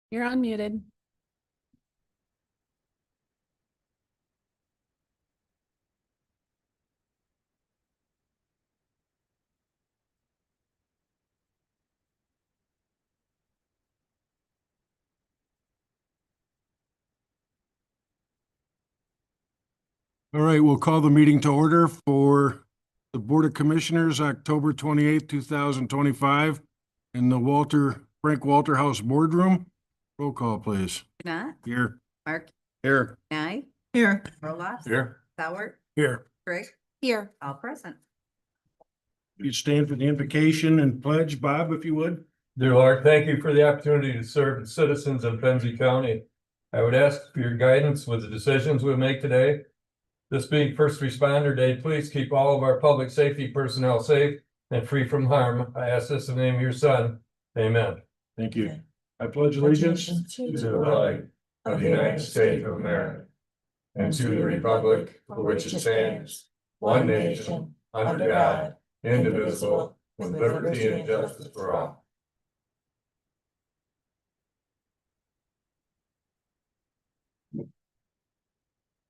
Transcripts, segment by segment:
You're unmuted. All right, we'll call the meeting to order for the Board of Commissioners, October 28th, 2025, in the Frank Walter House Boardroom. Roll call, please. Knott, Here. Mark, Here. Nye, Here. Roloff, Here. Sauer, Here. Greg, Here. all present. You stand for the invocation and pledge, Bob, if you would. Dear Lord, thank you for the opportunity to serve the citizens of Benzie County. I would ask for your guidance with the decisions we make today. This being First Responder Day, please keep all of our public safety personnel safe and free from harm. I ask this in the name of your Son. Amen. Thank you. I pledge allegiance To the flag of the United States of America and to the republic for which it stands, one nation, under God, indivisible, with liberty and justice for all.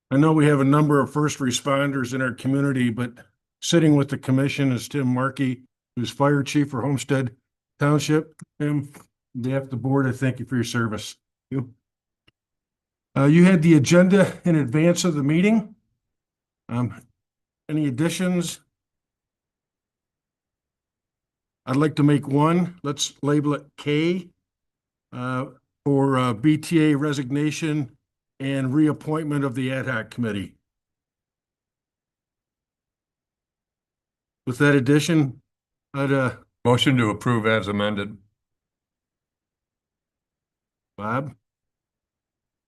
I know we have a number of first responders in our community, but sitting with the commission is Tim Markey, who's Fire Chief for Homestead Township. Tim, on behalf of the board, I thank you for your service. You had the agenda in advance of the meeting. Any additions? I'd like to make one. Let's label it K for BTA resignation and reappointment of the ad hoc committee. With that addition, I'd Motion to approve as amended. Bob,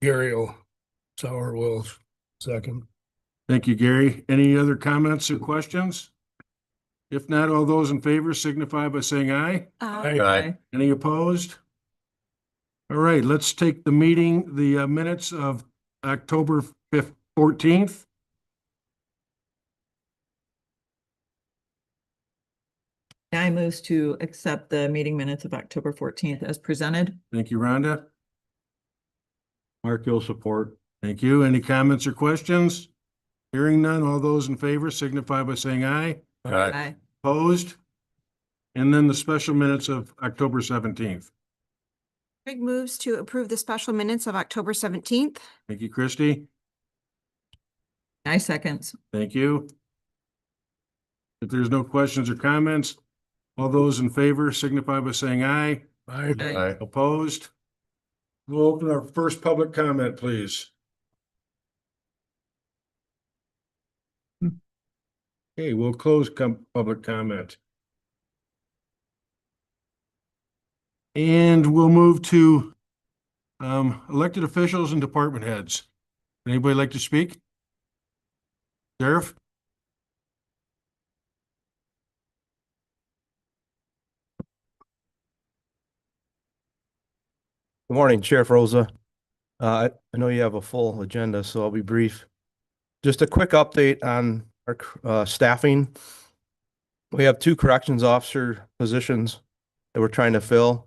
Gary Sauer will second. thank you, Gary. Any other comments or questions? If not, all those in favor signify by saying aye. Aye. Any opposed? All right, let's take the minutes of October 5th, 14th. I moves to accept the meeting minutes of October 14th as presented. Thank you, Rhonda. Mark, you'll support. Thank you. Any comments or questions? Hearing none, all those in favor signify by saying aye. Aye. Opposed? And then the special minutes of October 17th. Craig moves to approve the special minutes of October 17th. Thank you, Christie. I seconds. Thank you. If there's no questions or comments, all those in favor signify by saying aye. Aye. Opposed? We'll open our first public comment, please. Okay, we'll close public comment. And we'll move to elected officials and department heads. Anybody like to speak? Sheriff? Good morning, Sheriff Rosa. I know you have a full agenda, so I'll be brief. Just a quick update on our staffing. We have 2 corrections officer positions that we're trying to fill.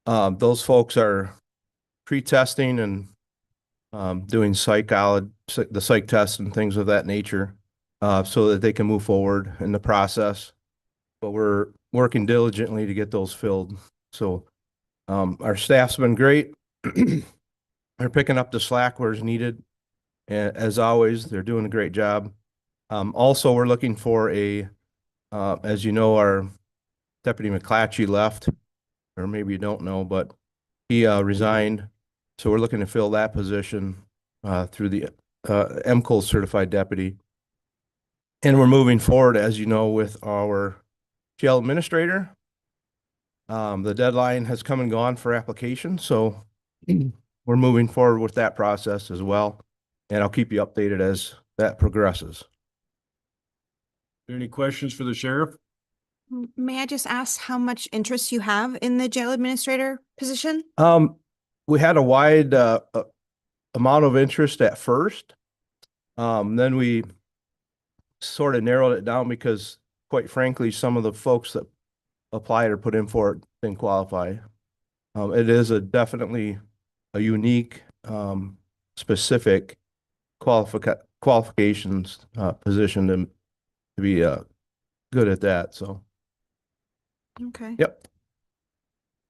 Those folks are pre-testing and doing the psych tests and things of that nature, so that they can move forward in the process. But we're working diligently to get those filled. So our staff's been great. They're picking up the slack where it's needed. And as always, they're doing a great job. Also, we're looking for as you know, our Deputy McClatchy left, or maybe you don't know, but he resigned. So we're looking to fill that position through the MCOL certified deputy. And we're moving forward, as you know, with our jail administrator. The deadline has come and gone for application, so we're moving forward with that process as well. And I'll keep you updated as that progresses. Any questions for the sheriff? May I just ask how much interest you have in the jail administrator position? We had a wide amount of interest at first. Then we sort of narrowed it down because, quite frankly, some of the folks that applied or put in for it didn't qualify. It is a definitely a unique, specific qualifications, position to be, good at that. So, Okay. yep.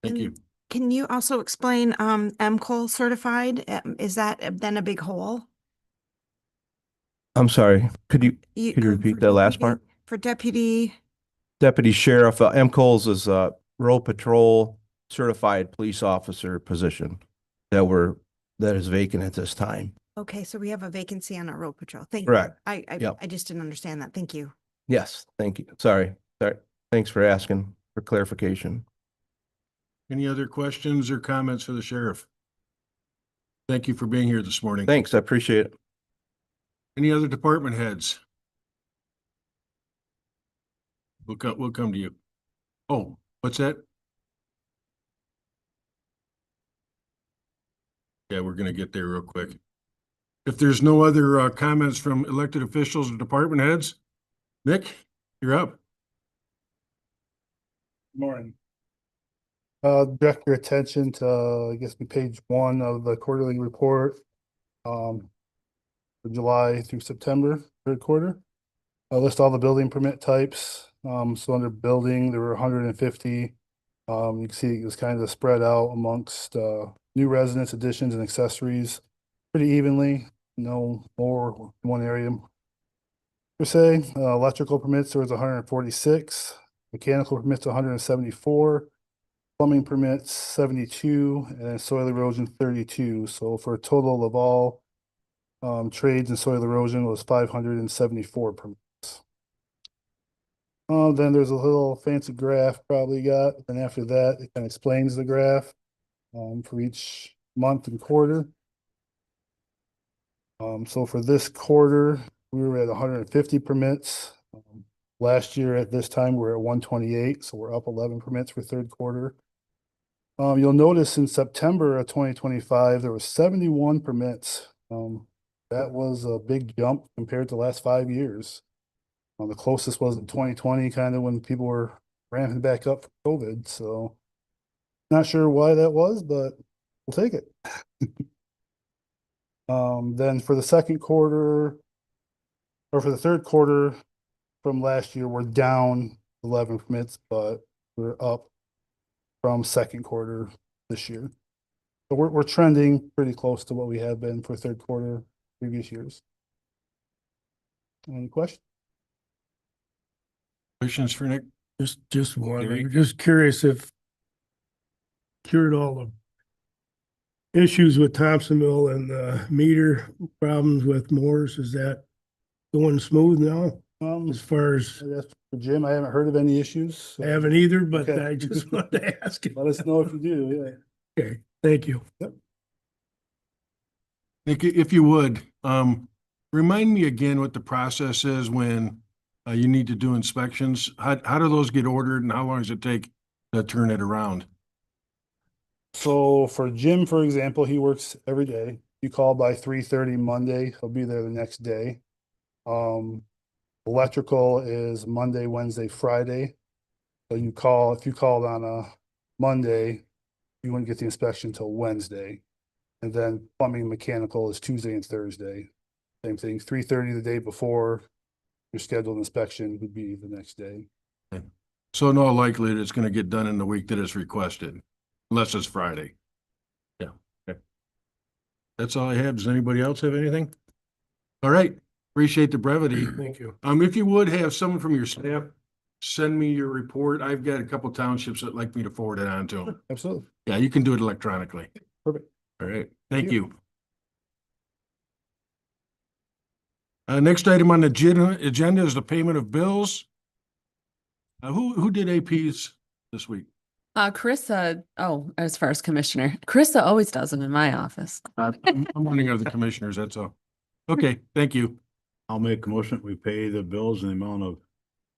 Thank And you. Can you also explain, MCOL certified? Is that then a big hole? I'm sorry. Could you repeat for that last deputy- part? For deputy, Deputy Sheriff, MCOLS is a road patrol certified police officer position that is vacant at this time. okay, so we have a vacancy on our road patrol. Thank you. Correct. I Yep. just didn't understand that. Thank you. Yes, thank you. Sorry. Thanks for asking for clarification. Any other questions or comments for the sheriff? Thank you for being here this morning. Thanks, I appreciate it. Any other department heads? We'll come to you. Oh, what's that? Yeah, we're gonna get there real quick. If there's no other comments from elected officials or department heads, Nick, you're up. Morning. Direct your attention to, I guess, page 1 of the quarterly report. For July through September, third quarter. I'll list all the building permit types. So under building, there were 150. You can see it was kind of spread out amongst, new residence additions and accessories pretty evenly, no more in one area per se. Electrical permits, there was 146, mechanical permits, 174, plumbing permits, 72, and then soil erosion, 32. So for a total of all trades and soil erosion was 574 permits. Then there's a little fancy graph probably got, and after that, it kind of explains the graph for each month and quarter. So for this quarter, we were at 150 permits. Last year at this time, we were at 128, so we're up 11 permits for third quarter. You'll notice in September of 2025, there was 71 permits. That was a big jump compared to the last 5 years. The closest was in 2020, kind of when people were ramping back up for COVID, so not sure why that was, but we'll take it. Then for the second quarter, or for the third quarter from last year, we're down 11 permits, but we're up from second quarter this year. So we're trending pretty close to what we have been for third quarter previous years. Any questions? Questions for Nick? Just one. Gary? I'm just curious if cured all the issues with Thompsonville and the meter problems with Moore's. Is that going smooth now? As far as, That's for Jim, I haven't heard of any issues. so I haven't either, but Okay. I just wanted to ask. Let us know if you do, yeah. Okay, thank you. Nick, if you would, remind me again what the process is when you need to do inspections. How do those get ordered and how long does it take to turn it around? So for Jim, for example, he works every day. You call by 3:30 Monday, he'll be there the next day. Electrical is Monday, Wednesday, Friday. So if you called on a Monday, you wouldn't get the inspection till Wednesday. And then plumbing, mechanical is Tuesday and Thursday. Same thing, 3:30 the day before, your scheduled inspection would be the next day. So in all likelihood, it's gonna get done in the week that it's requested, unless it's Friday. Yeah, okay. That's all I have. Does anybody else have anything? All right, appreciate the brevity. Thank you. If you would have someone from your staff, send me your report. I've got a couple townships that like me to forward it on to them. Absolutely. Yeah, you can do it electronically. Perfect. All right, thank you. Next item on the agenda is the payment of bills. Who did APs this week? Carissa, as far as commissioner, Carissa always does them in my office. I'm wondering of the commissioners, that's all. Okay, thank you. I'll make a motion, we pay the bills in the amount of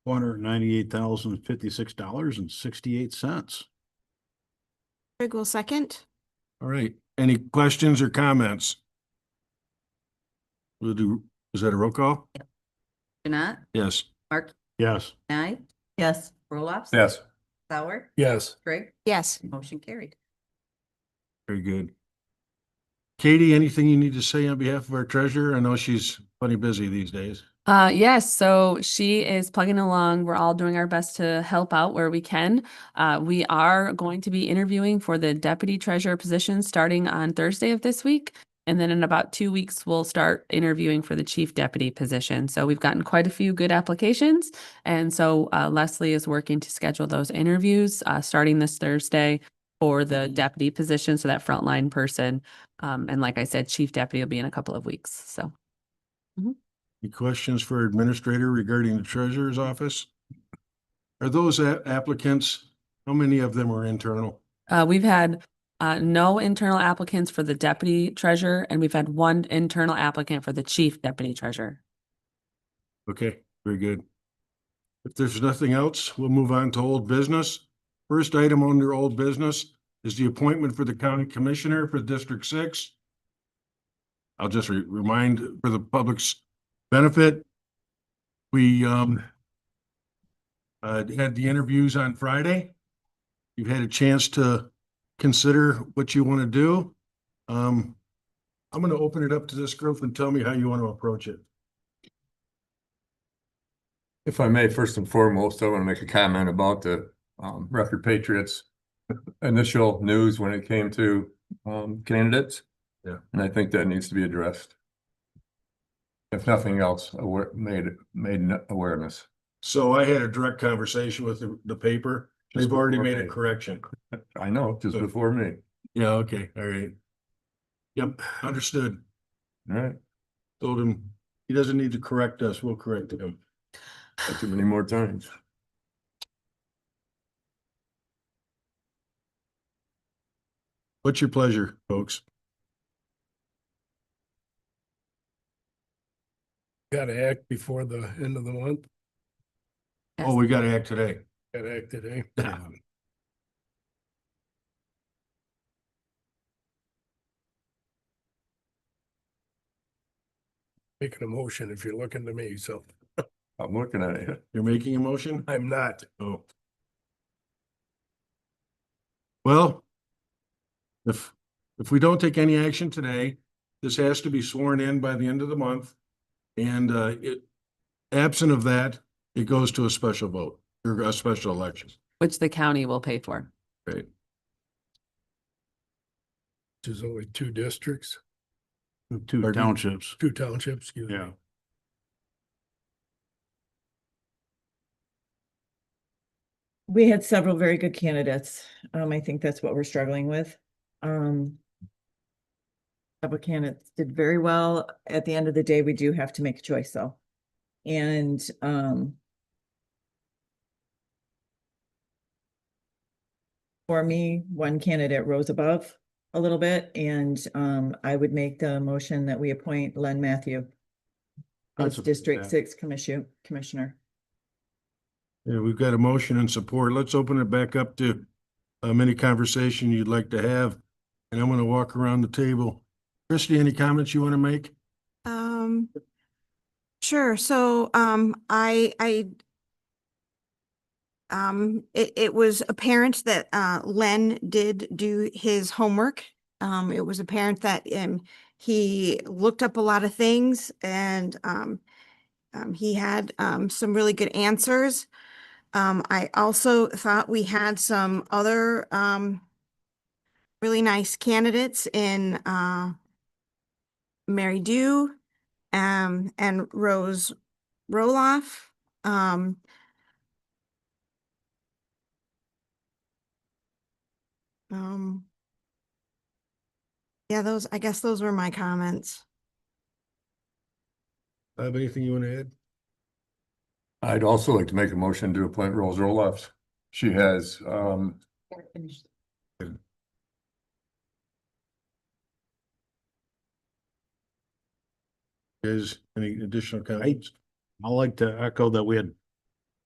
$498,056.68. Greg will second. All right, any questions or comments? Is that a roll call? Jeanette, Yes. Mark, Yes. Knight, Yes. Roloffs. Yes. Sauer, Yes. Greg, Yes. motion carried. Very good. Katie, anything you need to say on behalf of our treasurer? I know she's plenty busy these days. Yes, so she is plugging along. We're all doing our best to help out where we can. We are going to be interviewing for the deputy treasurer position starting on Thursday of this week. And then in about 2 weeks, we'll start interviewing for the chief deputy position. So we've gotten quite a few good applications. And so Leslie is working to schedule those interviews starting this Thursday for the deputy position. So that frontline person. And like I said, chief deputy will be in a couple of weeks. So. Any questions for administrator regarding the treasurer's office? Are those applicants, how many of them are internal? We've had no internal applicants for the deputy treasurer, and we've had one internal applicant for the chief deputy treasurer. Okay, very good. If there's nothing else, we'll move on to old business. First item under old business is the appointment for the county commissioner for District 6. I'll just remind for the public's benefit, we had the interviews on Friday. You've had a chance to consider what you want to do. I'm going to open it up to this group and tell me how you want to approach it. If I may, first and foremost, I want to make a comment about the Record Patriots initial news when it came to candidates. Yeah. And I think that needs to be addressed. If nothing else, made awareness. So I had a direct conversation with the paper. They've already made a correction. I know, just before me. Yeah, okay, all right. Yep, understood. All right, Told him he doesn't need to correct us, we'll correct him. not too many more times. What's your pleasure, folks? Gotta act before the end of the month. Oh, we gotta act today. Gotta act today. Making a motion if you're looking to me, so I'm looking at it. You're making a motion? I'm not. Oh. Well, if we don't take any action today, this has to be sworn in by the end of the month. And absent of that, it goes to a special vote or a special election. Which the county will pay for. Right. There's only 2 districts, Two Pardon? townships. 2 townships, excuse me. Yeah. We had several very good candidates. I think that's what we're struggling with. Couple candidates did very well. At the end of the day, we do have to make a choice though. And, for me, one candidate rose above a little bit and, I would make the motion that we appoint Len Matthew as That's- District yeah. 6 commissioner. Yeah, we've got a motion and support. Let's open it back up to any conversation you'd like to have. And I'm going to walk around the table. Christie, any comments you want to make? Sure. So, it was apparent that, Len did do his homework. It was apparent that, he looked up a lot of things and, he had, some really good answers. I also thought we had some other, really nice candidates in, Mary Dew, and Rose Roloff. Yeah, I guess those were my comments. Have anything you want to add? I'd also like to make a motion to appoint Rose Roloff. She has, Is any additional comments? I like to echo that it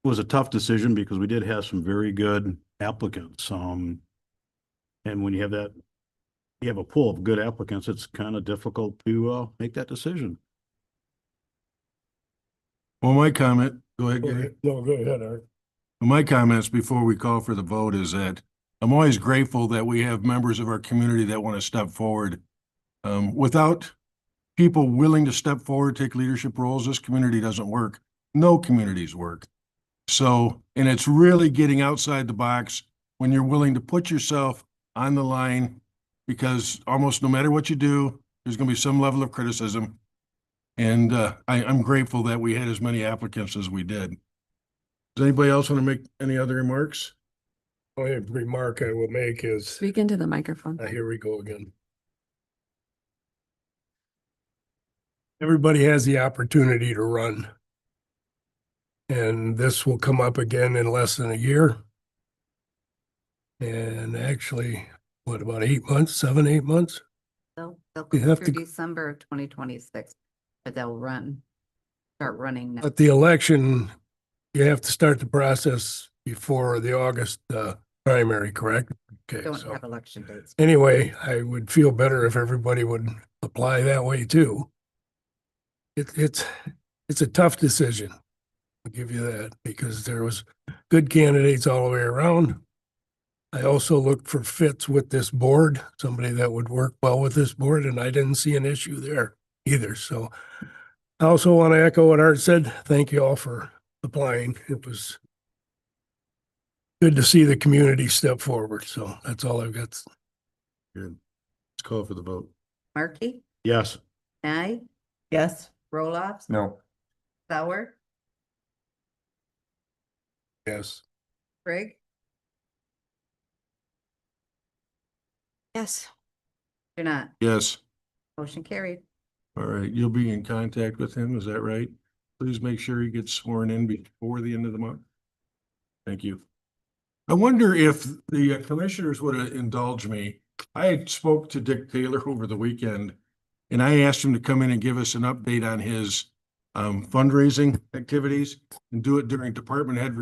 was a tough decision because we did have some very good applicants. And when you have a pool of good applicants, it's kind of difficult to make that decision. Well, my comment, go ahead, Go Gary. ahead. No, go ahead, Art. My comments before we call for the vote is that I'm always grateful that we have members of our community that want to step forward. Without people willing to step forward, take leadership roles, this community doesn't work. No communities work. So, and it's really getting outside the box when you're willing to put yourself on the line, because almost no matter what you do, there's going to be some level of criticism. And I'm grateful that we had as many applicants as we did. Does anybody else want to make any other remarks? Only remark I will make is, Speak into the microphone. here we go again. Everybody has the opportunity to run. And this will come up again in less than a year. And actually, what, about 8 months, 7, 8 months? They'll You go have through to- December of 2026, but they'll start running now. But the election, you have to start the process before the August primary, correct? Okay, Don't so have election dates. anyway, I would feel better if everybody would apply that way too. It's a tough decision. I'll give you that, because there was good candidates all the way around. I also looked for fits with this board, somebody that would work well with this board, and I didn't see an issue there either. So I also want to echo what Art said. Thank you all for applying. It was good to see the community step forward. So that's all I've got. Good. Let's call for the vote. Markey, Yes. Nye, Yes. Roloffs, No. Sauer, Yes. Brigg, Yes. you're not. Yes. Motion carried. All right. You'll be in contact with him. Is that right? Please make sure he gets sworn in before the end of the month. Thank you. I wonder if the commissioners would indulge me. I spoke to Dick Taylor over the weekend, and I asked him to come in and give us an update on his fundraising activities and do it during department head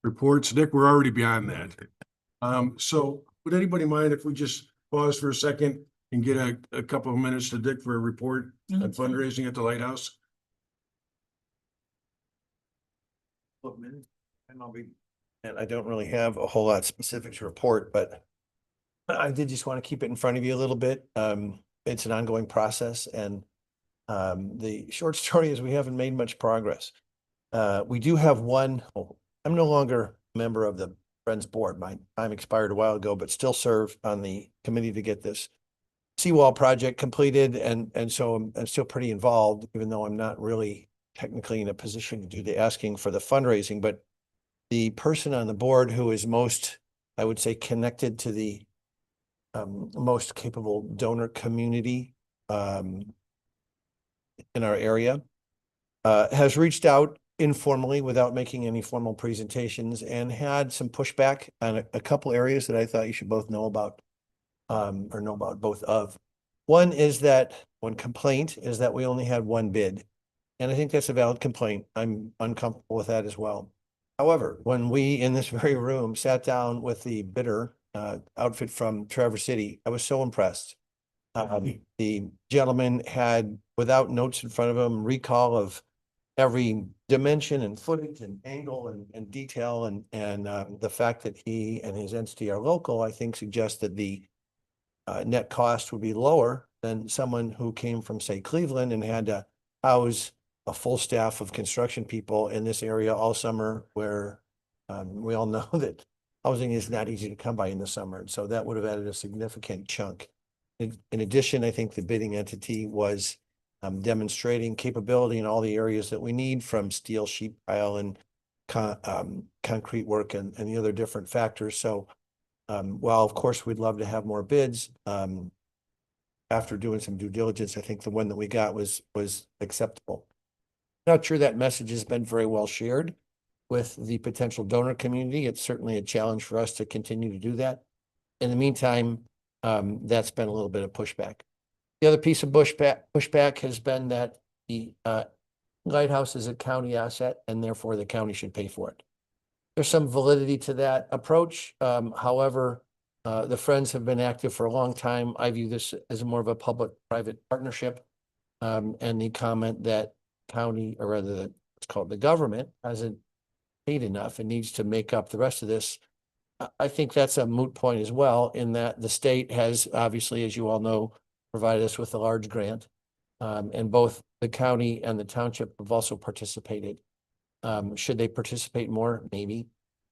reports. Dick, we're already beyond that. So would anybody mind if we just pause for a second and get a couple of minutes to Dick for a report on fundraising at the Lighthouse? And I don't really have a whole lot specific to report, but I did just want to keep it in front of you a little bit. It's an ongoing process, and the short story is we haven't made much progress. We do have I'm no longer a member of the Friends Board. My time expired a while ago, but still serve on the committee to get this seawall project completed. And so I'm still pretty involved, even though I'm not really technically in a position to do the asking for the fundraising. But the person on the board who is most, I would say, connected to the most capable donor community in our area has reached out informally without making any formal presentations, and had some pushback on a couple areas that I thought you should both know about, or know about both of. One complaint is that we only had one bid. And I think that's a valid complaint. I'm uncomfortable with that as well. However, when we in this very room sat down with the bidder outfit from Traverse City, I was so impressed. The gentleman had, without notes in front of him, recall of every dimension and footage and angle and detail, and the fact that he and his entity are local, I think suggests that the net cost would be lower than someone who came from, say, Cleveland and had to house a full staff of construction people in this area all summer, where we all know that housing is not easy to come by in the summer. And so that would have added a significant chunk. In addition, I think the bidding entity was demonstrating capability in all the areas that we need, from steel, sheet pile, and concrete work, and the other different factors. So while of course we'd love to have more bids, after doing some due diligence, I think the one that we got was acceptable. Not sure that message has been very well shared with the potential donor community. It's certainly a challenge for us to continue to do that. In the meantime, that's been a little bit of pushback. The other piece of pushback has been that the lighthouse is a county asset, and therefore the county should pay for it. There's some validity to that approach. However, the Friends have been active for a long time. I view this as more of a public-private partnership. And the comment that county, or rather let's call it the government, hasn't paid enough and needs to make up the rest of this, I think that's a moot point as well, in that the state has obviously, as you all know, provided us with a large grant. And both the county and the township have also participated. Should they participate more? Maybe.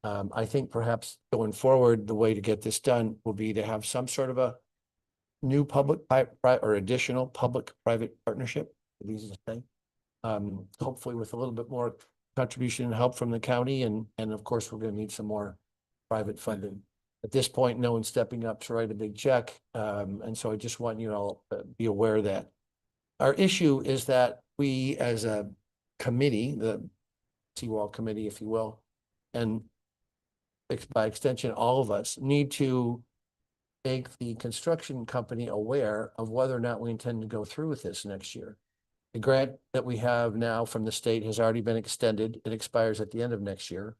I think perhaps going forward, the way to get this done will be to have some sort of a new public or additional public-private partnership. These are the thing. Hopefully with a little bit more contribution and help from the county, and of course, we're gonna need some more private funding. At this point, no one's stepping up to write a big check, and so I just want you all to be aware of that. Our issue is that we, as a committee, the Seawall Committee, if you will, and by extension, all of us need to make the construction company aware of whether or not we intend to go through with this next year. The grant that we have now from the state has already been extended. It expires at the end of next year.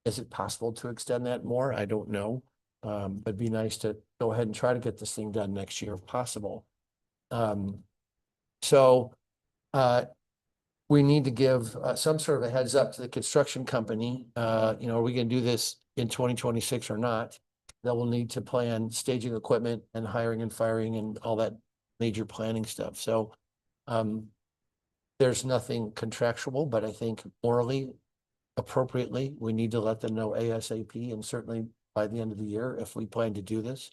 Is it possible to extend that more? I don't know. But it'd be nice to go ahead and try to get this thing done next year if possible. So we need to give some sort of a heads up to the construction company. Are we gonna do this in 2026 or not? That will need to plan staging equipment and hiring and firing and all that major planning stuff. So there's nothing contractual, but I think morally, appropriately, we need to let them know ASAP, and certainly by the end of the year if we plan to do this.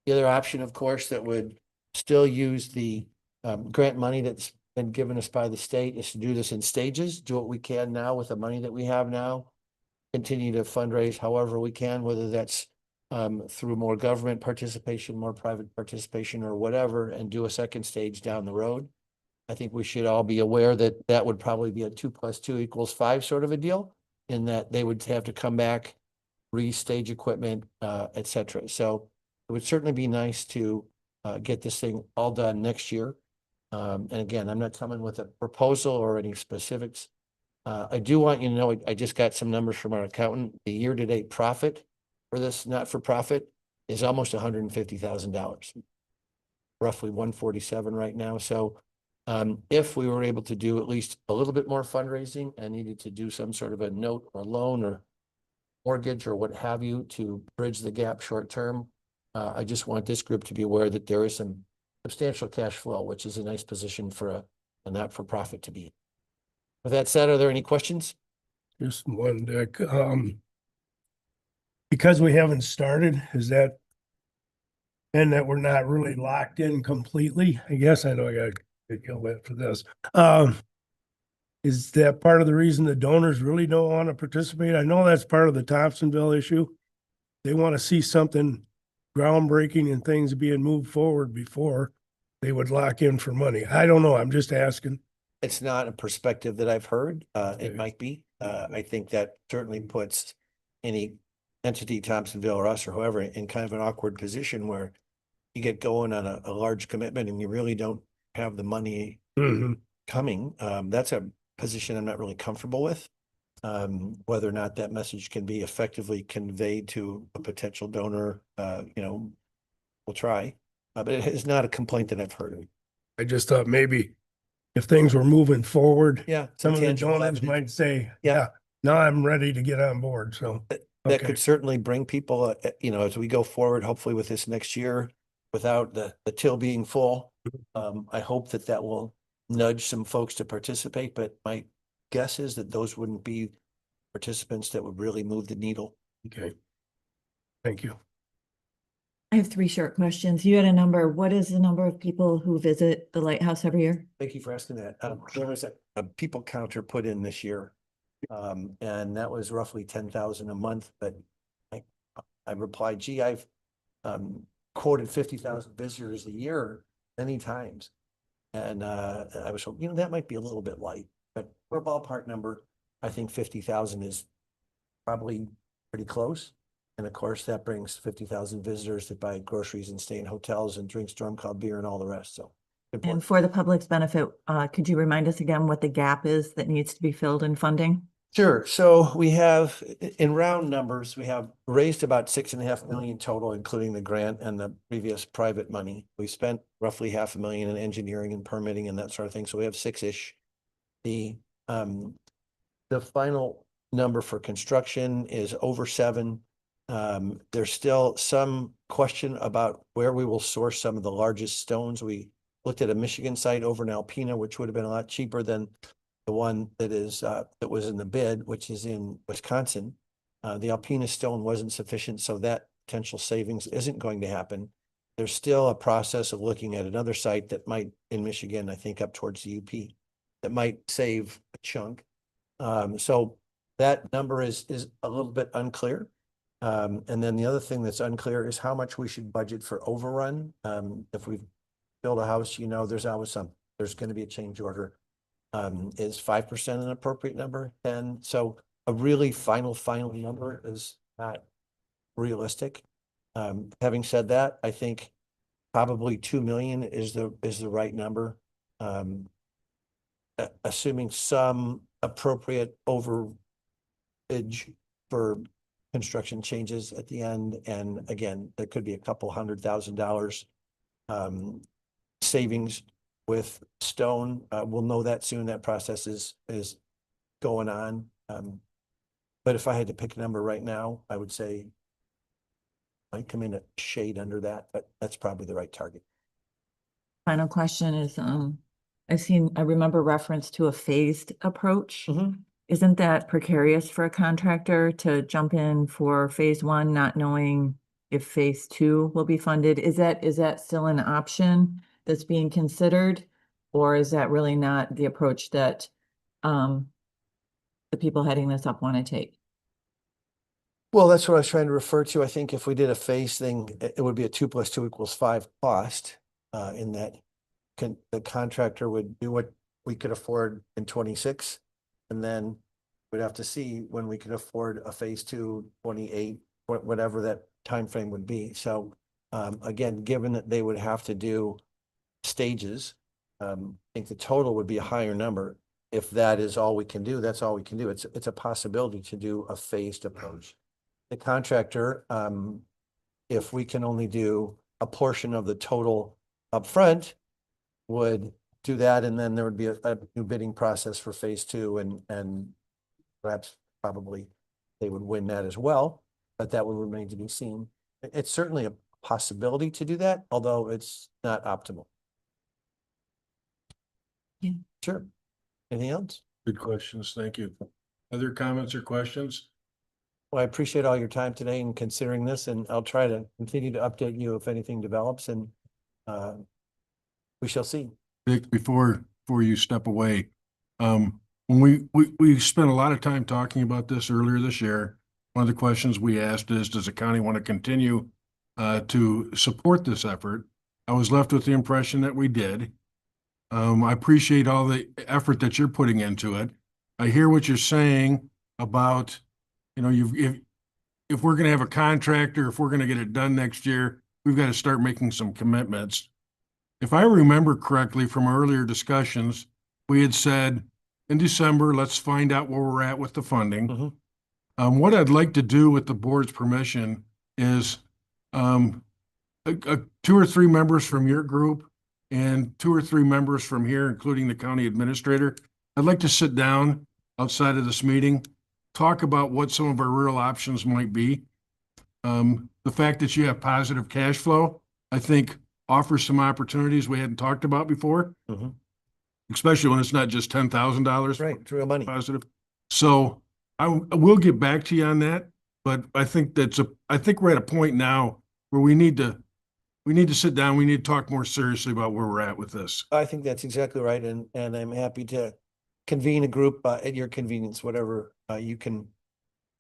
The other option, of course, that would still use the grant money that's been given us by the state is to do this in stages, do what we can now with the money that we have now, continue to fundraise however we can, whether that's through more government participation, more private participation, or whatever, and do a second stage down the road. I think we should all be aware that that would probably be a 2 + 2 = 5 sort of a deal, in that they would have to come back, restage equipment, et cetera. So it would certainly be nice to get this thing all done next year. And again, I'm not coming with a proposal or any specifics. I do want you to know, I just got some numbers from our accountant. The year-to-date profit for this not-for-profit is almost $150,000, roughly 147 right now. So if we were able to do at least a little bit more fundraising and needed to do some sort of a note or loan or mortgage or what have you to bridge the gap short term, I just want this group to be aware that there is some substantial cash flow, which is a nice position for a not-for-profit to be in. With that said, are there any questions? Just one, Dick. Because we haven't started, is that, and that we're not really locked in completely? I guess I know I gotta get yelled at for this. Is that part of the reason the donors really don't want to participate? I know that's part of the Thompsonville issue. They want to see something groundbreaking and things being moved forward before they would lock in for money. I don't know. I'm just asking. It's not a perspective that I've heard. Okay. It might be. I think that certainly puts any entity, Thompsonville or us or whoever, in kind of an awkward position where you get going on a large commitment and you really don't have the money coming. That's a position I'm not really comfortable with. Whether or not that message can be effectively conveyed to a potential donor, we'll try. But it is not a complaint that I've heard. I just thought maybe if things were moving forward, Yeah. some of the tangible donors evidence. might say, Yeah. yeah, now I'm ready to get on board. So, That okay. could certainly bring people, as we go forward, hopefully with this next year, without the till being full. I hope that will nudge some folks to participate, but my guess is that those wouldn't be participants that would really move the needle. Okay. Thank you. I have 3 short questions. You had a number. What is the number of people who visit the lighthouse every year? Thank you for asking that. There was a people counter put in this year. And that was roughly 10,000 a month, but I replied, gee, I've quoted 50,000 visitors a year many times. And I was hoping, that might be a little bit light, but for a ballpark number, I think 50,000 is probably pretty close. And of course, that brings 50,000 visitors that buy groceries and stay in hotels and drink Storm Cloud beer and all the rest. So. And for the public's benefit, could you remind us again what the gap is that needs to be filled in funding? Sure. So we have, in round numbers, we have raised about 6.5 million total, including the grant and the previous private money. We spent roughly $500,000 in engineering and permitting and that sort of thing. So we have 6-ish. The final number for construction is over 7. There's still some question about where we will source some of the largest stones. We looked at a Michigan site over in Alpena, which would have been a lot cheaper than the one that is, that was in the bid, which is in Wisconsin. The Alpena stone wasn't sufficient, so that potential savings isn't going to happen. There's still a process of looking at another site that might, in Michigan, I think up towards the UP, that might save a chunk. So that number is a little bit unclear. And then the other thing that's unclear is how much we should budget for overrun. If we build a house, you know, there's always there's going to be a change order. Is 5% an appropriate number? And so a really final number is not realistic. Having said that, I think probably 2 million is the right number. Assuming some appropriate overage for construction changes at the end. And again, there could be a couple $100,000 savings with stone. We'll know that soon. That process is going on. But if I had to pick a number right now, I would say might come in a shade under that, but that's probably the right target. Final question is, I remember reference to a phased approach. Isn't that precarious for a contractor to jump in for phase one, not knowing if phase two will be funded? Is that still an option that's being considered? Or is that really not the approach that the people heading this up want to take? Well, that's what I was trying to refer to. I think if we did a phase thing, it would be a 2 + 2 = 5 cost, in that the contractor would do what we could afford in 26. And then we'd have to see when we could afford a phase 2, 28, whatever that timeframe would be. So again, given that they would have to do stages, I think the total would be a higher number. If that is all we can do, that's all we can do. It's a possibility to do a phased approach. The contractor, if we can only do a portion of the total upfront, would do that, and then there would be a new bidding process for phase 2, and perhaps probably they would win that as well, but that would remain to be seen. It's certainly a possibility to do that, although it's not optimal. Yeah. Sure. Anything else? Good questions. Thank you. Other comments or questions? Well, I appreciate all your time today and considering this, and I'll try to continue to update you if anything develops, and we shall see. Vic, before you step away, when we spent a lot of time talking about this earlier this year. One of the questions we asked is, does the county want to continue to support this effort? I was left with the impression that we did. I appreciate all the effort that you're putting into it. I hear what you're saying about, you know, if we're going to have a contractor, if we're going to get it done next year, we've got to start making some commitments. If I remember correctly from earlier discussions, we had said in December, let's find out where we're at with the funding. What I'd like to do with the board's permission is 2 or 3 members from your group and 2 or 3 members from here, including the county administrator. I'd like to sit down outside of this meeting, talk about what some of our real options might be. The fact that you have positive cash flow, I think, offers some opportunities we hadn't talked about before, especially when it's not just $10,000. Right, it's real money. Positive. So I will get back to you on that, but I think I think we're at a point now where we need to sit down. We need to talk more seriously about where we're at with this. I think that's exactly right, and I'm happy to convene a group at your convenience, whatever you can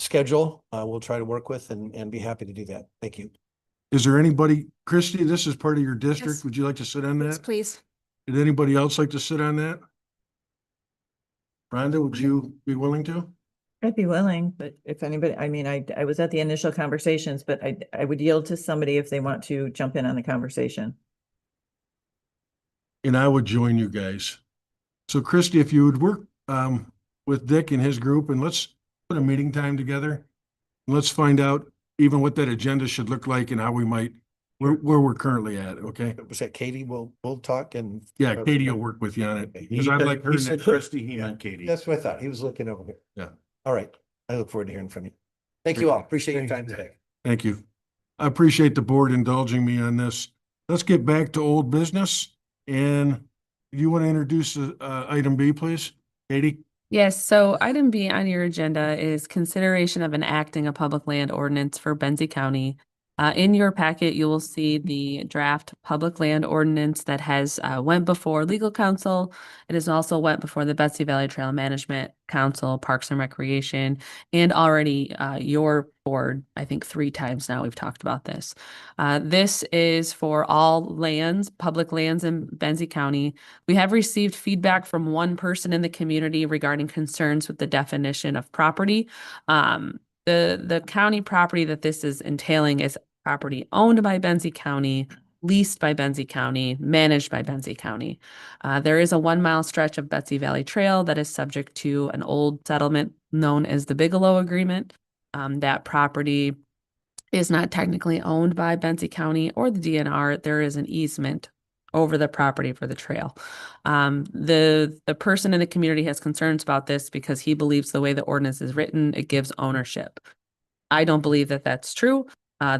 schedule. We'll try to work with and be happy to do that. Thank you. Is there anybody, Christy, this is part of your district. Yes. Would you like to sit on Yes, that? please. Would anybody else like to sit on that? Rhonda, would you be willing to? I'd be willing, but if anybody, I mean, I was at the initial conversations, but I would yield to somebody if they want to jump in on the conversation. And I would join you guys. So Christy, if you would work with Dick and his group, and let's put a meeting time together. Let's find out even what that agenda should look like and how we might, where we're currently at, okay? Was that Katie? We'll talk and. Yeah, Katie will work with you on it. Because I'd like her. He said Christie, he meant Katie. That's what I thought. He was looking over here. Yeah. All right. I look forward to hearing from you. Thank you all. Appreciate your time today. Thank you. I appreciate the board indulging me on this. Let's get back to old business. And you want to introduce item B, please? Katie? Yes, so item B on your agenda is consideration of enacting a public land ordinance for Benzie County. In your packet, you will see the draft public land ordinance that has went before legal counsel. It has also went before the Betsy Valley Trail Management Council, Parks and Recreation, and already your board, I think 3 times now we've talked about this. This is for all lands, public lands in Benzie County. We have received feedback from one person in the community regarding concerns with the definition of property. The county property that this is entailing is property owned by Benzie County, leased by Benzie County, managed by Benzie County. There is a 1-mile stretch of Betsy Valley Trail that is subject to an old settlement known as the Bigelow Agreement. That property is not technically owned by Benzie County or the DNR. There is an easement over the property for the trail. The person in the community has concerns about this because he believes the way the ordinance is written, it gives ownership. I don't believe that that's true.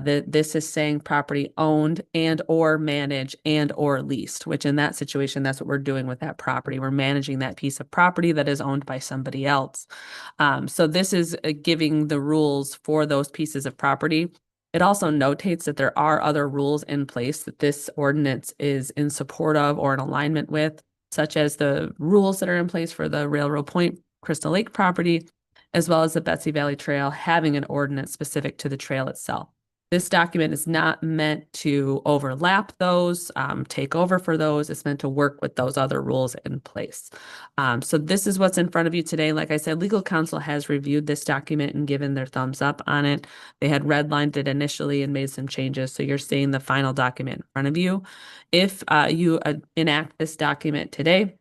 This is saying property owned and or managed and or leased, which in that situation, that's what we're doing with that property. We're managing that piece of property that is owned by somebody else. So this is giving the rules for those pieces of property. It also notates that there are other rules in place that this ordinance is in support of or in alignment with, such as the rules that are in place for the Railroad Point Crystal Lake property, as well as the Betsy Valley Trail having an ordinance specific to the trail itself. This document is not meant to overlap those, take over for those. It's meant to work with those other rules in place. So this is what's in front of you today. Like I said, legal counsel has reviewed this document and given their thumbs up on it. They had redlined it initially and made some changes. So you're seeing the final document in front of you. If you enact this document today,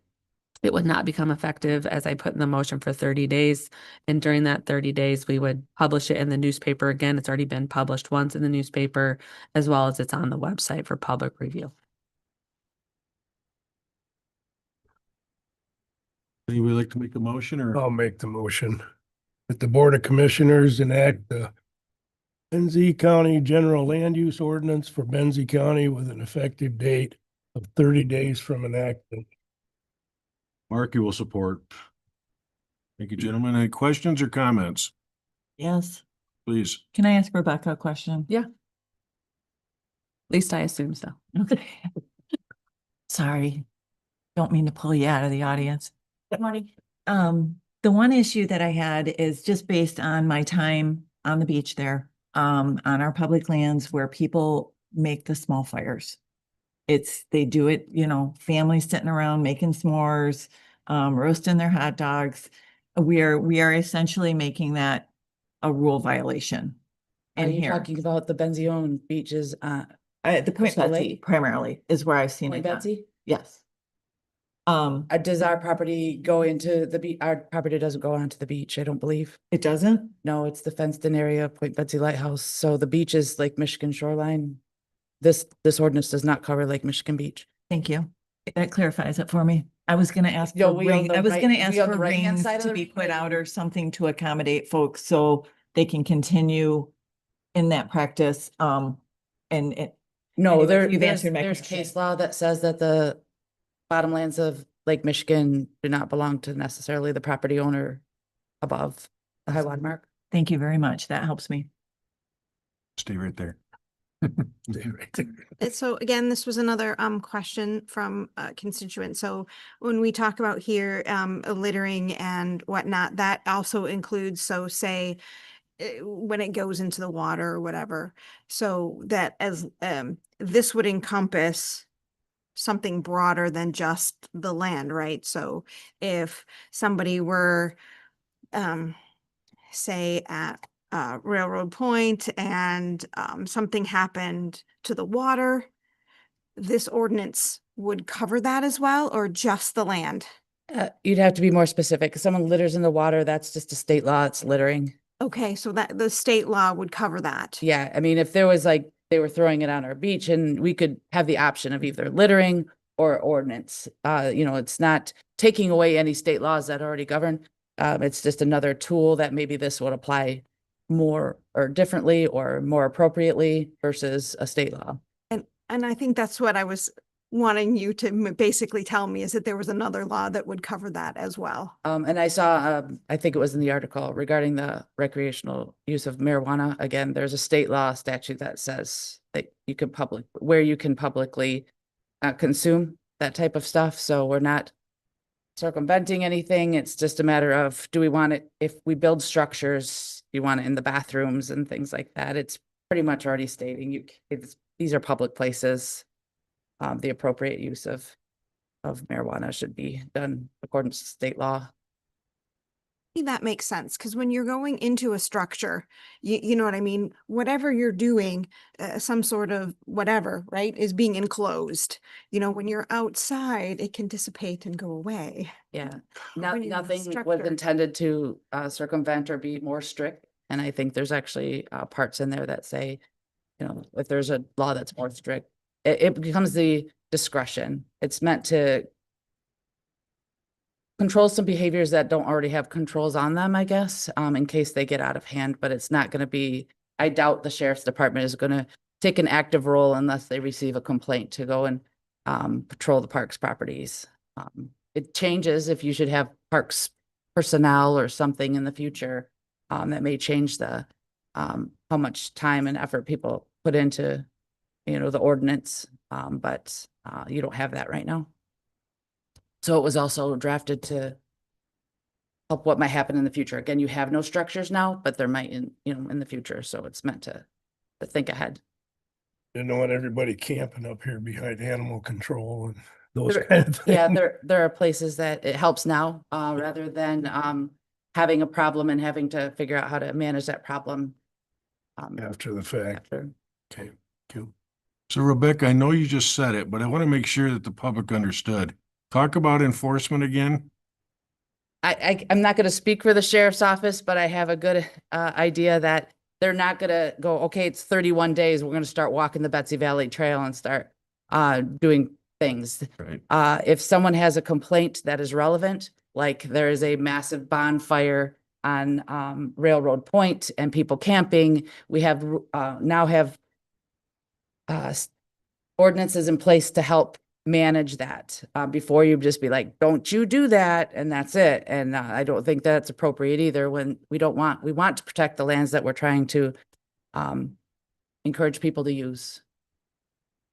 it would not become effective, as I put in the motion, for 30 days. And during that 30 days, we would publish it in the newspaper. Again, it's already been published once in the newspaper, as well as it's on the website for public review. Anybody like to make a motion or? I'll make the motion that the Board of Commissioners enact the Benzie County General Land Use Ordinance for Benzie County with an effective date of 30 days from enactment. Markey will support. Thank you, gentlemen. Any questions or comments? Yes. Please. Can I ask Rebecca a question? Yeah. At least I assume so. Okay. Sorry. Don't mean to pull you out of the audience. Good morning. The one issue that I had is just based on my time on the beach there, on our public lands where people make the small fires. They do it, families sitting around making s'mores, roasting their hot dogs. We are essentially making that a rule violation. Are in you here. talking about the Benzione beaches? The Point Crystal Betsy Lake? primarily is where I've seen Point it done. Betsy? Yes. Does our property go into the beach? Our property doesn't go onto the beach, I don't believe. It doesn't? No, it's the fenced in area of Point Betsy Lighthouse. So the beach is Lake Michigan shoreline. This ordinance does not cover Lake Michigan Beach. Thank you. That clarifies it for me. I was gonna ask No, for we on ring, the I was right- gonna ask we on for the right-hand rings side of to the- be put out or something to accommodate folks so they can continue in that practice. And it, No, Anyways, you've answered my there's question. case law that says that the bottomlands of Lake Michigan do not belong to necessarily the property owner above the high water mark. thank you very much. That helps me. Stay right there. So again, this was another question from a constituent. So when we talk about here littering and whatnot, that also includes, so say when it goes into the water or whatever, so that as this would encompass something broader than just the land, right? So if somebody were say at Railroad Point and something happened to the water, this ordinance would cover that as well, or just the land? You'd have to be more specific. If someone litters in the water, that's just a state law. It's littering. Okay, so that the state law would cover that. Yeah, I mean, if there was like, they were throwing it on our beach and we could have the option of either littering or ordinance. It's not taking away any state laws that already govern. It's just another tool that maybe this would apply more or differently or more appropriately versus a state law. And I think that's what I was wanting you to basically tell me, is that there was another law that would cover that as well. And I saw, I think it was in the article regarding the recreational use of marijuana. Again, there's a state law statute that says that you can where you can publicly consume that type of stuff. So we're not circumventing anything. It's just a matter of, do we want it, if we build structures, you want it in the bathrooms and things like that. It's pretty much already stating these are public places. The appropriate use of marijuana should be done according to state law. That makes sense, because when you're going into a structure, you know what I mean? Whatever you're doing, some sort of whatever, right, is being enclosed. You know, when you're outside, it can dissipate and go away. Yeah, When you're in a nothing was structure. intended to circumvent or be more strict. And I think there's actually parts in there that say, you know, if there's a law that's more strict, it becomes the discretion. It's meant to control some behaviors that don't already have controls on them, I guess, in case they get out of hand, but it's not going to be, I doubt the sheriff's department is going to take an active role unless they receive a complaint to go and patrol the parks properties. It changes if you should have parks personnel or something in the future that may change the how much time and effort people put into, you know, the ordinance, but you don't have that right now. So it was also drafted to help what might happen in the future. Again, you have no structures now, but there might in the future. So it's meant to think ahead. You don't want everybody camping up here behind animal control and those There- kind of things. Yeah, there are places that it helps now, rather than having a problem and having to figure out how to manage that problem. After the fact. After. Okay, cool. So Rebecca, I know you just said it, but I want to make sure that the public understood. Talk about enforcement again. I'm not going to speak for the sheriff's office, but I have a good idea that they're not going to go, okay, it's 31 days. We're going to start walking the Betsy Valley Trail and start doing things. Right. If someone has a complaint that is relevant, like there is a massive bonfire on Railroad Point and people camping, we have now have ordinances in place to help manage that before you just be like, don't you do that, and that's it. And I don't think that's appropriate either, when we want to protect the lands that we're trying to encourage people to use.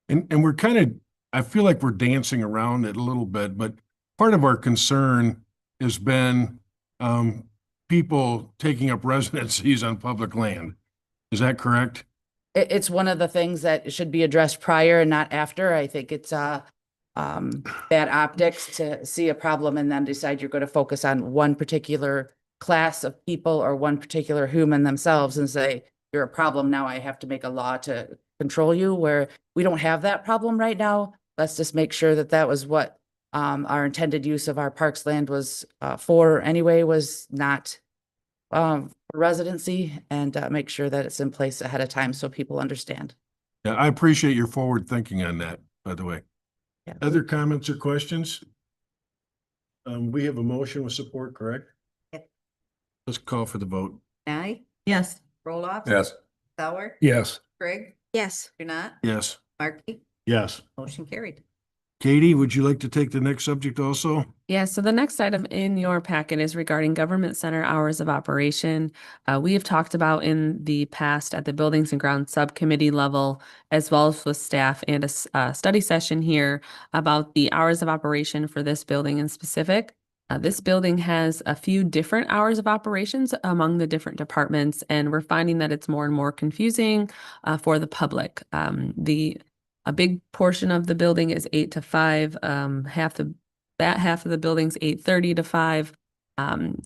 And we're kind of, I feel like we're dancing around it a little bit, but part of our concern has been people taking up residencies on public land. Is that correct? It's one of the things that should be addressed prior and not after. I think it's bad optics to see a problem and then decide you're going to focus on one particular class of people or one particular human themselves and say, you're a problem, now I have to make a law to control you, where we don't have that problem right now. Let's just make sure that that was what our intended use of our parks land was for anyway, was not residency, and make sure that it's in place ahead of time so people understand. Yeah, I appreciate your forward thinking on that, by the way. Yeah. Other comments or questions? We have a motion with support, correct? Yep. Let's call for the vote. Nye, Yes. Roloff. Yes. Sauer, Yes. Craig, Yes. Janat, Yes. Markey, Yes. motion carried. Katie, would you like to take the next subject also? Yeah, so the next item in your packet is regarding government center hours of operation. We have talked about in the past at the Buildings and Grounds Subcommittee level, as well as with staff and a study session here about the hours of operation for this building in specific. This building has a few different hours of operations among the different departments, and we're finding that it's more and more confusing for the public. A big portion of the building is 8 to 5. Half of the building's 8:30 to 5. And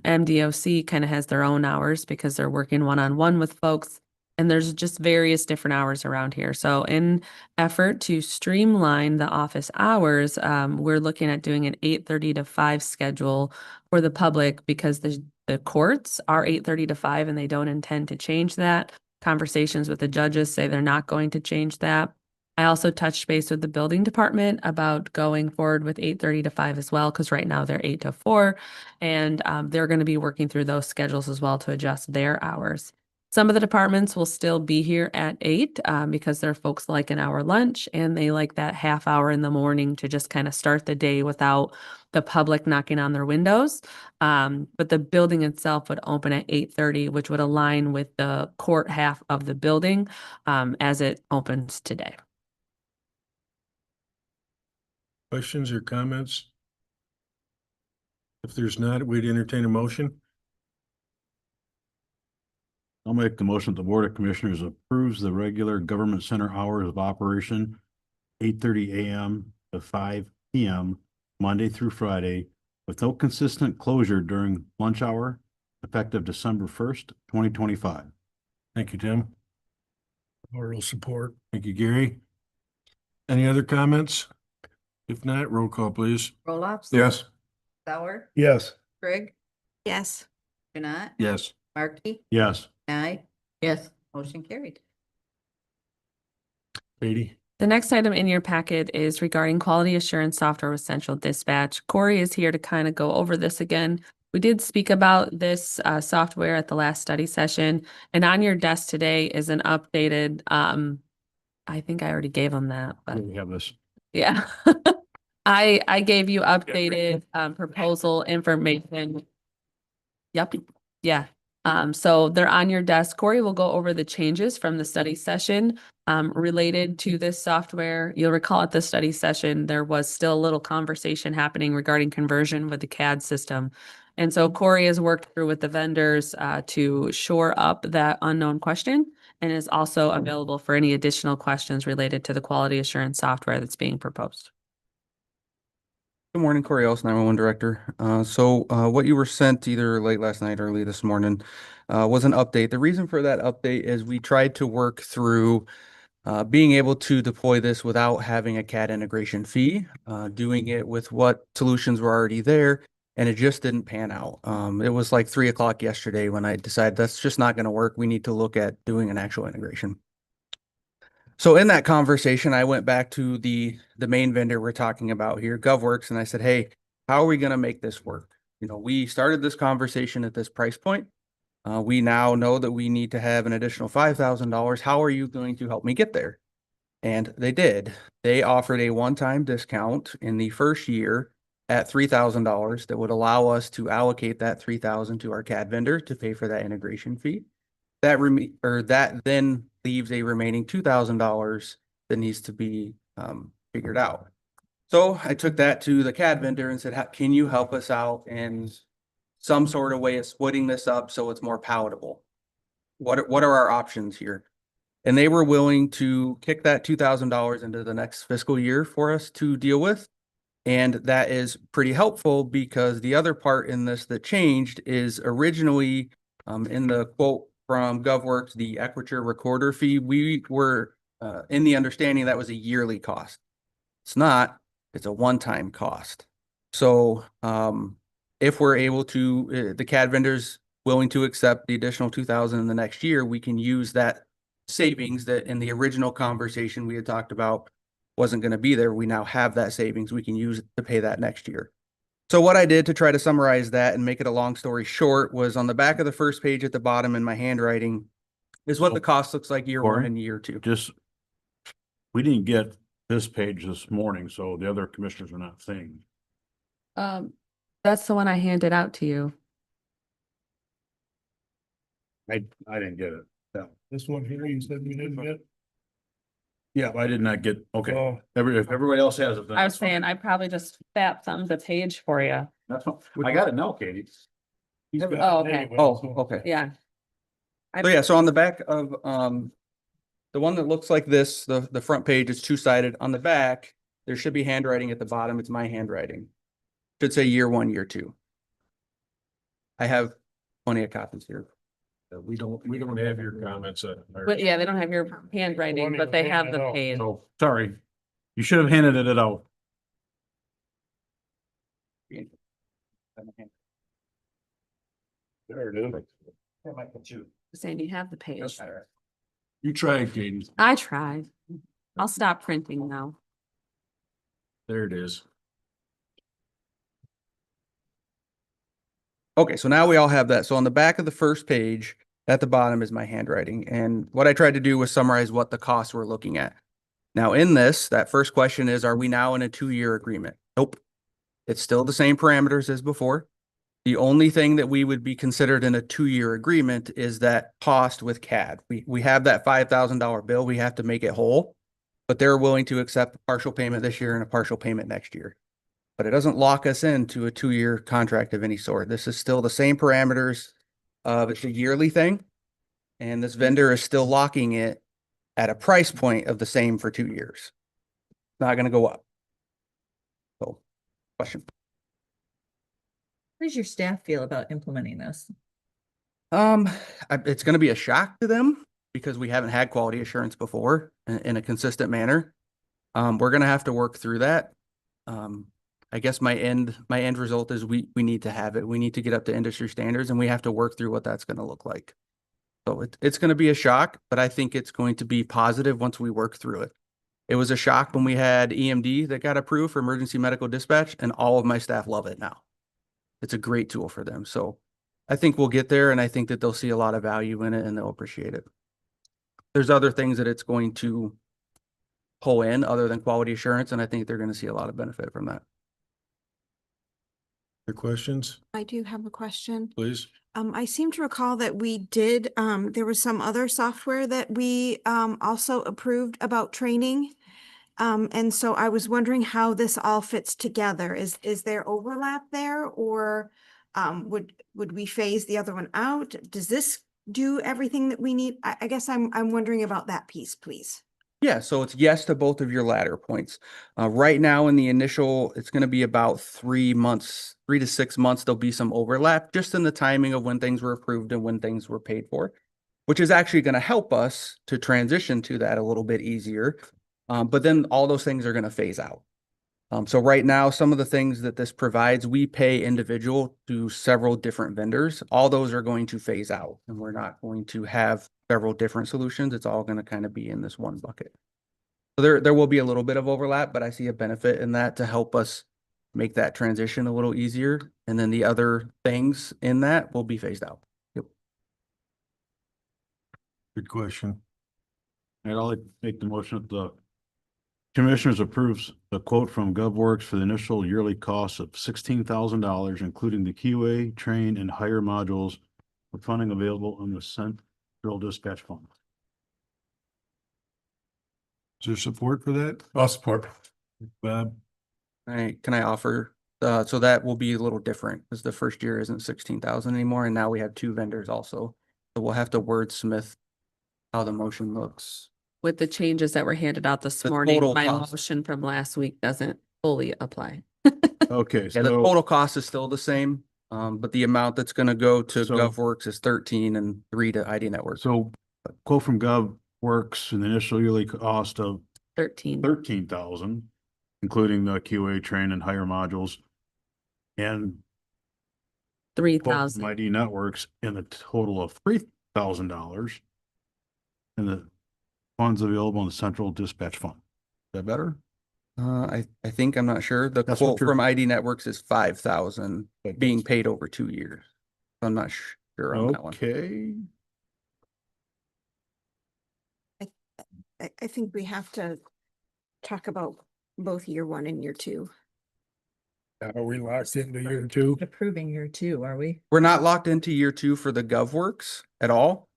MDOC kind of has their own hours because they're working one-on-one with folks. And there's just various different hours around here. So in effort to streamline the office hours, we're looking at doing an 8:30 to 5 schedule for the public, because the courts are 8:30 to 5 and they don't intend to change that. Conversations with the judges say they're not going to change that. I also touched base with the building department about going forward with 8:30 to 5 as well, because right now they're 8 to 4. And they're going to be working through those schedules as well to adjust their hours. Some of the departments will still be here at 8 because their folks like an hour lunch and they like that half hour in the morning to just kind of start the day without the public knocking on their windows. But the building itself would open at 8:30, which would align with the court half of the building as it opens today. Questions or comments? If there's not, we'd entertain a motion. I'll make the motion that the Board of Commissioners approves the regular government center hours of operation, 8:30 a.m. to 5 p.m., Monday through Friday, with no consistent closure during lunch hour, effective December 1st, 2025. Thank you, Tim. Oral support. Thank you, Gary. Any other comments? If not, roll call, please. Roloffs. Yes. Sauer, Yes. Grigg, Yes. Janai, Yes. Markey, Yes. Nye, Yes. motion carried. Katie? The next item in your packet is regarding quality assurance software with Central Dispatch. Corey is here to kind of go over this again. We did speak about this software at the last study session, and on your desk today is an updated, I think I already gave them that, but We have this. yeah. I gave you updated proposal information. Yep, yeah. So they're on your desk. Corey will go over the changes from the study session related to this software. You'll recall at the study session, there was still a little conversation happening regarding conversion with the CAD system. And so Corey has worked through with the vendors to shore up that unknown question and is also available for any additional questions related to the quality assurance software that's being proposed. Good morning, Corey Ellis, 911 Director. What you were sent either late last night or early this morning was an update. The reason for that update is we tried to work through being able to deploy this without having a CAD integration fee, doing it with what solutions were already there, and it just didn't pan out. It was like 3 o'clock yesterday when I decided that's just not going to work. We need to look at doing an actual integration. So in that conversation, I went back to the main vendor we're talking about here, GovWorks, and I said, hey, how are we going to make this work? You know, we started this conversation at this price point. We now know that we need to have an additional $5,000. How are you going to help me get there? And they did. They offered a one-time discount in the first year at $3,000 that would allow us to allocate that $3,000 to our CAD vendor to pay for that integration fee. That then leaves a remaining $2,000 that needs to be figured out. So I took that to the CAD vendor and said, can you help us out in some sort of way of splitting this up so it's more palatable? What are our options here? And they were willing to kick that $2,000 into the next fiscal year for us to deal with. And that is pretty helpful because the other part in this that changed is originally in the quote from GovWorks, the Equiture recorder fee, we were in the understanding that was a yearly cost. It's not, it's a one-time cost. So if we're able to, the CAD vendors willing to accept the additional $2,000 in the next year, we can use that savings that in the original conversation we had talked about wasn't going to be there. We now have that savings we can use to pay that next year. So what I did to try to summarize that and make it a long story short was on the back of the first page at the bottom in my handwriting is what the cost looks like year one and year two. We didn't get this page this morning, so the other commissioners are not seeing. That's the one I handed out to you. I didn't get it. No. This one here, you said you didn't get? Yeah, I did not get, okay. Oh. If everybody else has it, then I was that's fine. saying I probably just fat thumbed the page for you. That's fine. I got it now, Katie. He's got it Oh, okay. anyway, Oh, so- okay. Yeah. So yeah, so on the back of the one that looks like this, the front page is two-sided. On the back, there should be handwriting at the bottom. It's my handwriting. Should say year one, year two. I have plenty of copies here. We don't have your comments. But yeah, they don't have your handwriting, but they have the page. So, sorry. You should have handed it out. There it is. Saying you have the page. You tried, Katie. I tried. I'll stop printing now. There it is. Okay, so now we all have that. So on the back of the first page, at the bottom is my handwriting. And what I tried to do was summarize what the costs we're looking at. Now in this, that first question is, are we now in a 2-year agreement? Nope. It's still the same parameters as before. The only thing that we would be considered in a 2-year agreement is that cost with CAD. We have that $5,000 bill. We have to make it whole, but they're willing to accept a partial payment this year and a partial payment next year. But it doesn't lock us into a 2-year contract of any sort. This is still the same parameters. It's a yearly thing. And this vendor is still locking it at a price point of the same for 2 years. Not going to go up. So, question. How does your staff feel about implementing this? It's going to be a shock to them because we haven't had quality assurance before in a consistent manner. We're going to have to work through that. I guess my end result is we need to have it. We need to get up to industry standards, and we have to work through what that's going to look like. So it's going to be a shock, but I think it's going to be positive once we work through it. It was a shock when we had EMD that got approved for emergency medical dispatch, and all of my staff love it now. It's a great tool for them. So I think we'll get there, and I think that they'll see a lot of value in it and they'll appreciate it. There's other things that it's going to pull in other than quality assurance, and I think they're going to see a lot of benefit from that. Your questions, I do have a question. please? I seem to recall that we did, there was some other software that we also approved about training. And so I was wondering how this all fits together. Is there overlap there, or would we phase the other one out? Does this do everything that we need? I guess I'm wondering about that piece, please. Yeah, so it's yes to both of your latter points. Right now in the initial, it's going to be about 3 months, 3 to 6 months. There'll be some overlap just in the timing of when things were approved and when things were paid for, which is actually going to help us to transition to that a little bit easier. But then all those things are going to phase out. So right now, some of the things that this provides, we pay individual to several different vendors. All those are going to phase out, and we're not going to have several different solutions. It's all going to kind of be in this one bucket. So there will be a little bit of overlap, but I see a benefit in that to help us make that transition a little easier. And then the other things in that will be phased out. Yep. Good question. And I'll make the motion that the Commissioners approves the quote from GovWorks for the initial yearly cost of $16,000, including the QA, train, and hire modules with funding available on the Central Dispatch Fund. Is there support for that? I'll support. Bob? Can I offer, so that will be a little different because the first year isn't 16,000 anymore. And now we have 2 vendors also. So we'll have to wordsmith how the motion looks. With the changes that were handed out this The morning, total my cost. motion from last week doesn't fully apply. Okay, Yeah, the so total cost is still the same, but the amount that's going to go to So- GovWorks is 13 and 3 to ID Network. so quote from GovWorks, an initial yearly cost of 13. 13,000, including the QA, train, and hire modules. And quote 3,000. from ID Networks in a total of $3,000. And the funds available in the Central Dispatch Fund. Is that better? I think, I'm not sure. The That's what quote you're- from ID Networks is 5,000 But being that's- paid over 2 years. I'm not sure on that one. Okay. I think we have to talk about both year 1 and year 2. Are we locked into year 2? Approving year 2, are we? We're not locked into year 2 for the GovWorks at all.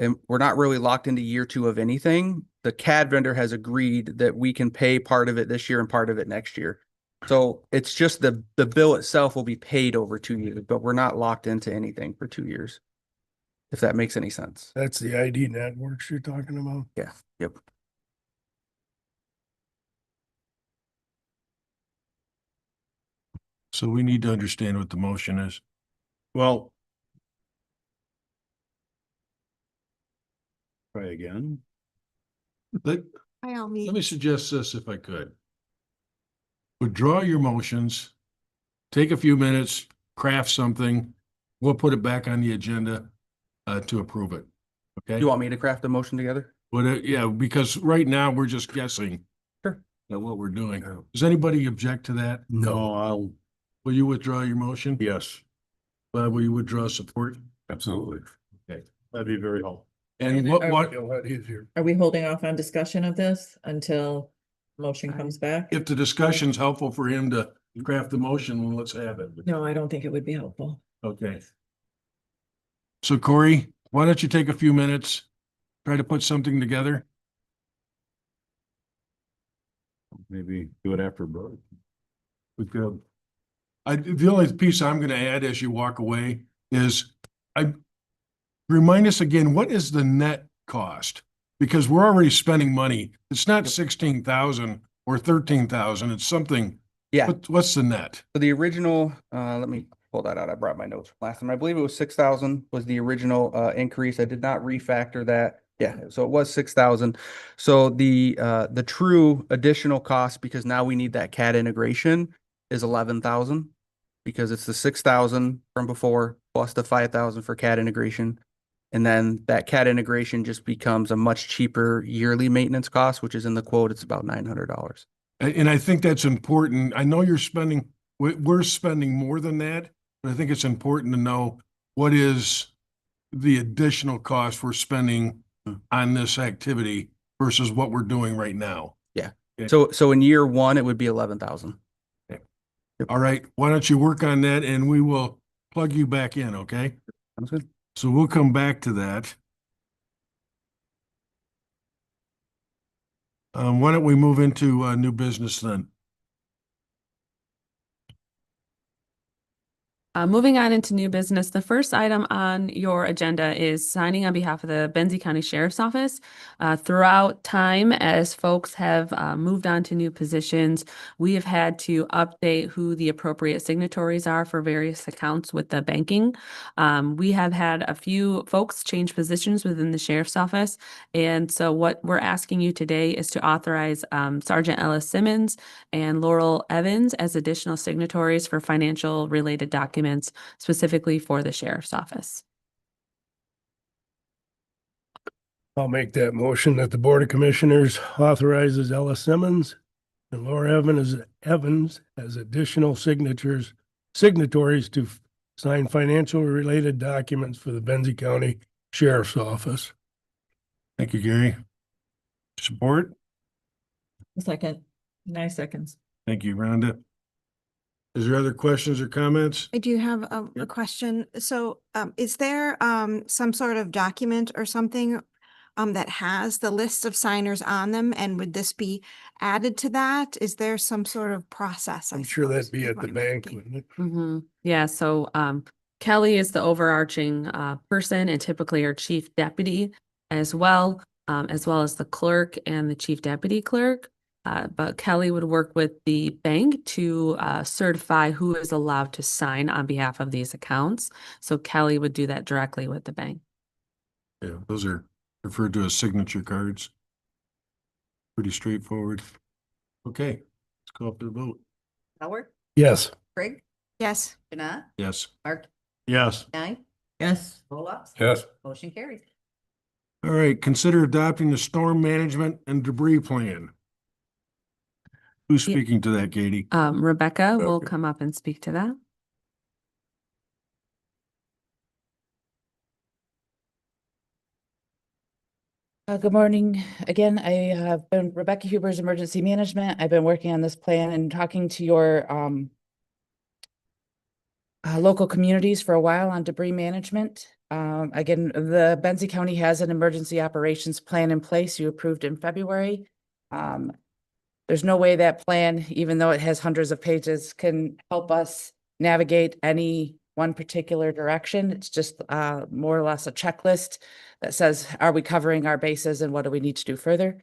And we're not really locked into year 2 of anything. The CAD vendor has agreed that we can pay part of it this year and part of it next year. So it's just the bill itself will be paid over 2 years, but we're not locked into anything for 2 years. If that makes any sense. That's the ID networks you're talking about? Yeah, yep. So we need to understand what the motion is. Well. Try again. Let, By all let me means. suggest this if I could. Withdraw your motions, take a few minutes, craft something. We'll put it back on the agenda to approve it. Okay? You want me to craft a motion together? But yeah, because right now we're just guessing. Sure. At what we're doing. Does anybody object to that? No, Will you withdraw your motion? yes, Bob, will you withdraw support? absolutely. Okay. That'd be very helpful. And what, A lot easier. Are we holding off on discussion of this until motion comes back? if the discussion's helpful for him to craft the motion, well, let's have it. No, I don't think it would be helpful. Okay. So Corey, why don't you take a few minutes, try to put something together? Maybe do it after, bro. We could. The only piece I'm gonna add as you walk away is remind us again, what is the net cost? Because we're already spending money. It's not 16,000 or 13,000. It's something. Yeah. What's the net? So the original, let me pull that out. I brought my notes from last time. I believe it was 6,000 was the original increase. I did not refactor that. Yeah, so it was 6,000. So the true additional cost, because now we need that CAD integration, is 11,000, because it's the 6,000 from before plus the 5,000 for CAD integration. And then that CAD integration just becomes a much cheaper yearly maintenance cost, which is in the quote, it's about $900. And I think that's important. I know you're spending, we're spending more than that, but I think it's important to know what is the additional cost we're spending on this activity versus what we're doing right now. Yeah. Okay. So in year one, it would be 11,000. All right, why don't you work on that and we will plug you back in, okay? Sounds good. So we'll come back to that. Why don't we move into new business then? Moving on into new business, the first item on your agenda is signing on behalf of the Benzie County Sheriff's Office. Throughout time, as folks have moved on to new positions, we have had to update who the appropriate signatories are for various accounts with the banking. We have had a few folks change positions within the Sheriff's Office. And so what we're asking you today is to authorize Sergeant Ellis Simmons and Laurel Evans as additional signatories for financial related documents specifically for the Sheriff's Office. I'll make that motion that the Board of Commissioners authorizes Ella Simmons and Laura Evans as additional signatories to sign financial related documents for the Benzie County Sheriff's Office. Thank you, Gary. Support? A second. 9 seconds. Thank you, Rhonda. Is there other questions or comments? I do have a question. So is there some sort of document or something that has the list of signers on them? And would this be added to that? Is there some sort of process? I'm sure that'd be at the bank, bank. wouldn't it? Mm-hmm. Yeah, so Kelly is the overarching person and typically our chief deputy as well as the clerk and the chief deputy clerk. But Kelly would work with the bank to certify who is allowed to sign on behalf of these accounts. So Kelly would do that directly with the bank. Yeah, those are referred to as signature cards. Pretty straightforward. Okay, let's go up to the vote. Howard, Yes. Craig, Yes. Janai, Yes. Mark, Yes. Nine, Yes. Olaf. Yes. Motion carried. All right, consider adopting the storm management and debris plan. Who's Yeah. speaking to that, Katie? Rebecca will Okay. come up and speak to that. Good morning. Again, I have been Rebecca Huber's Emergency Management. I've been working on this plan and talking to your local communities for a while on debris management. Again, the Benzie County has an emergency operations plan in place you approved in February. There's no way that plan, even though it has hundreds of pages, can help us navigate any one particular direction. It's just more or less a checklist that says, are we covering our bases and what do we need to do further?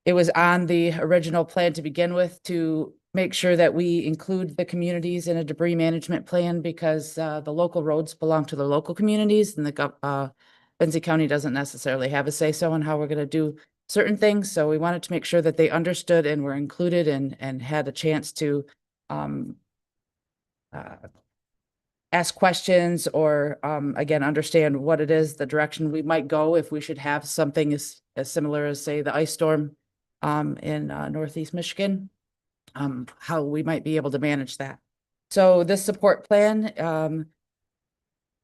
It was on the original plan to begin with to make sure that we include the communities in a debris management plan because the local roads belong to the local communities and the Benzie County doesn't necessarily have a say-so on how we're going to do certain things. So we wanted to make sure that they understood and were included and had a chance to ask questions or again, understand what it is, the direction we might go if we should have something as similar as, say, the ice storm in Northeast Michigan, how we might be able to manage that. So this support plan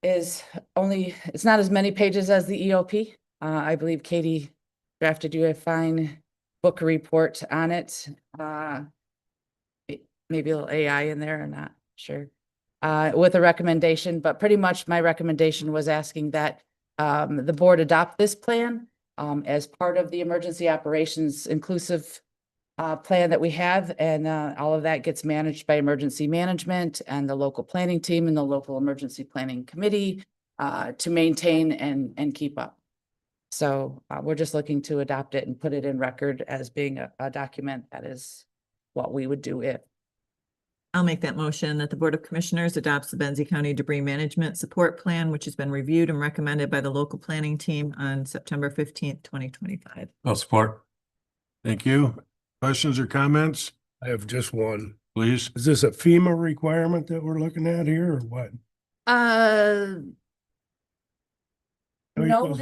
it's not as many pages as the EOP. I believe Katie drafted you a fine book report on it. Maybe a little AI in there, I'm not sure. With a recommendation, but pretty much my recommendation was asking that the board adopt this plan as part of the emergency operations inclusive plan that we have, and all of that gets managed by emergency management and the local planning team and the local emergency planning committee to maintain and keep up. So we're just looking to adopt it and put it in record as being a document that is what we would do if. I'll make that motion that the Board of Commissioners adopts the Benzie County Debris Management Support Plan, which has been reviewed and recommended by the local planning team on September 15th, 2025. I'll support. Thank you. Questions or comments? I have just one. Please. Is this a FEMA requirement that we're looking at here or what? No,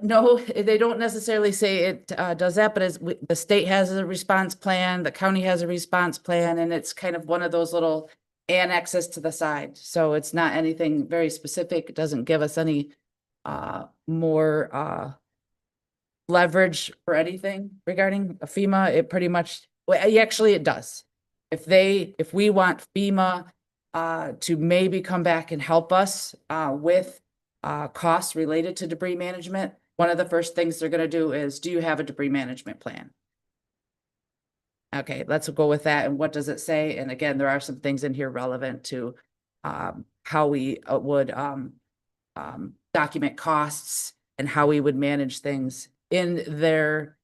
no, they don't necessarily say it does that, but the state has a response plan, the county has a response plan, and it's kind of one of those little annexes to the side. So it's not anything very specific. It doesn't give us any more leverage for anything regarding FEMA. It pretty much, well, actually it does. If we want FEMA to maybe come back and help us with costs related to debris management, one of the first things they're going to do is, do you have a debris management plan? Okay, let's go with that. And what does it say? And again, there are some things in here relevant to how we would document costs and how we would manage things in the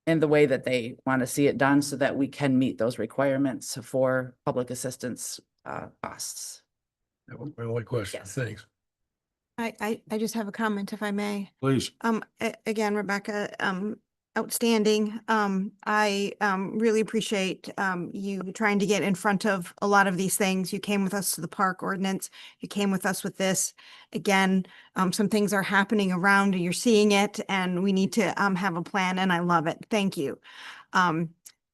way that they want to see it done so that we can meet those requirements for public assistance costs. That was my only question. Yes. Thanks. I just have a comment, if I may. Please. Again, Rebecca, outstanding. I really appreciate you trying to get in front of a lot of these things. You came with us to the park ordinance. You came with us with this. Again, some things are happening around and you're seeing it, and we need to have a plan, and I love it. Thank you.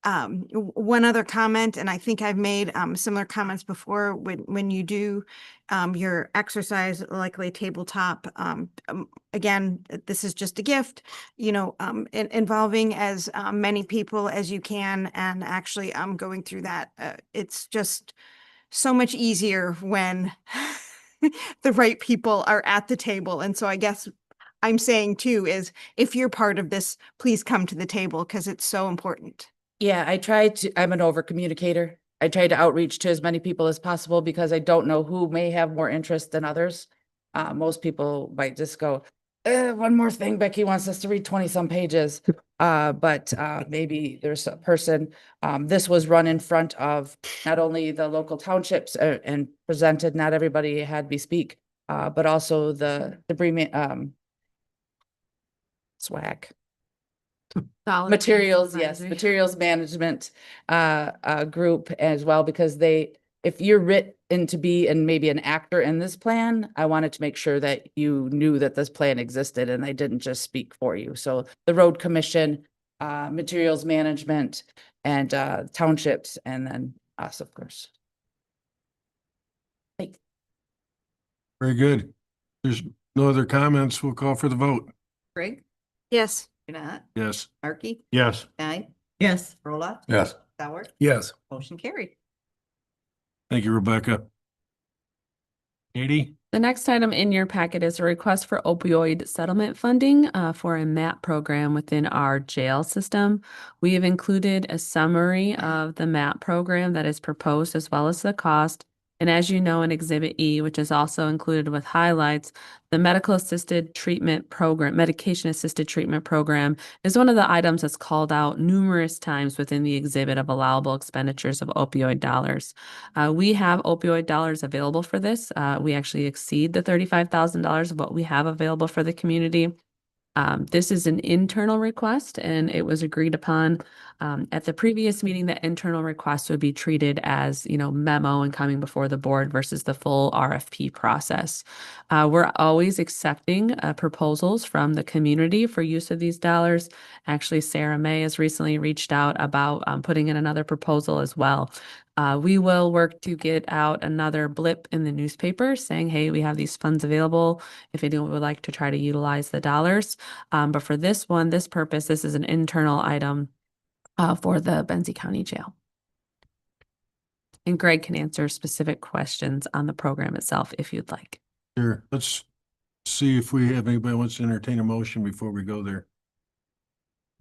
One other comment, and I think I've made similar comments before, when you do your exercise, likely tabletop, again, this is just a gift, involving as many people as you can, and actually going through that. It's just so much easier when the right people are at the table. And so I guess I'm saying too is, if you're part of this, please come to the table because it's so important. Yeah, I'm an over communicator. I try to outreach to as many people as possible because I don't know who may have more interest than others. Most people might just go, one more thing, Becky wants us to read 20 some pages. But maybe there's a person, this was run in front of not only the local townships and presented, not everybody had me speak, but also the debris, SWAC. Materials, yes, materials management group as well, because if you're written to be and maybe an actor in this plan, I wanted to make sure that you knew that this plan existed and I didn't just speak for you. So the road commission, materials management, and townships, and then us, of course. Very good. There's no other comments. We'll call for the vote. Greg, Yes. Janat, Yes. Markey, Yes. Nye, Yes. Rolla, Yes. Sauer, Yes. motion carried. Thank you, Rebecca. Katie? The next item in your packet is a request for opioid settlement funding for a MAP program within our jail system. We have included a summary of the MAP program that is proposed, as well as the cost. And as you know, in Exhibit E, which is also included with highlights, the medication assisted treatment program is one of the items that's called out numerous times within the exhibit of allowable expenditures of opioid dollars. We have opioid dollars available for this. We actually exceed the $35,000 of what we have available for the community. This is an internal request, and it was agreed upon at the previous meeting that internal requests would be treated as, memo and coming before the board versus the full RFP process. We're always accepting proposals from the community for use of these dollars. Actually, Sarah May has recently reached out about putting in another proposal as well. We will work to get out another blip in the newspaper saying, hey, we have these funds available if anyone would like to try to utilize the dollars. But for this purpose, this is an internal item for the Benzie County Jail. And Greg can answer specific questions on the program itself if you'd like. Sure. Let's see if we have anybody who wants to entertain a motion before we go there.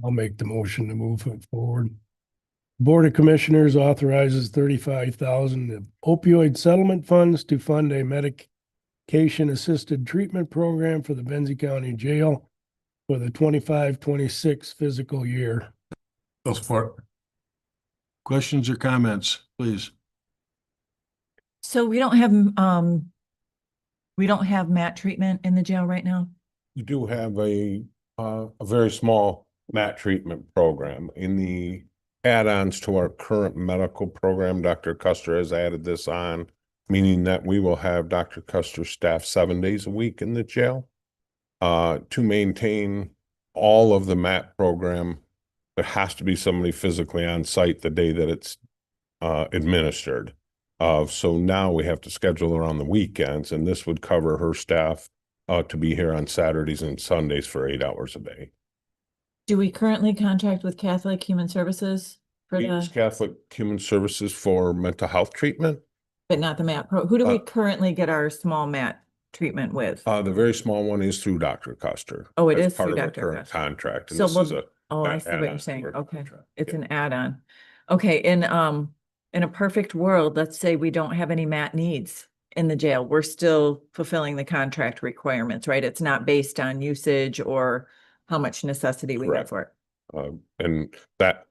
I'll make the motion to move it forward. Board of Commissioners authorizes 35,000 of opioid settlement funds to fund a medication-assisted treatment program for the Benzie County Jail for the 25-26 fiscal year. I'll support. Questions or comments, please? So we don't have mat treatment in the jail right now? We do have a very small mat treatment program. In the add-ons to our current medical program, Dr. Custer has added this on, meaning that we will have Dr. Custer staff 7 days a week in the jail. To maintain all of the mat program, there has to be somebody physically on site the day that it's administered. So now we have to schedule her on the weekends, and this would cover her staff to be here on Saturdays and Sundays for 8 hours a day. Do we currently contract with Catholic Human Services for We use Catholic Human Services for mental health treatment. but not the mat pro? Who do we currently get our small mat treatment with? The very small one is through Dr. Custer. Oh, it as is part through of our Dr. current Custer. contract. And So this is we'll, a I see what add-on you're to saying. our Okay, contract. it's Yeah. an add-on. Okay, in a perfect world, let's say we don't have any mat needs in the jail. We're still fulfilling the contract requirements, right? It's not based on usage or how much necessity we have Correct. for it. And that,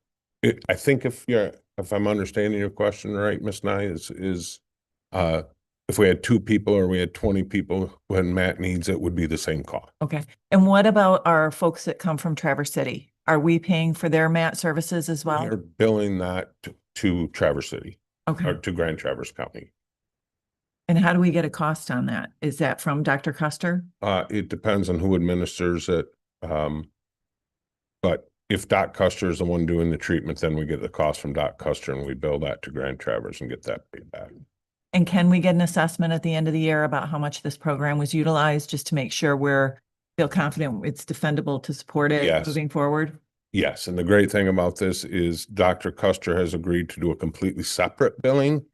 I think if I'm understanding your question right, Ms. Nye, is if we had 2 people or we had 20 people when Matt needs it, would be the same cost. Okay, and what about our folks that come from Traverse City? Are we paying for their mat services as well? We're billing that to Traverse City Okay, or to Grand Traverse County. and how do we get a cost on that? Is that from Dr. Custer? It depends on who administers it. But if Doc Custer is the one doing the treatment, then we get the cost from Doc Custer and we bill that to Grand Traverse and get that paid back. And can we get an assessment at the end of the year about how much this program was utilized, just to make sure feel confident it's defendable to support it Yes. moving forward? Yes, and the great thing about this is Dr. Custer has agreed to do a completely separate billing.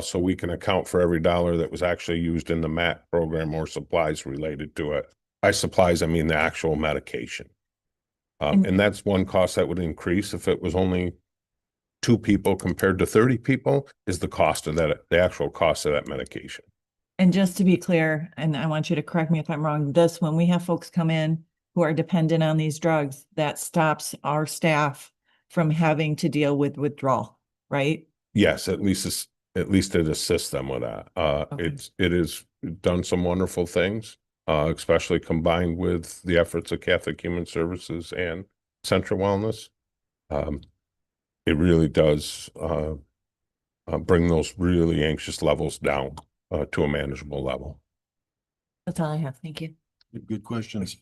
So we can account for every dollar that was actually used in the MAT program or supplies related to it. By supplies, I mean the actual medication. And that's one cost that would increase if it was only 2 people compared to 30 people, is the cost of that, the actual cost of that medication. And just to be clear, and I want you to correct me if I'm wrong, when we have folks come in who are dependent on these drugs, that stops our staff from having to deal with withdrawal, right? Yes, at least it assists them with that. Okay. It has done some wonderful things, especially combined with the efforts of Catholic Human Services and Central Wellness. It really does bring those really anxious levels down to a manageable level. That's all I have. Thank you. Good questions.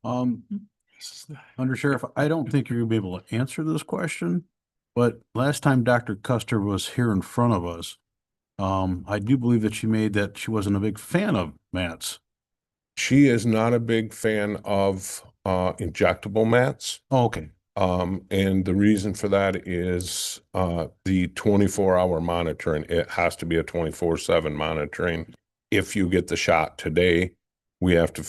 Under Sheriff, I don't think you're gonna be able to answer this question, but last time Dr. Custer was here in front of us, I do believe that she made that she wasn't a big fan of mats. She is not a big fan of injectable mats. Oh, okay. And the reason for that is the 24-hour monitoring. It has to be a 24/7 monitoring. If you get the shot today, we have to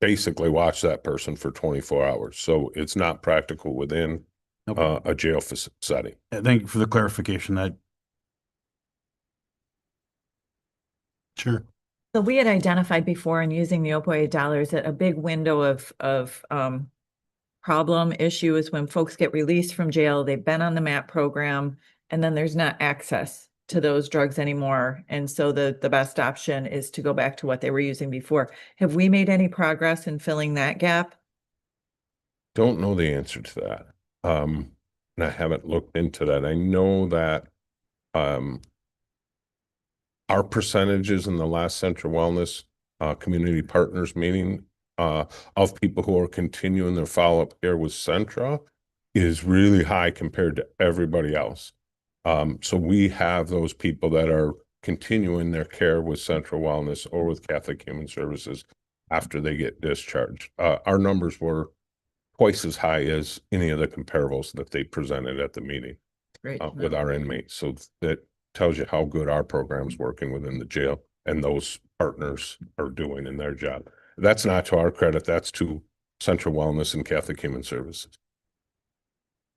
basically watch that person for 24 hours. So it's not practical within a jail setting. Thank you for the clarification. Sure. So we had identified before in using the opioid dollars that a big window of problem issue is when folks get released from jail, they've been on the MAT program, and then there's not access to those drugs anymore. And so the best option is to go back to what they were using before. Have we made any progress in filling that gap? Don't know the answer to that. And I haven't looked into that. I know that, our percentages in the last Central Wellness, Community Partners meeting, of people who are continuing their follow-up care with Centra is really high compared to everybody else. So we have those people that are continuing their care with Central Wellness or with Catholic Human Services after they get discharged. Our numbers were twice as high as any of the comparables that they presented at the meeting Great. with our inmates. So that tells you how good our program's working within the jail and those partners are doing in their job. That's not to our credit. That's to Central Wellness and Catholic Human Services.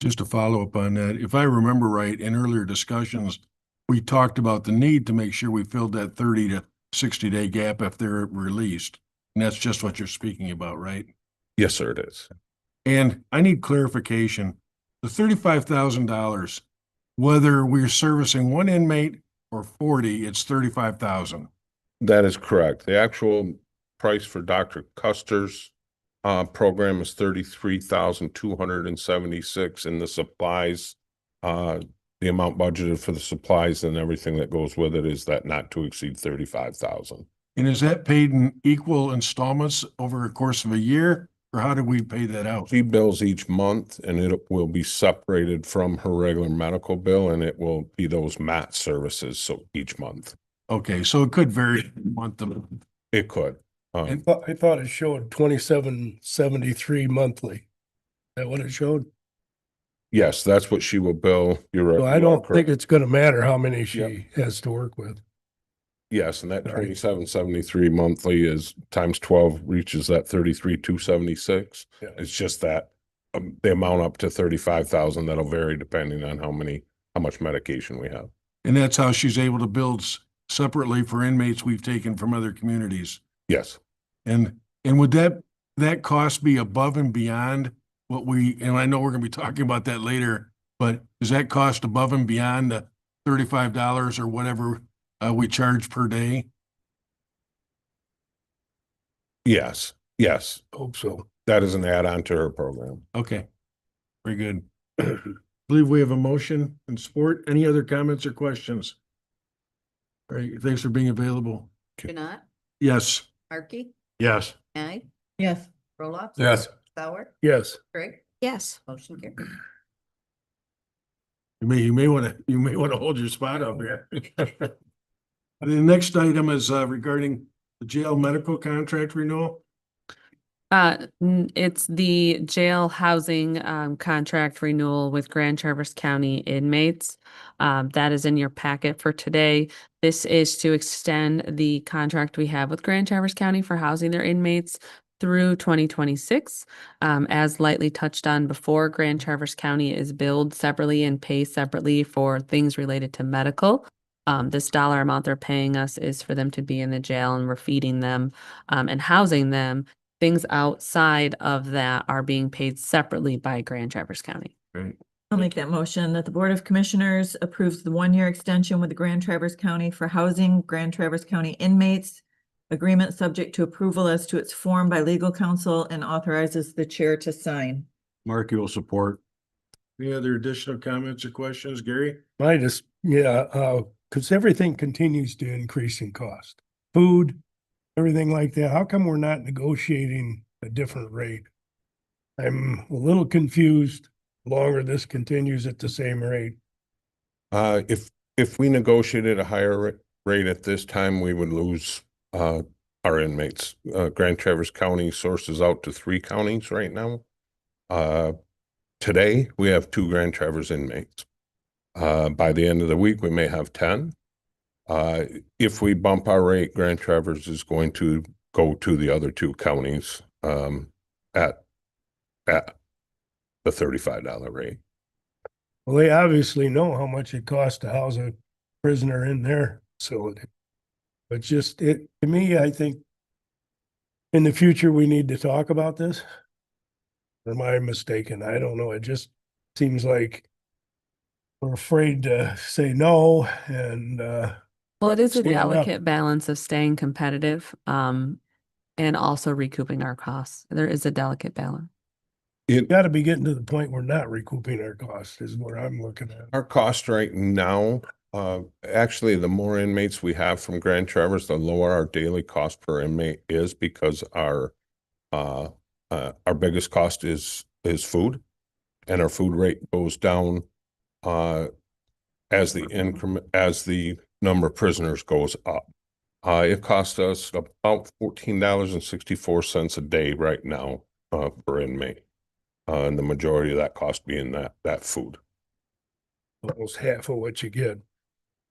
Just to follow up on that, if I remember right, in earlier discussions, we talked about the need to make sure we filled that 30 to 60 day gap if they're released. And that's just what you're speaking about, right? Yes, sir, it is. And I need clarification. The $35,000, whether we're servicing one inmate or 40, it's 35,000. That is correct. The actual price for Dr. Custer's program is 33,276, and the supplies, the amount budgeted for the supplies and everything that goes with it is that not to exceed 35,000. And is that paid in equal installments over a course of a year? Or how do we pay that out? She bills each month, and it will be separated from her regular medical bill, and it will be those MAT services, so each month. Okay, so it could vary month to month. It could. I thought it showed 2773 monthly. Is that what it showed? Yes, that's what she will bill. So I don't think it's gonna matter how many she Yep. has to work with. Yes, and that Right. 2773 monthly is times 12 reaches that 33,276. Yeah. It's just that the amount up to 35,000 that'll vary depending on how much medication we have. And that's how she's able to build separately for inmates we've taken from other communities. Yes. And would that cost be above and beyond what and I know we're gonna be talking about that later, but is that cost above and beyond the $35 or whatever we charge per day? Yes. Yes. Hope so. That is an add-on to her program. Okay, very good. I believe we have a motion and support. Any other comments or questions? All right, thanks for being available. Janai, Yes. Markey, Yes. Night, Yes. Roloff. Yes. Sauer, Yes. Greg, Yes. motion carried. You may want to hold your spot up here. The next item is regarding the jail medical contract renewal. It's the jail housing contract renewal with Grand Traverse County inmates. That is in your packet for today. This is to extend the contract we have with Grand Traverse County for housing their inmates through 2026. As lightly touched on before, Grand Traverse County is billed separately and pays separately for things related to medical. This dollar amount they're paying us is for them to be in the jail, and we're feeding them and housing them. Things outside of that are being paid separately by Grand Traverse County. Right. I'll make that motion that the Board of Commissioners approves the 1-year extension with the Grand Traverse County for housing Grand Traverse County inmates. Agreement subject to approval as to its form by legal counsel and authorizes the chair to sign. Markey will support. Any other additional comments or questions, Gary? I just, because everything continues to increase in cost. Food, everything like that. How come we're not negotiating a different rate? I'm a little confused. The longer this continues at the same rate. If we negotiated a higher rate at this time, we would lose our inmates. Grand Traverse County sources out to 3 counties right now. Today, we have 2 Grand Traverse inmates. By the end of the week, we may have 10. If we bump our rate, Grand Traverse is going to go to the other 2 counties at the $35 rate. Well, they obviously know how much it costs to house a prisoner in their facility. But just to me, I think in the future, we need to talk about this. Or am I mistaken? I don't know. It just seems like we're afraid to say no and, Well, it is a Stand up. delicate balance of staying competitive, and also recouping our costs. There is a delicate balance. got to be getting to the point where not recouping our costs is what I'm looking at. Our cost right now, actually, the more inmates we have from Grand Traverse, the lower our daily cost per inmate is, because our biggest cost is food, and our food rate goes down as the number of prisoners goes up. It costs us about $14.64 a day right now per inmate, and the majority of that cost being that food. Almost half of what you get.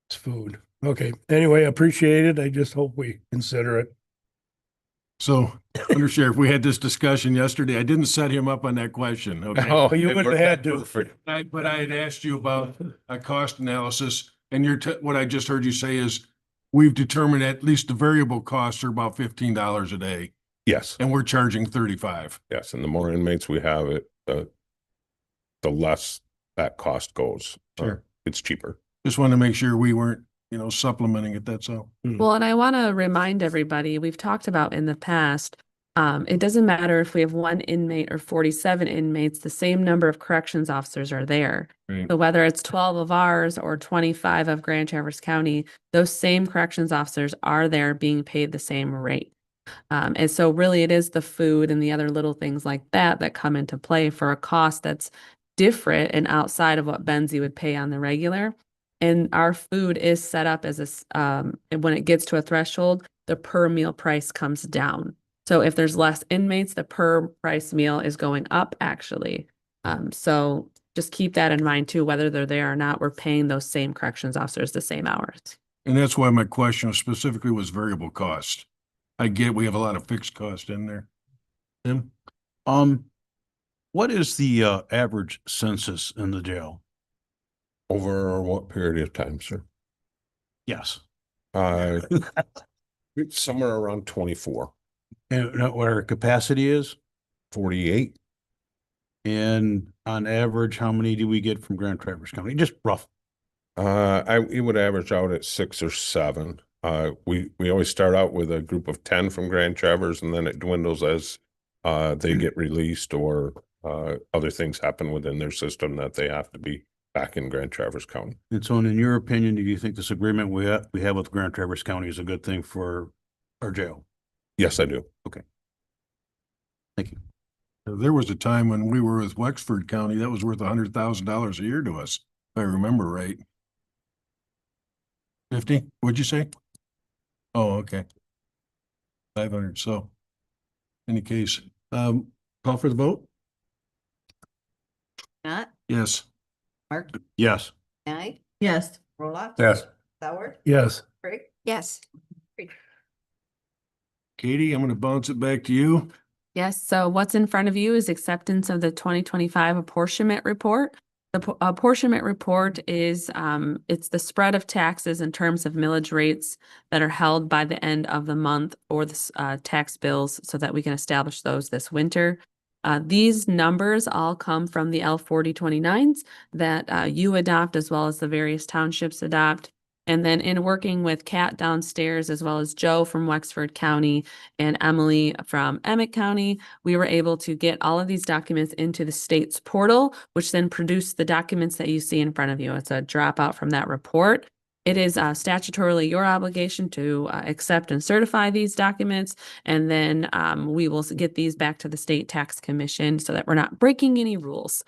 It's food. Okay. Anyway, appreciate it. I just hope we consider it. So, Under Sheriff, we had this discussion yesterday. I didn't set him up on that question, okay? Oh, you wouldn't have had to. But I had asked you about a cost analysis, and what I just heard you say is we've determined at least the variable costs are about $15 a day, Yes, and we're charging 35. yes, and the more inmates we have, the less that cost goes. Sure. It's cheaper. Just wanted to make sure we weren't, supplementing it, that's all. Well, and I want to remind everybody, we've talked about in the past, it doesn't matter if we have 1 inmate or 47 inmates, the same number of corrections officers are there. Right. So whether it's 12 of ours or 25 of Grand Traverse County, those same corrections officers are there being paid the same rate. And so really it is the food and the other little things like that that come into play for a cost that's different and outside of what Benzie would pay on the regular. And our food is set up as and when it gets to a threshold, the per meal price comes down. So if there's less inmates, the per price meal is going up actually. So just keep that in mind too, whether they're there or not, we're paying those same corrections officers the same hours. And that's why my question specifically was variable cost. I get we have a lot of fixed cost in there. Tim? What is the average census in the jail? Over what period of time, sir? Yes. It's somewhere around 24. And what our capacity is? 48. And on average, how many do we get from Grand Traverse County? Just rough. It would average out at 6 or 7. We always start out with a group of 10 from Grand Traverse, and then it dwindles as they get released or other things happen within their system that they have to be back in Grand Traverse County. And so in your opinion, do you think this agreement we have with Grand Traverse County is a good thing for our jail? Yes, I do. Okay. Thank you. There was a time when we were with Wexford County, that was worth $100,000 a year to us, if I remember right. 50, what'd you say? Oh, okay. 500, so. Any case, call for the vote? Not, Yes. Mark, Yes. Nye, Yes. Roloff. Yes. Sauer, Yes. Craig. Yes. Katie, I'm gonna bounce it back to you. Yes, so what's in front of you is acceptance of the 2025 apportionment report. The apportionment report is, it's the spread of taxes in terms of millage rates that are held by the end of the month or the tax bills so that we can establish those this winter. These numbers all come from the L4029s that you adopt as well as the various townships adopt. And then in working with Kat downstairs, as well as Joe from Wexford County and Emily from Emmett County, we were able to get all of these documents into the state's portal, which then produced the documents that you see in front of you. It's a dropout from that report. It is statutorily your obligation to accept and certify these documents, and then we will get these back to the State Tax Commission so that we're not breaking any rules.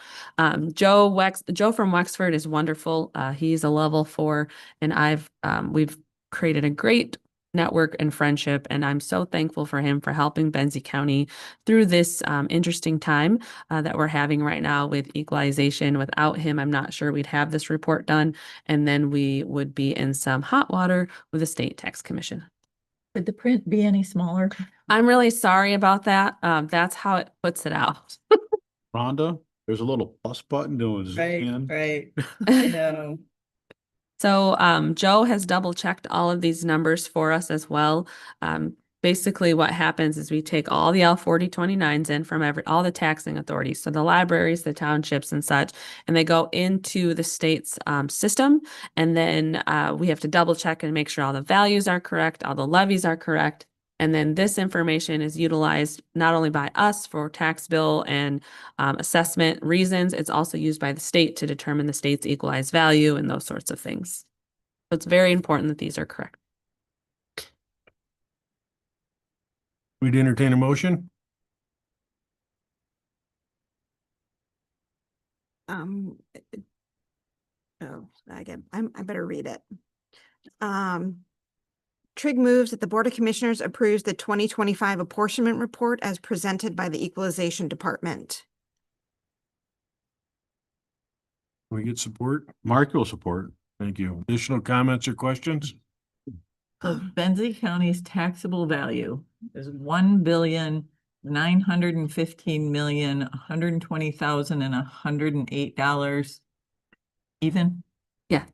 Joe from Wexford is wonderful. He's a level 4, and we've created a great network and friendship, and I'm so thankful for him for helping Benzie County through this interesting time that we're having right now with equalization. Without him, I'm not sure we'd have this report done, and then we would be in some hot water with the State Tax Commission. Could the print be any smaller? I'm really sorry about that. That's how it puts it out. Rhonda, there's a little plus button doing zoom in. Right. I know. So Joe has double checked all of these numbers for us as well. basically what happens is we take all the L4029s in from all the taxing authorities, so the libraries, the townships and such, and they go into the state's system. And then we have to double check and make sure all the values are correct, all the levies are correct. And then this information is utilized not only by us for tax bill and assessment reasons, it's also used by the state to determine the state's equalized value and those sorts of things. So it's very important that these are correct. We'd entertain a motion? Oh, I better read it. Trig moves that the Board of Commissioners approves the 2025 apportionment report as presented by the Equalization Department. Can we get support? Mark will support. Thank you. Additional comments or questions? So Benzie County's taxable value is 1,915,120,108 even? Yeah,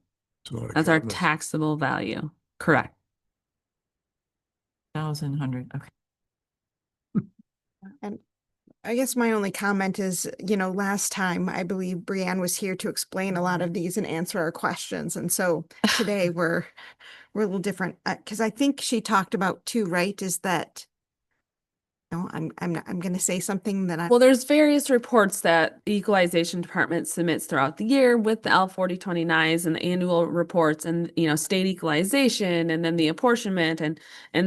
So that's our taxable value. Correct. 1,100, okay. And I guess my only comment is, last time I believe Brianne was here to explain a lot of these and answer our questions. And so today we're a little different, because I think she talked about too, right? Is that, I'm going to say something that Well, there's various reports that the Equalization Department submits throughout the year with the L4029s and the annual reports and, state equalization and then the apportionment and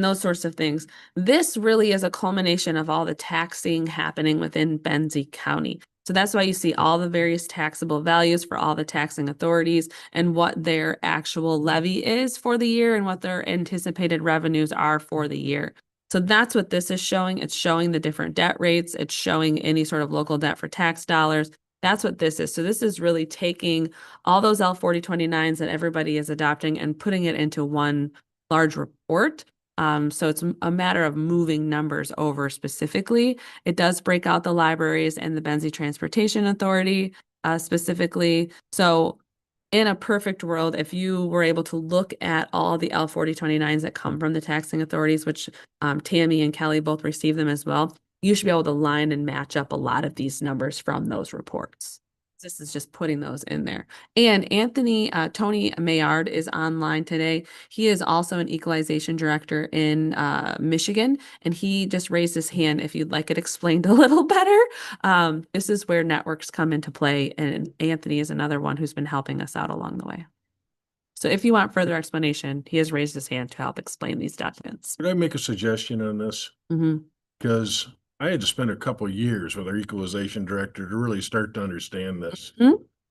those sorts of things. This really is a culmination of all the taxing happening within Benzie County. So that's why you see all the various taxable values for all the taxing authorities and what their actual levy is for the year and what their anticipated revenues are for the year. So that's what this is showing. It's showing the different debt rates. It's showing any sort of local debt for tax dollars. That's what this is. So this is really taking all those L4029s that everybody is adopting and putting it into one large report. So it's a matter of moving numbers over specifically. It does break out the libraries and the Benzie Transportation Authority specifically. So in a perfect world, if you were able to look at all the L4029s that come from the taxing authorities, which Tammy and Kelly both receive them as well, you should be able to line and match up a lot of these numbers from those reports. This is just putting those in there. And Tony Maillard is online today. He is also an equalization director in Michigan, and he just raised his hand if you'd like it explained a little better. This is where networks come into play, and Anthony is another one who's been helping us out along the way. So if you want further explanation, he has raised his hand to help explain these documents. Could I make a suggestion on this? Because I had to spend a couple of years with our equalization director to really start to understand this.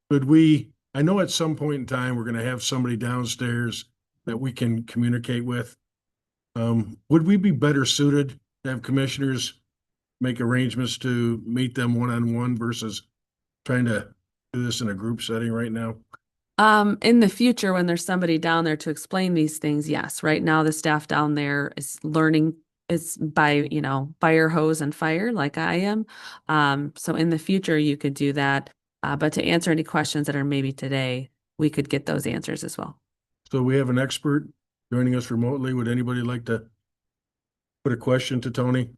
Could we, I know at some point in time, we're going to have somebody downstairs that we can communicate with. Would we be better suited to have commissioners make arrangements to meet them one-on-one versus trying to do this in a group setting right now? In the future, when there's somebody down there to explain these things, yes. Right now, the staff down there is learning. It's by, fire hose and fire like I am. So in the future, you could do that. But to answer any questions that are maybe today, we could get those answers as well. So we have an expert joining us remotely. Would anybody like to put a question to Tony?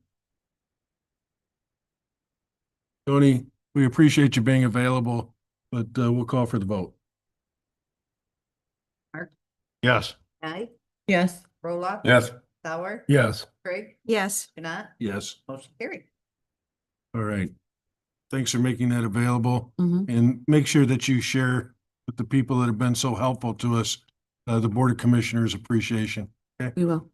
Tony, we appreciate you being available, but we'll call for the vote. Mark, Yes. Guy, Yes. Roloff. Yes. Sauer, Yes. Craig, yes. Janat, Yes. motion carried. All right. Thanks for making that available, Mhm. and make sure that you share with the people that have been so helpful to us, the Board of Commissioners appreciation. We will.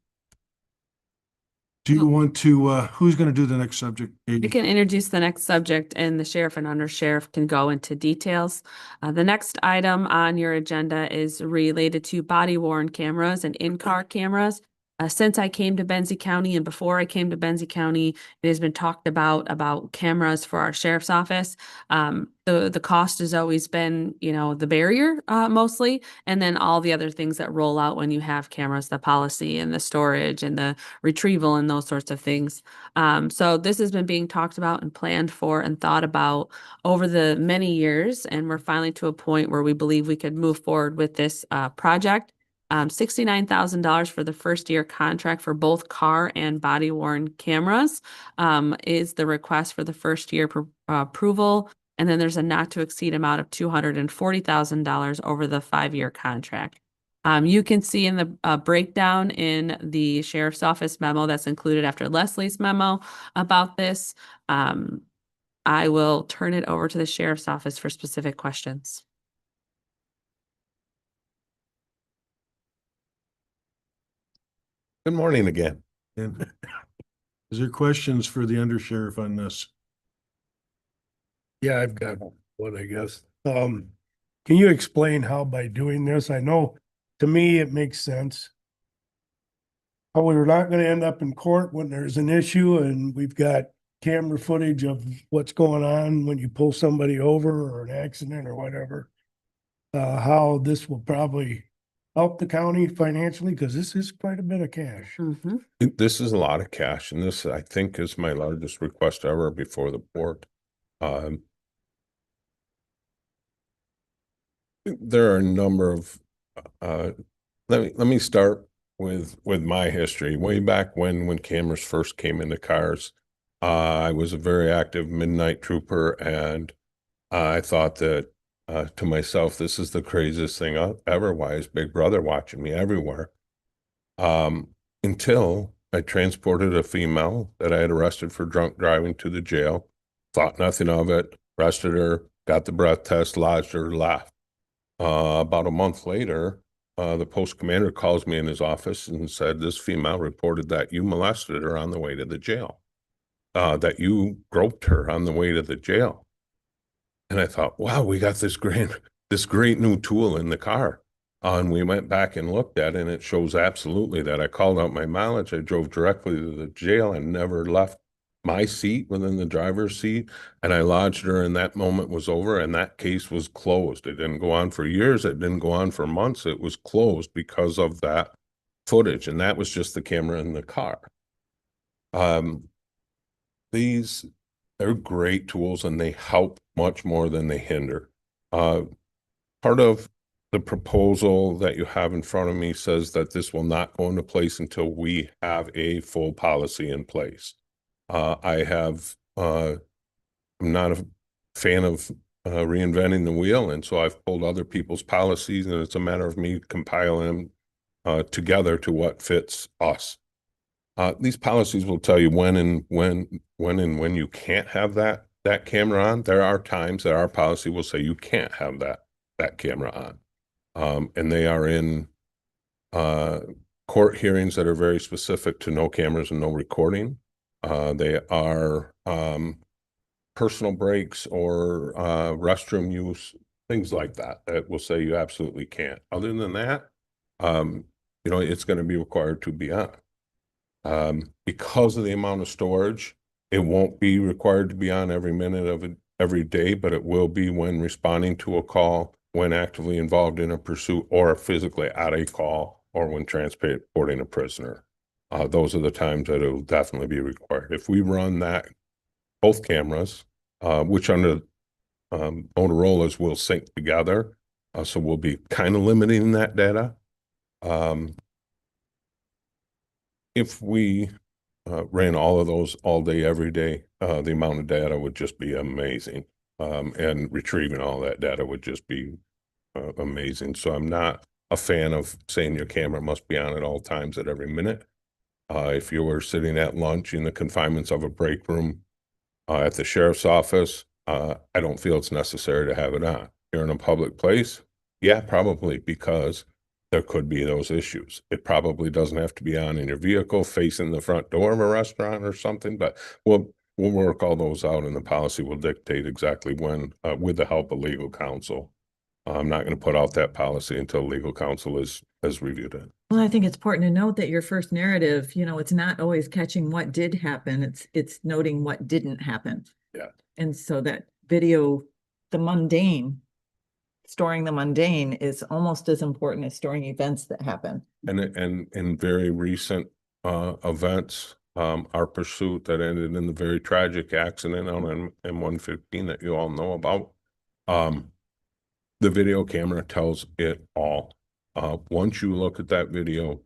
Do you want to, who's going to do the next subject? We Katie? can introduce the next subject and the sheriff and undersheriff can go into details. The next item on your agenda is related to body worn cameras and in-car cameras. Since I came to Benzie County and before I came to Benzie County, it has been talked about cameras for our sheriff's office. The cost has always been, the barrier mostly, and then all the other things that roll out when you have cameras, the policy and the storage and the retrieval and those sorts of things. So this has been being talked about and planned for and thought about over the many years, and we're finally to a point where we believe we could move forward with this project. $69,000 for the first year contract for both car and body worn cameras is the request for the first year approval. And then there's a not to exceed amount of $240,000 over the 5-year contract. You can see in the breakdown in the sheriff's office memo that's included after Leslie's memo about this. I will turn it over to the sheriff's office for specific questions. Good morning again. And is there questions for the undersheriff on this? Yeah, I've got one, I guess. Can you explain how by doing this, I know to me it makes sense. How we're not gonna end up in court when there's an issue and we've got camera footage of what's going on when you pull somebody over or an accident or whatever. How this will probably help the county financially, because this is quite a bit of cash. This is a lot of cash, and this, I think, is my largest request ever before the board. There are a number of, let me start with my history. Way back when cameras first came into cars, I was a very active midnight trooper, and I thought that to myself, this is the craziest thing ever. Why is Big Brother watching me everywhere? Until I transported a female that I had arrested for drunk driving to the jail, thought nothing of it, arrested her, got the breath test, lodged her, left. About a month later, the post commander calls me in his office and said, this female reported that you molested her on the way to the jail, that you groped her on the way to the jail. And I thought, wow, we got this great new tool in the car. And we went back and looked at it, and it shows absolutely that. I called out my mileage. I drove directly to the jail and never left my seat within the driver's seat. And I lodged her, and that moment was over, and that case was closed. It didn't go on for years. It didn't go on for months. It was closed because of that footage. And that was just the camera in the car. These are great tools, and they help much more than they hinder. Part of the proposal that you have in front of me says that this will not go into place until we have a full policy in place. I'm not a fan of reinventing the wheel, and so I've pulled other people's policies, and it's a matter of me compiling them together to what fits us. These policies will tell you when and when you can't have that camera on. There are times that our policy will say you can't have that camera on. And they are in court hearings that are very specific to no cameras and no recording. They are personal breaks or restroom use, things like that will say you absolutely can't. Other than that, it's going to be required to be on. Because of the amount of storage, it won't be required to be on every minute of it every day, but it will be when responding to a call, when actively involved in a pursuit, or physically at a call, or when transporting a prisoner. Those are the times that it will definitely be required. If we run both cameras, which under Motorola's will sync together, so we'll be kind of limiting that data. If we ran all of those all day, every day, the amount of data would just be amazing. And retrieving all that data would just be amazing. So I'm not a fan of saying your camera must be on at all times at every minute. If you were sitting at lunch in the confinements of a break room at the sheriff's office, I don't feel it's necessary to have it on. You're in a public place? Yeah, probably, because there could be those issues. It probably doesn't have to be on in your vehicle facing the front door of a restaurant or something, but we'll work all those out, and the policy will dictate exactly when, with the help of legal counsel. I'm not going to put out that policy until legal counsel has reviewed it. Well, I think it's important to note that your first narrative, it's not always catching what did happen. It's noting what didn't happen. Yeah. And so that video, storing the mundane is almost as important as storing events that happen. And in very recent events, our pursuit that ended in the very tragic accident on M115 that you all know about, the video camera tells it all. Once you look at that video,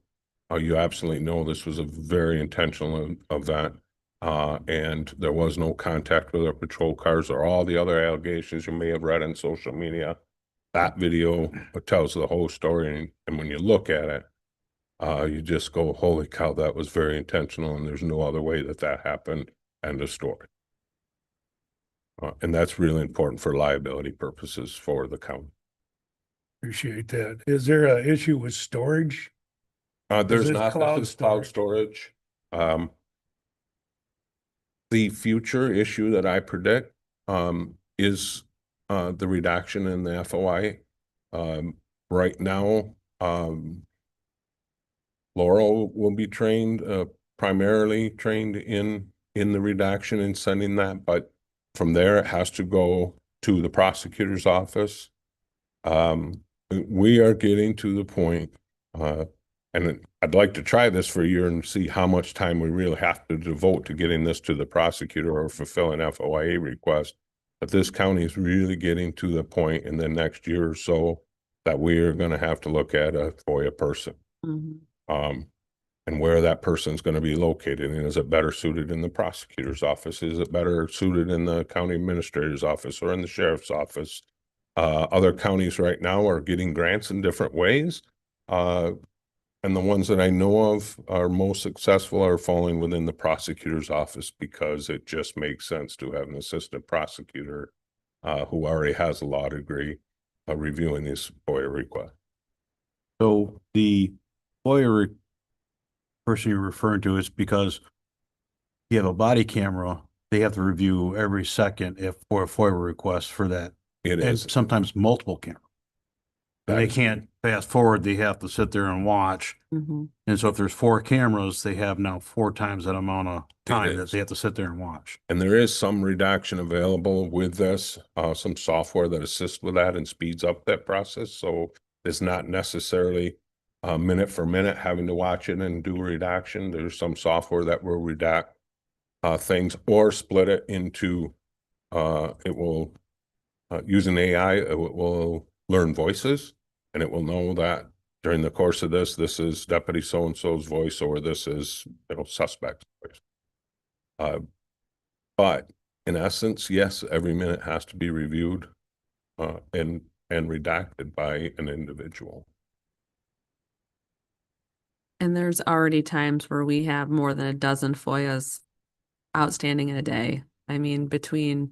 you absolutely know this was a very intentional event. And there was no contact with our patrol cars or all the other allegations you may have read on social media. That video tells the whole story. And when you look at it, you just go, holy cow, that was very intentional. And there's no other way that that happened. End of story. And that's really important for liability purposes for the county. Appreciate that. Is there an issue with storage? There's this not, cloud this is cloud storage. The future issue that I predict is the reduction in the FOI. Right now, Laurel will be trained, primarily trained in the redaction and sending that, but from there it has to go to the prosecutor's office. We are getting to the point, and I'd like to try this for a year and see how much time we really have to devote to getting this to the prosecutor or fulfilling FOIA request. But this county is really getting to the point in the next year or so that we are going to have to look at a FOIA person. And where that person's going to be located. And is it better suited in the prosecutor's office? Is it better suited in the county administrator's office or in the sheriff's office? Other counties right now are getting grants in different ways. And the ones that I know of are most successful are falling within the prosecutor's office because it just makes sense to have an assistant prosecutor who already has a law degree reviewing these FOIA requests. So the FOIA person you're referring to is because you have a body camera, they have to review every second if for a FOIA request for that. It and is sometimes multiple cameras. And they can't fast forward, they have to sit there and watch. And so if there's 4 cameras, they have now 4 times that amount of time that they have to sit there and watch. And there is some redaction available with this, some software that assists with that and speeds up that process. So it's not necessarily minute for minute having to watch it and do redaction. There's some software that will redact things or split it into, it will, using AI, it will learn voices and it will know that during the course of this is Deputy so-and-so's voice or this is, suspect's voice. But in essence, yes, every minute has to be reviewed and redacted by an individual. And there's already times where we have more than a dozen FOIAs outstanding in a day. I mean, between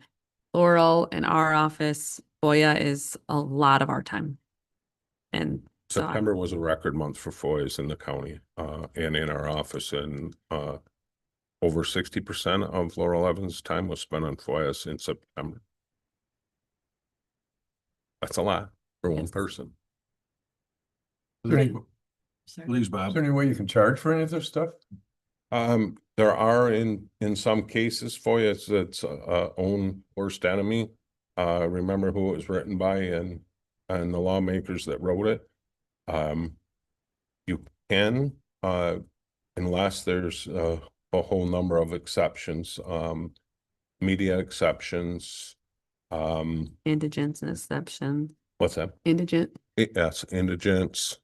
Laurel and our office, FOIA is a lot of our time. And so September was a record month for FOIAs in the county and in our office, and over 60% of Laurel Evans' time was spent on FOIAs in September. That's a lot for one person. Please, Bob. Is there any way you can charge for any of this stuff? There are in some cases FOIA that's own worst enemy. Remember who it was written by and the lawmakers that wrote it. You can, unless there's a whole number of exceptions, media exceptions. indigents and exceptions. What's that? Indigent. Yes, indigents.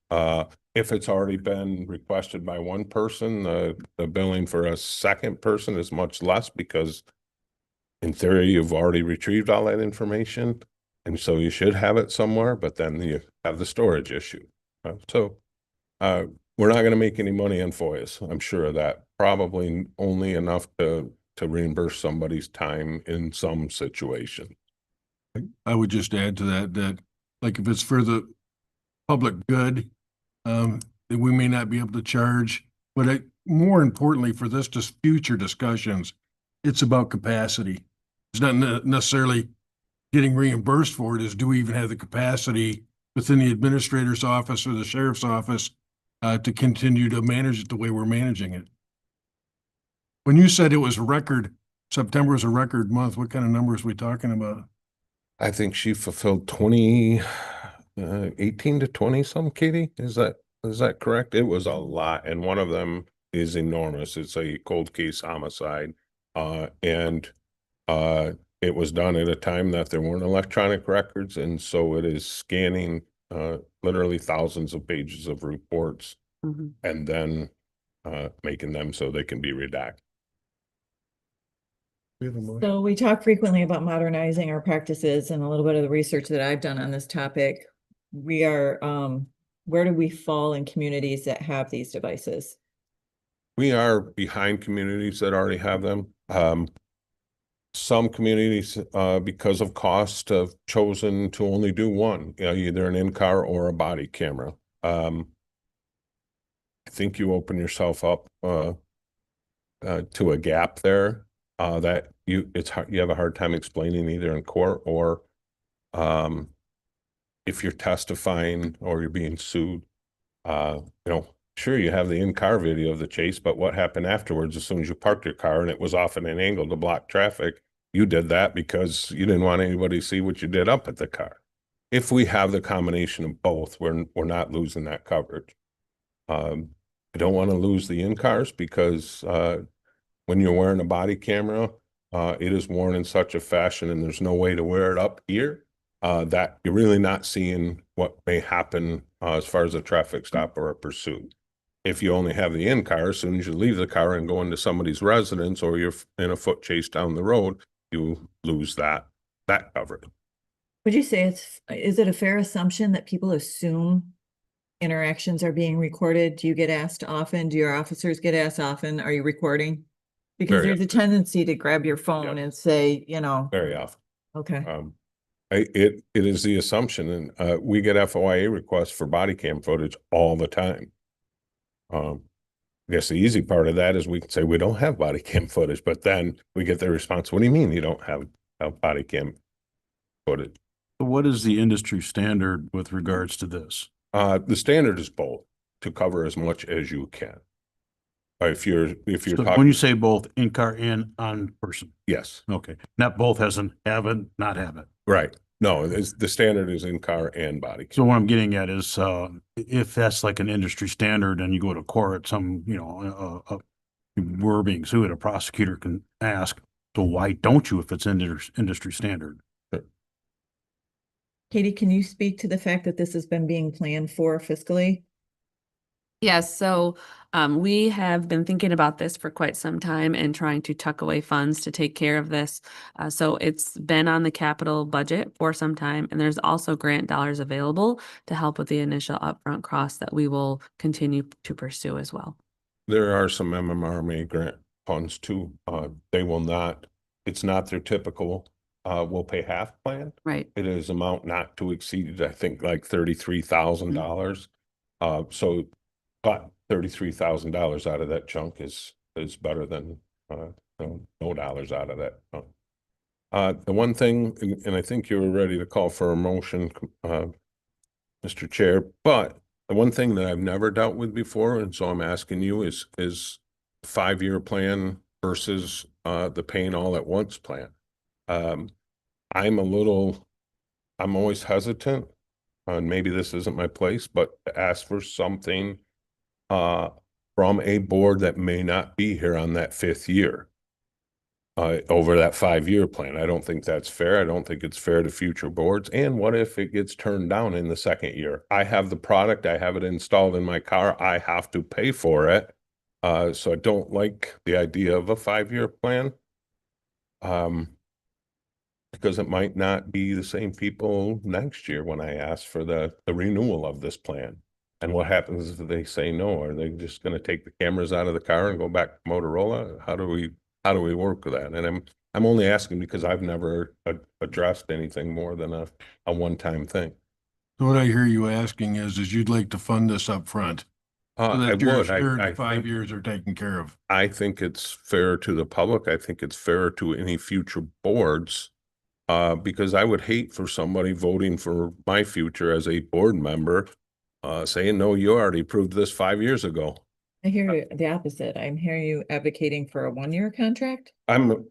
If it's already been requested by one person, the billing for a second person is much less because in theory, you've already retrieved all that information. And so you should have it somewhere, but then you have the storage issue. So we're not going to make any money on FOIAs. I'm sure of that. Probably only enough to reimburse somebody's time in some situation. I would just add to that like if it's for the public good, that we may not be able to charge, but more importantly for this future discussions, it's about capacity. It's not necessarily getting reimbursed for it, is do we even have the capacity within the administrator's office or the sheriff's office to continue to manage it the way we're managing it? When you said it was record, September was a record month, what kind of numbers are we talking about? I think she fulfilled 18 to 20 some, Katie. Is that correct? It was a lot. And one of them is enormous. It's a cold case homicide. And it was done at a time that there weren't electronic records. And so it is scanning literally thousands of pages of reports Mhm. and then making them so they can be redacted. We have a motion. So we talk frequently about modernizing our practices, and a little bit of the research that I've done on this topic. We are, where do we fall in communities that have these devices? We are behind communities that already have them. Some communities, because of cost, have chosen to only do one, either an in-car or a body camera. I think you open yourself up to a gap there that you have a hard time explaining either in court or if you're testifying or you're being sued. Sure, you have the in-car video of the chase, but what happened afterwards as soon as you parked your car and it was off at an angle to block traffic, you did that because you didn't want anybody to see what you did up at the car. If we have the combination of both, we're not losing that coverage. I don't want to lose the in-cars because when you're wearing a body camera, it is worn in such a fashion and there's no way to wear it up here that you're really not seeing what may happen as far as a traffic stop or a pursuit. If you only have the in-car, as soon as you leave the car and go into somebody's residence or you're in a foot chase down the road, you lose that coverage. Would you say is it a fair assumption that people assume interactions are being recorded? Do you get asked often? Do your officers get asked often? Are you recording? Because Very there's a tendency to grab your phone and say, Very often. okay. It is the assumption, and we get FOIA requests for body cam footage all the time. I guess the easy part of that is we can say we don't have body cam footage, but then we get the response, what do you mean you don't have body cam footage? What is the industry standard with regards to this? The standard is both to cover as much as you can. If you're So talking, when you say both in-car and on person, yes, okay, not both has an have it, not have it. right. No, the standard is in car and body cam. So what I'm getting at is, if that's like an industry standard and you go to court, we're being sued, a prosecutor can ask, so why don't you if it's industry standard? Katie, can you speak to the fact that this has been being planned for fiscally? Yes, so we have been thinking about this for quite some time and trying to tuck away funds to take care of this. So it's been on the capital budget for some time, and there's also grant dollars available to help with the initial upfront costs that we will continue to pursue as well. There are some MMRMA grant funds too. They will not, it's not their typical, we'll pay half plan. Right. It is amount not to exceed, I think, like $33,000. So, but $33,000 out of that chunk is better than no dollars out of that chunk. The one thing, and I think you were ready to call for a motion, Mr. Chair, but the one thing that I've never dealt with before, and so I'm asking you, is 5-year plan versus the paying all at once plan. I'm always hesitant, and maybe this isn't my place, but to ask for something from a board that may not be here on that 5th year over that 5-year plan. I don't think that's fair. I don't think it's fair to future boards. And what if it gets turned down in the 2nd year? I have the product, I have it installed in my car, I have to pay for it. So I don't like the idea of a 5-year plan. Because it might not be the same people next year when I ask for the renewal of this plan. And what happens if they say no? Are they just going to take the cameras out of the car and go back to Motorola? How do we work with that? And I'm only asking because I've never addressed anything more than a one-time thing. So what I hear you asking is you'd like to fund this up front? So I that you're would. sure the I 5 think- years are taken care of. I think it's fair to the public. I think it's fair to any future boards. Because I would hate for somebody voting for my future as a board member, saying, no, you already approved this 5 years ago. I hear the opposite. I'm hearing you advocating for a 1-year contract. I'm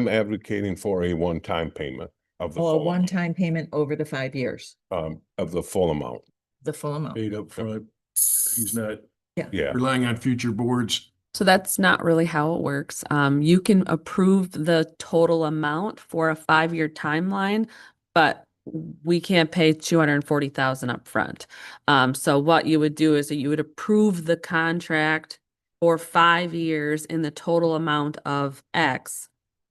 advocating for a one-time payment of the Oh, a full, one-time payment over the 5 years, of the full amount. the full amount. Paid up front. He's not Yeah. relying on future boards. So that's not really how it works. You can approve the total amount for a 5-year timeline, but we can't pay 240,000 upfront. So what you would do is that you would approve the contract for 5 years in the total amount of X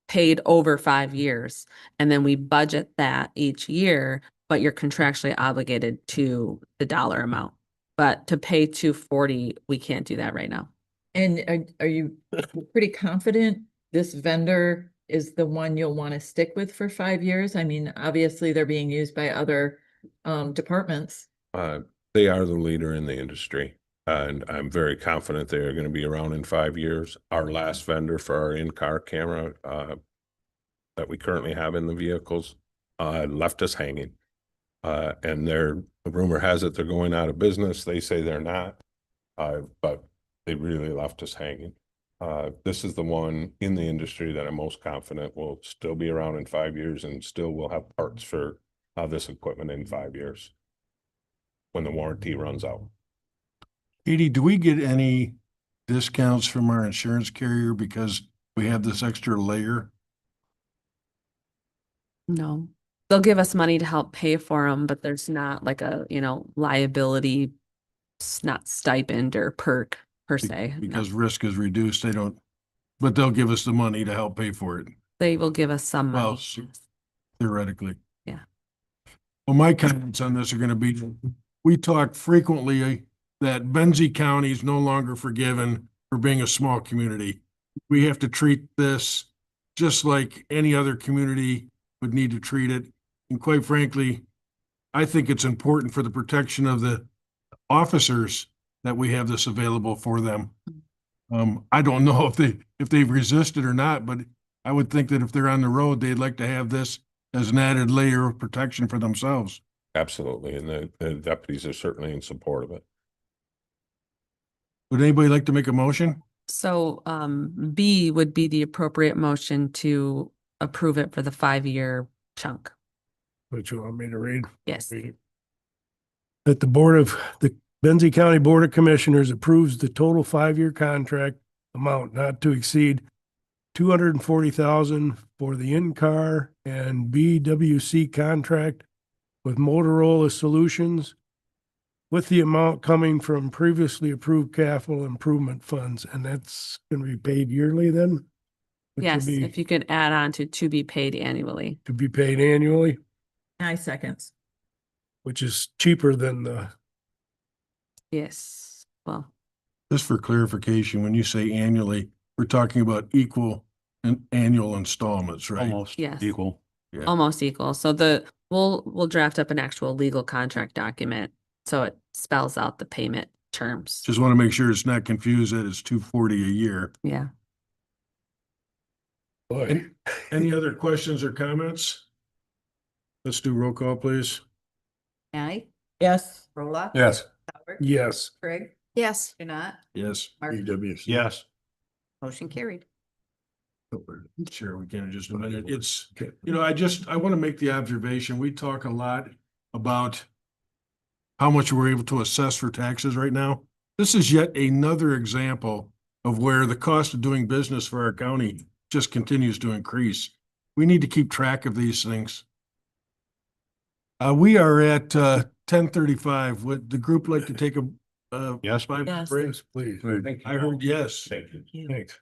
paid over 5 years. And then we budget that each year, but you're contractually obligated to the dollar amount. But to pay 240, we can't do that right now. And are you pretty confident this vendor is the one you'll want to stick with for 5 years? I mean, obviously they're being used by other departments. They are the leader in the industry, and I'm very confident they are going to be around in 5 years. Our last vendor for our in-car camera that we currently have in the vehicles left us hanging. And the rumor has it they're going out of business. They say they're not, but they really left us hanging. This is the one in the industry that I'm most confident will still be around in 5 years and still will have parts for this equipment in 5 years when the warranty runs out. Edie, do we get any discounts from our insurance carrier because we have this extra layer? No, they'll give us money to help pay for them, but there's not like a, liability, not stipend or perk per se. No. Because risk is reduced, they don't, but they'll give us the money to help pay for it. They will give us some Well, money. theoretically. Yeah. Well, my comments on this are gonna be, we talk frequently that Benzie County is no longer forgiven for being a small community. We have to treat this just like any other community would need to treat it. And quite frankly, I think it's important for the protection of the officers that we have this available for them. I don't know if they've resisted or not, but I would think that if they're on the road, they'd like to have this as an added layer of protection for themselves. Absolutely, and the deputies are certainly in support of it. Would anybody like to make a motion? So, B would be the appropriate motion to approve it for the 5-year chunk. Which you want me to read? Yes. That the Benzie County Board of Commissioners approves the total 5-year contract amount not to exceed $240,000 for the in-car and BWC contract with Motorola Solutions, with the amount coming from previously approved capital improvement funds, and that's going to be paid yearly then? Which will Yes, be if you could add on to be paid annually. to be paid annually, 9 seconds. which is cheaper than the, Yes, well, Just for clarification, when you say annually, we're talking about equal and annual installments, right? Almost Yes. equal. Yeah. almost equal. So we'll draft up an actual legal contract document, so it spells out the payment terms. Just want to make sure it's not confused that it's $240 a year. Yeah. boy, Any other questions or comments? Let's do roll call, please. Annie, Yes. Rolla. Yes. Sauer, yes. Craig, Yes. Janat, Yes. Martin, Yes. motion carried. Sure, we can just, it's, I want to make the observation, we talk a lot about how much we're able to assess for taxes right now. This is yet another example of where the cost of doing business for our county just continues to increase. We need to keep track of these things. We are at 10:35. Would the group like to take a Yes. 5 Yes. break? Yes, please. I heard yes. Thank you. Thanks.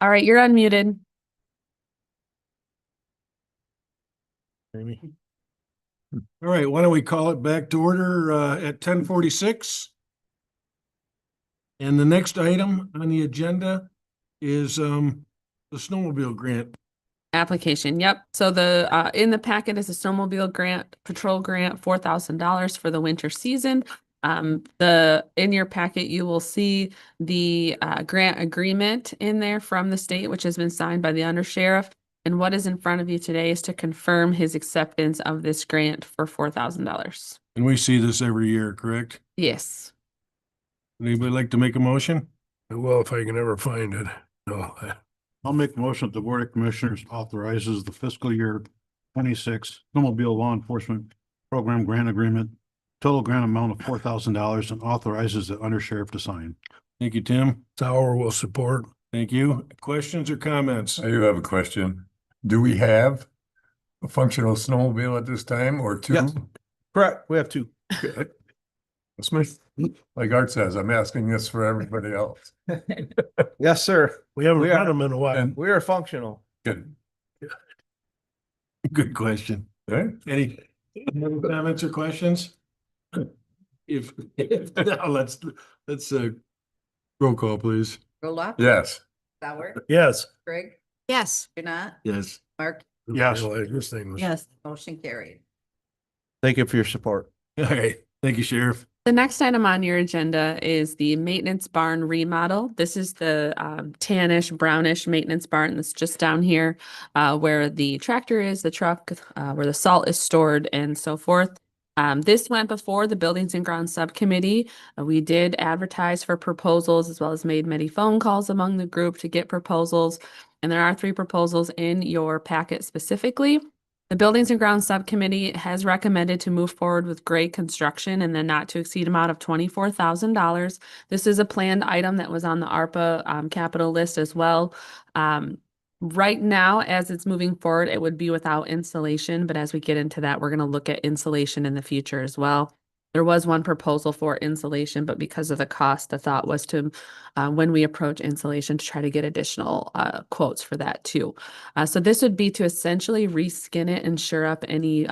All right, you're unmuted. Amy. All right, why don't we call it back to order at 10:46? And the next item on the agenda is the snowmobile grant. Application, yep. So the in the packet is a snowmobile grant, patrol grant, $4,000 for the winter season. In your packet, you will see the grant agreement in there from the state, which has been signed by the undersheriff. And what is in front of you today is to confirm his acceptance of this grant for $4,000. And we see this every year, correct? Yes. Anybody like to make a motion? Well, if I can ever find it. No, I'll make the motion that the Board of Commissioners authorizes the fiscal year 26 snowmobile law enforcement program grant agreement, total grant amount of $4,000, and authorizes the undersheriff to sign. Thank you, Tim. Sauer will support. Thank you. Questions or comments? I do have a question. Do we have a functional snowmobile at this time or two? Yes. Correct. We have two. Good. That's my, like Art says, I'm asking this for everybody else. Yes, sir. We haven't We run are- them in a while. And We are functional. good. Good question. Okay. Any comments or questions? If now let's roll call, please. Roloff? Yes. Sauer? Yes. Greg? Yes. Janai? Yes. Mark? Yes. Realize this thing was. Yes. Motion carried. Thank you for your support. All right. Thank you, Sheriff. The next item on your agenda is the maintenance barn remodel. This is the tannish, brownish maintenance barn that's just down here where the tractor is, the truck, where the salt is stored and so forth. This went before the Buildings and Grounds Subcommittee. We did advertise for proposals as well as made many phone calls among the group to get proposals. And there are 3 proposals in your packet specifically. The Buildings and Grounds Subcommittee has recommended to move forward with Gray Construction and the not to exceed amount of $24,000. This is a planned item that was on the ARPA capital list as well. Right now, as it's moving forward, it would be without insulation, but as we get into that, we're going to look at insulation in the future as well. There was one proposal for insulation, but because of the cost, the thought was to, when we approach insulation, to try to get additional quotes for that too. So this would be to essentially reskin it and shore up any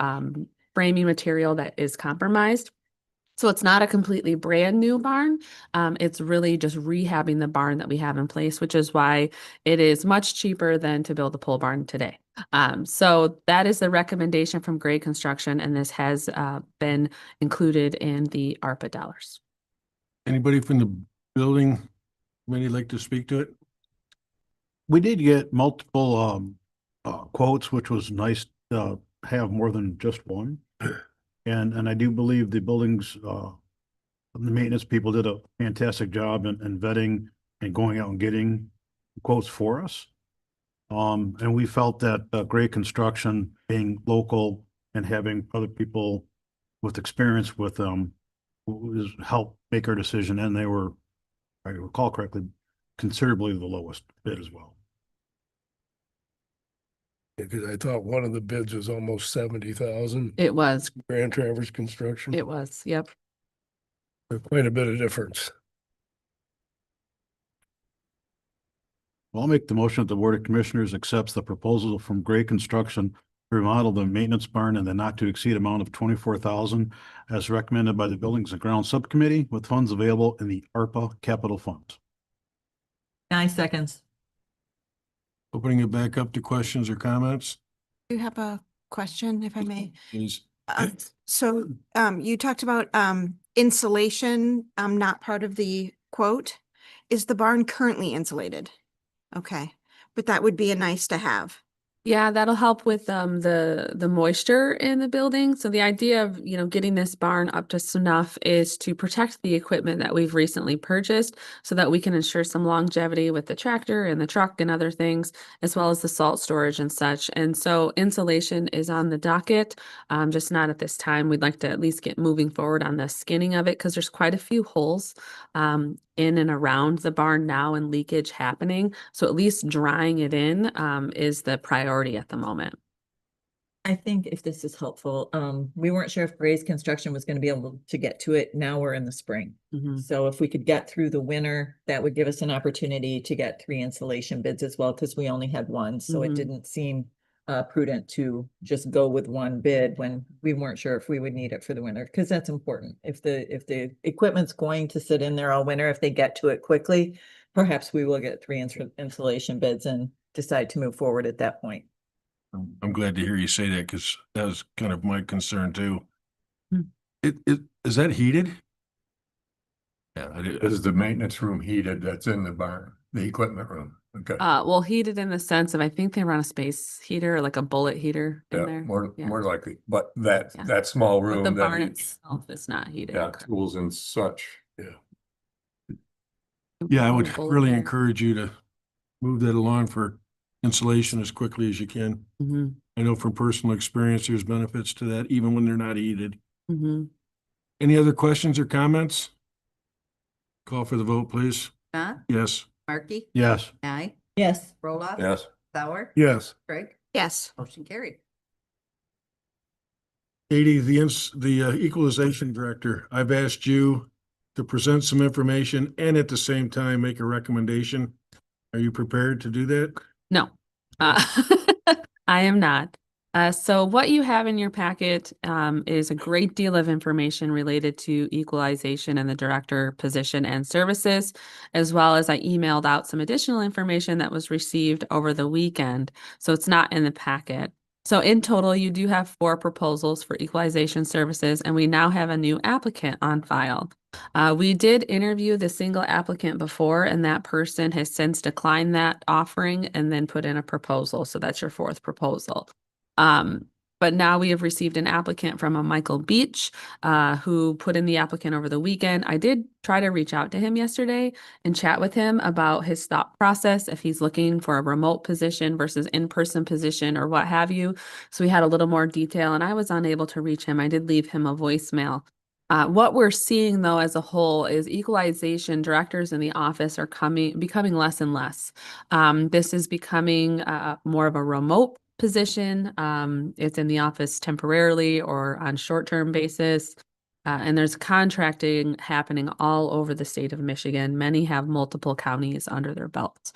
framing material that is compromised. So it's not a completely brand new barn. It's really just rehabbing the barn that we have in place, which is why it is much cheaper than to build a pole barn today. So that is the recommendation from Gray Construction, and this has been included in the ARPA dollars. Anybody from the building committee like to speak to it? We did get multiple quotes, which was nice to have more than just one. And I do believe the buildings, the maintenance people did a fantastic job in vetting and going out and getting quotes for us. And we felt that Gray Construction, being local and having other people with experience with them, was help make our decision. And they were, if I recall correctly, considerably the lowest bid as well. Because I thought one of the bids was almost 70,000. It was. Grand Traverse Construction. It was. Yep. Quite a bit of difference. Well, I'll make the motion that the Board of Commissioners accepts the proposal from Gray Construction to remodel the maintenance barn in the not to exceed amount of $24,000 as recommended by the Buildings and Grounds Subcommittee with funds available in the ARPA capital funds. 9 seconds. Opening it back up to questions or comments? Do you have a question, if I may? Please. So you talked about insulation, not part of the quote. Is the barn currently insulated? Okay, but that would be a nice to have. Yeah, that'll help with the moisture in the building. So the idea of, you know, getting this barn up to snuff is to protect the equipment that we've recently purchased so that we can ensure some longevity with the tractor and the truck and other things, as well as the salt storage and such. And so insulation is on the docket, just not at this time. We'd like to at least get moving forward on the skinning of it because there's quite a few holes in and around the barn now and leakage happening. So at least drying it in is the priority at the moment. I think if this is helpful, we weren't sure if Gray's Construction was gonna be able to get to it. Now we're in the spring. Mhm. So if we could get through the winter, that would give us an opportunity to get 3 insulation bids as well, because we only had one. So it Mhm. didn't seem prudent to just go with one bid when we weren't sure if we would need it for the winter, because that's important. If the equipment's going to sit in there all winter, if they get to it quickly, perhaps we will get 3 insulation bids and decide to move forward at that point. I'm glad to hear you say that because that was kind of my concern too. Hmm. Is that heated? Yeah, I did. Is the maintenance room heated that's in the barn, the equipment room? Okay. Well, heated in the sense of, I think they run a space heater, or like a bullet heater in Yeah, there. more, Yeah. more likely, but Yeah. that small But room. the that barn he- itself is not heated. Yeah, tools and such. Yeah, I Oh, would bullet really there. encourage you to move that along for insulation as quickly as you can. Mhm. I know from personal experience, there's benefits to that, even when they're not heated. Mhm. Any other questions or comments? Call for the vote, please. John, Yes. Marky, Yes. Natalie, Yes. Roloff. Yes. Sauer, Yes. Craig, Yes. motion carried. Katie, the equalization director, I've asked you to present some information and at the same time make a recommendation. Are you prepared to do that? No, I am not. So what you have in your packet is a great deal of information related to equalization and the director position and services, as well as I emailed out some additional information that was received over the weekend. So it's not in the packet. So in total, you do have 4 proposals for equalization services, and we now have a new applicant on file. We did interview the single applicant before, and that person has since declined that offering and then put in a proposal. So that's your 4th proposal. But now we have received an applicant from a Michael Beach, who put in the applicant over the weekend. I did try to reach out to him yesterday and chat with him about his thought process, if he's looking for a remote position versus in-person position or what have you. So we had a little more detail, and I was unable to reach him. I did leave him a voicemail. What we're seeing though as a whole is equalization directors in the office are becoming less and less. This is becoming more of a remote position. It's in the office temporarily or on short-term basis. And there's contracting happening all over the state of Michigan. Many have multiple counties under their belts.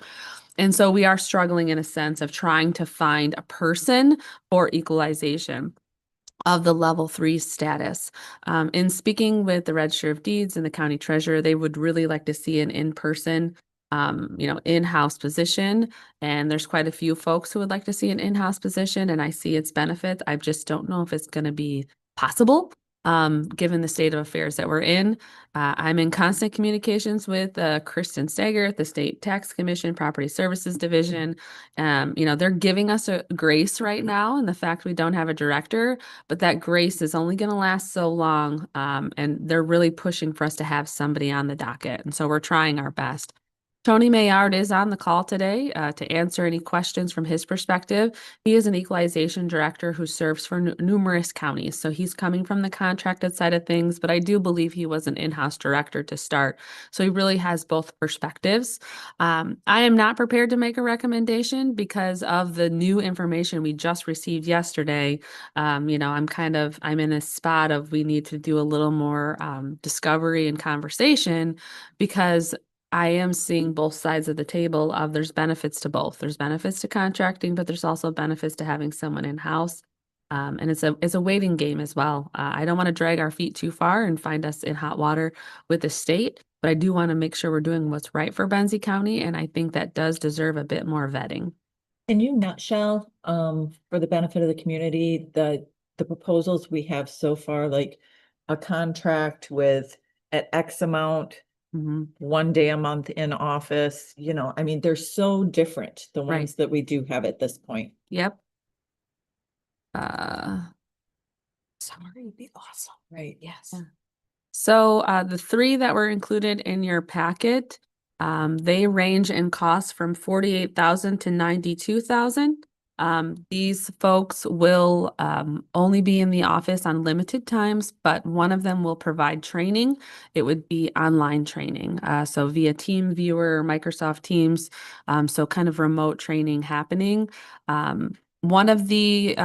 And so we are struggling in a sense of trying to find a person for equalization of the level 3 status. In speaking with the Register of Deeds and the county treasurer, they would really like to see an in-person in-house position. And there's quite a few folks who would like to see an in-house position, and I see its benefits. I just don't know if it's going to be possible, given the state of affairs that we're in. I'm in constant communications with Kristen Stager at the State Tax Commission Property Services Division. They're giving us a grace right now in the fact we don't have a director, but that grace is only going to last so long. And they're really pushing for us to have somebody on the docket. And so we're trying our best. Tony Maillard is on the call today to answer any questions from his perspective. He is an equalization director who serves for numerous counties. So he's coming from the contracted side of things, but I do believe he was an in-house director to start. So he really has both perspectives. I am not prepared to make a recommendation because of the new information we just received yesterday. I'm in a spot of we need to do a little more discovery and conversation, because I am seeing both sides of the table of there's benefits to both. There's benefits to contracting, but there's also benefits to having someone in-house. And it's a waiting game as well. I don't want to drag our feet too far and find us in hot water with the state, but I do want to make sure we're doing what's right for Benzie County. And I think that does deserve a bit more vetting. Can you nutshell, for the benefit of the community, the proposals we have so far, like a contract with at X amount, 1 day a month in office, they're so different, the Right. ones that we do have at this point. Yep. Summary would be awesome. Right, yes. So the 3 that were included in your packet, they range in cost from $48,000 to $92,000. These folks will only be in the office on limited times, but one of them will provide training. It would be online training, so via TeamViewer, Microsoft Teams, so kind of remote training happening. One of the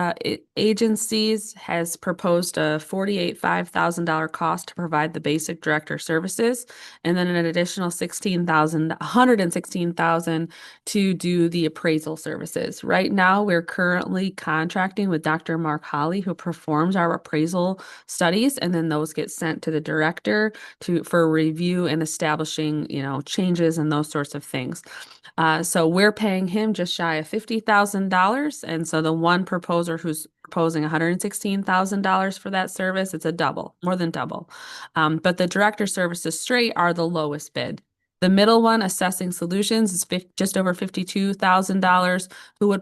agencies has proposed a $48,500 cost to provide the basic director services, and then an additional $116,000 to do the appraisal services. Right now, we're currently contracting with Dr. Mark Holly, who performs our appraisal studies, and then those get sent to the director for review and establishing, changes and those sorts of things. So we're paying him just shy of $50,000. And so the one proposer who's proposing $116,000 for that service, it's a double, more than double. But the director services straight are the lowest bid. The middle one, Assessing Solutions, is just over $52,000, who would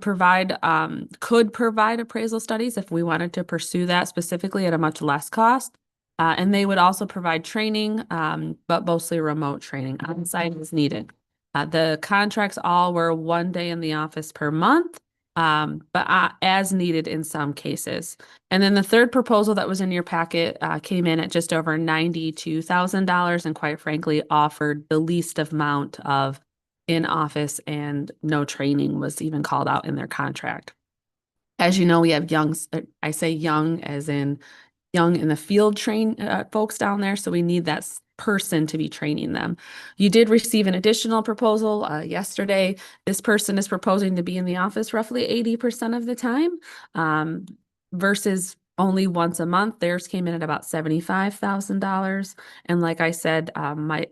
could provide appraisal studies if we wanted to pursue that specifically at a much less cost. And they would also provide training, but mostly remote training. On-site is needed. The contracts all were 1 day in the office per month, but as needed in some cases. And then the third proposal that was in your packet came in at just over $92,000, and quite frankly offered the least amount of in-office, and no training was even called out in their contract. As you know, we have I say young as in young in the field train folks down there, so we need that person to be training them. You did receive an additional proposal yesterday. This person is proposing to be in the office roughly 80% of the time, versus only once a month. Theirs came in at about $75,000. And like I said,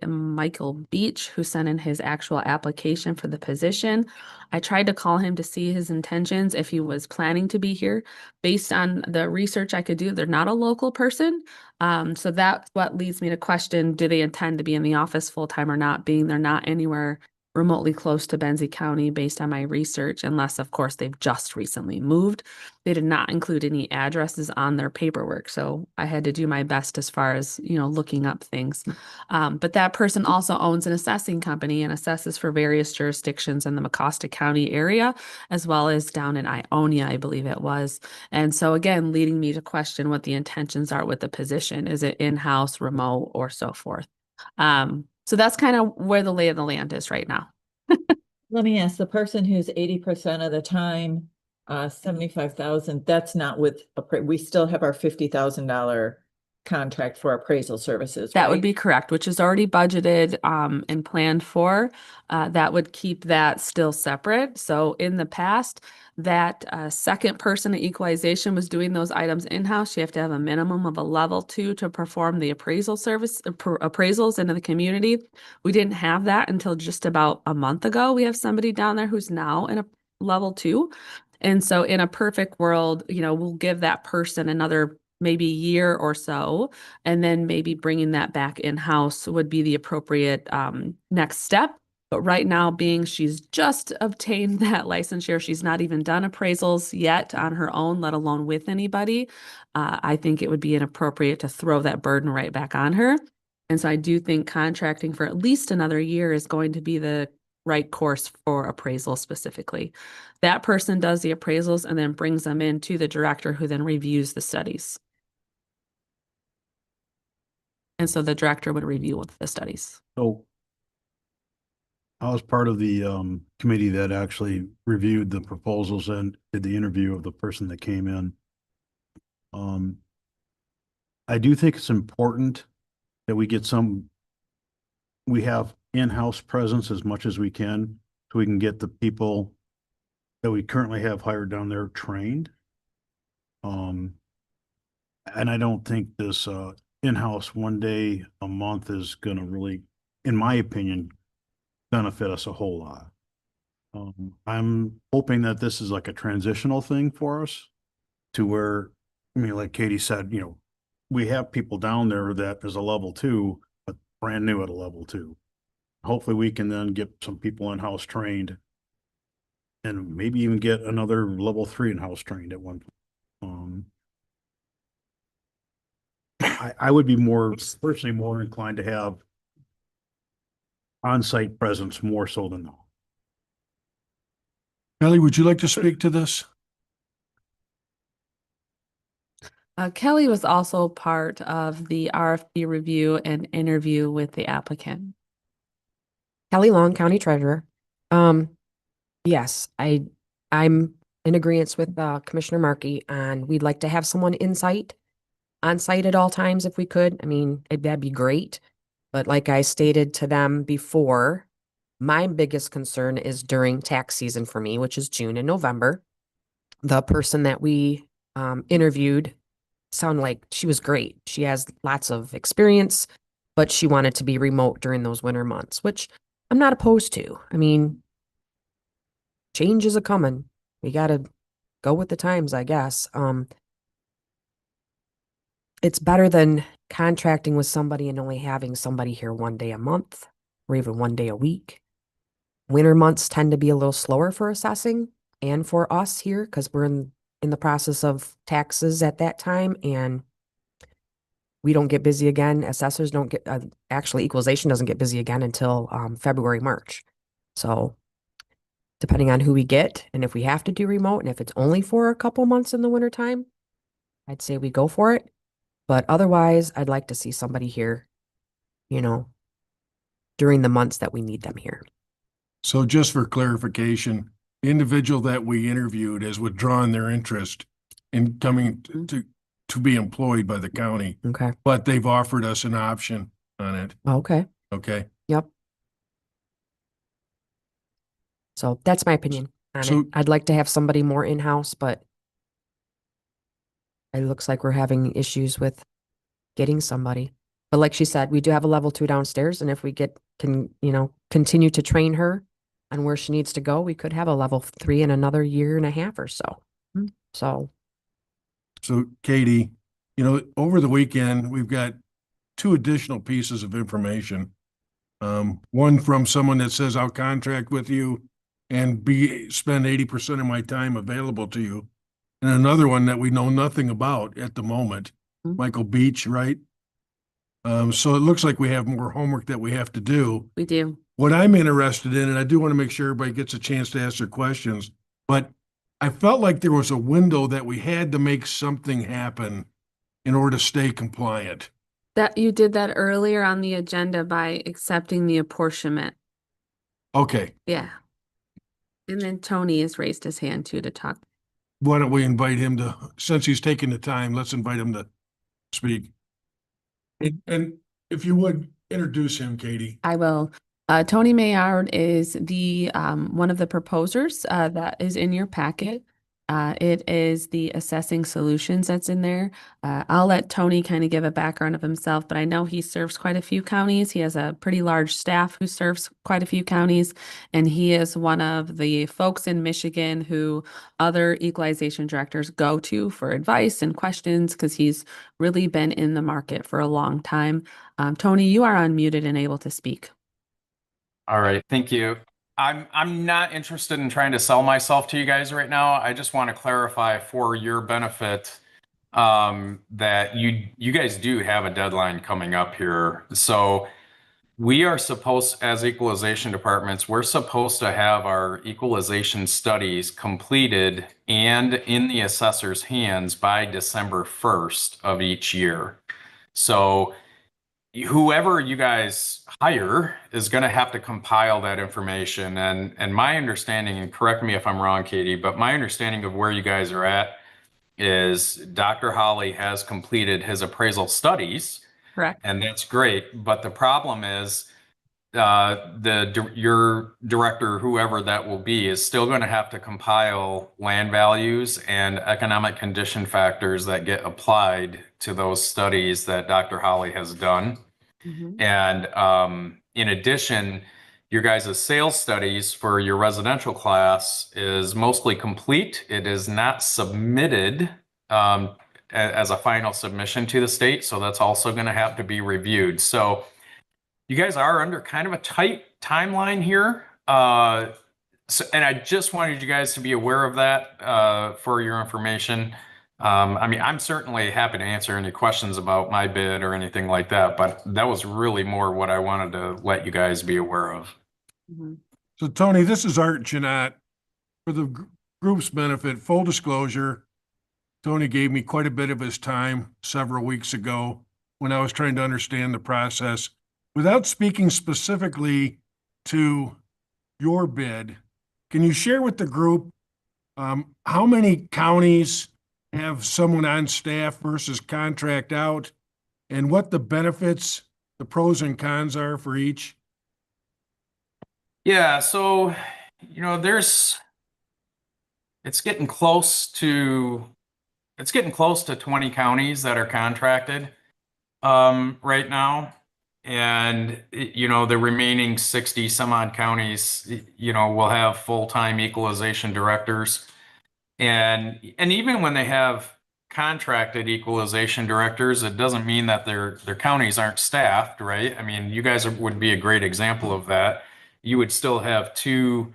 Michael Beach, who sent in his actual application for the position, I tried to call him to see his intentions, if he was planning to be here. Based on the research I could do, they're not a local person. So that's what leads me to question, do they intend to be in the office full-time or not, being they're not anywhere remotely close to Benzie County based on my research, unless of course they've just recently moved. They did not include any addresses on their paperwork. So I had to do my best as far as, looking up things. But that person also owns an assessing company and assesses for various jurisdictions in the Mecosta County area, as well as down in Ionia, I believe it was. And so again, leading me to question what the intentions are with the position. Is it in-house, remote, or so forth? So that's kind of where the lay of the land is right now. Let me ask, the person who's 80% of the time, 75,000, that's not with, we still have our $50,000 contract for appraisal services, That would right? be correct, which is already budgeted and planned for. That would keep that still separate. So in the past, that second person at equalization was doing those items in-house. You have to have a minimum of a level 2 to perform the appraisal service, appraisals into the community. We didn't have that until just about a month ago. We have somebody down there who's now in a level 2. And so in a perfect world, we'll give that person another maybe year or so, and then maybe bringing that back in-house would be the appropriate next step. But right now, being she's just obtained that licensure, she's not even done appraisals yet on her own, let alone with anybody. I think it would be inappropriate to throw that burden right back on her. And so I do think contracting for at least another year is going to be the right course for appraisal specifically. That person does the appraisals and then brings them in to the director, who then reviews the studies. And so the director would review the studies. So I was part of the committee that actually reviewed the proposals and did the interview of the person that came in. I do think it's important that we have in-house presence as much as we can, so we can get the people that we currently have hired down there trained. And I don't think this in-house 1 day a month is going to really, in my opinion, benefit us a whole lot. I'm hoping that this is like a transitional thing for us to where, like Katie said, we have people down there that is a level 2, but brand new at a level 2. Hopefully we can then get some people in-house trained and maybe even get another level 3 in-house trained at one point. I would be personally more inclined to have on-site presence more so than now. Kelly, would you like to speak to this? Kelly was also part of the RFP review and interview with the applicant. Kelly Long, County Treasurer. Yes, I'm in agreement with Commissioner Markey on we'd like to have someone on site at all times if we could. I mean, that'd be great. But like I stated to them before, my biggest concern is during tax season for me, which is June and November. The person that we interviewed sounded like she was great. She has lots of experience, but she wanted to be remote during those winter months, which I'm not opposed to. I mean, change is a coming. We got to go with the times, I guess. It's better than contracting with somebody and only having somebody here one day a month or even one day a week. Winter months tend to be a little slower for assessing and for us here because we're in the process of taxes at that time, and we don't get busy again. Assessors don't get, actually equalization doesn't get busy again until February, March. So depending on who we get and if we have to do remote and if it's only for a couple months in the wintertime, I'd say we go for it. But otherwise, I'd like to see somebody here, during the months that we need them here. So just for clarification, the individual that we interviewed has withdrawn their interest in coming to be employed by the county. Okay. But they've offered us an option on it. Okay. Okay. Yep. So that's my opinion on So- it. I'd like to have somebody more in-house, but it looks like we're having issues with getting somebody. But like she said, we do have a level 2 downstairs, and if we can continue to train her on where she needs to go, we could have a level 3 in another year and a half or so. So So Katie, over the weekend, we've got 2 additional pieces of information. One from someone that says, I'll contract with you and spend 80% of my time available to you. And another one that we know nothing about at the moment, Michael Beach, right? So it looks like we have more homework that we have to do. We do. What I'm interested in, and I do want to make sure everybody gets a chance to ask their questions, but I felt like there was a window that we had to make something happen in order to stay compliant. That you did that earlier on the agenda by accepting the apportionment. Okay, Yeah. And then Tony has raised his hand too to talk. why don't we invite him to, since he's taking the time, let's invite him to speak. And if you would, introduce him, Katie. I will. Tony Mayard is the one of the proposers that is in your packet. It is the assessing solutions that's in there. I'll let Tony kind of give a background of himself, but I know he serves quite a few counties. He has a pretty large staff who serves quite a few counties, and he is one of the folks in Michigan who other equalization directors go to for advice and questions because he's really been in the market for a long time. Tony, you are unmuted and able to speak. All right, thank you. I'm not interested in trying to sell myself to you guys right now. I just want to clarify for your benefit that you guys do have a deadline coming up here. So we are supposed, as equalization departments, we're supposed to have our equalization studies completed and in the assessor's hands by December 1st of each year. So whoever you guys hire is going to have to compile that information. And my understanding, and correct me if I'm wrong, Katie, but my understanding of where you guys are at is Dr. Holly has completed his appraisal studies. Correct. And that's great. But the problem is your director, whoever that will be, is still going to have to compile land values and economic condition factors that get applied to those studies that Dr. Holly has done. And in addition, your guys' sales studies for your residential class is mostly complete. It is not submitted as a final submission to the state. So that's also going to have to be reviewed. So you guys are under kind of a tight timeline here. And I just wanted you guys to be aware of that for your information. I mean, I'm certainly happy to answer any questions about my bid or anything like that, but that was really more what I wanted to let you guys be aware of. So Tony, this is Art Janot. For the group's benefit, full disclosure, Tony gave me quite a bit of his time several weeks ago when I was trying to understand the process. Without speaking specifically to your bid, can you share with the group How many counties have someone on staff versus contract out? And what the benefits, the pros and cons are for each? Yeah, so, it's getting close to 20 counties that are contracted right now. And, the remaining 60 some odd counties, will have full-time equalization directors. And even when they have contracted equalization directors, it doesn't mean that their counties aren't staffed, right? I mean, you guys would be a great example of that. You would still have two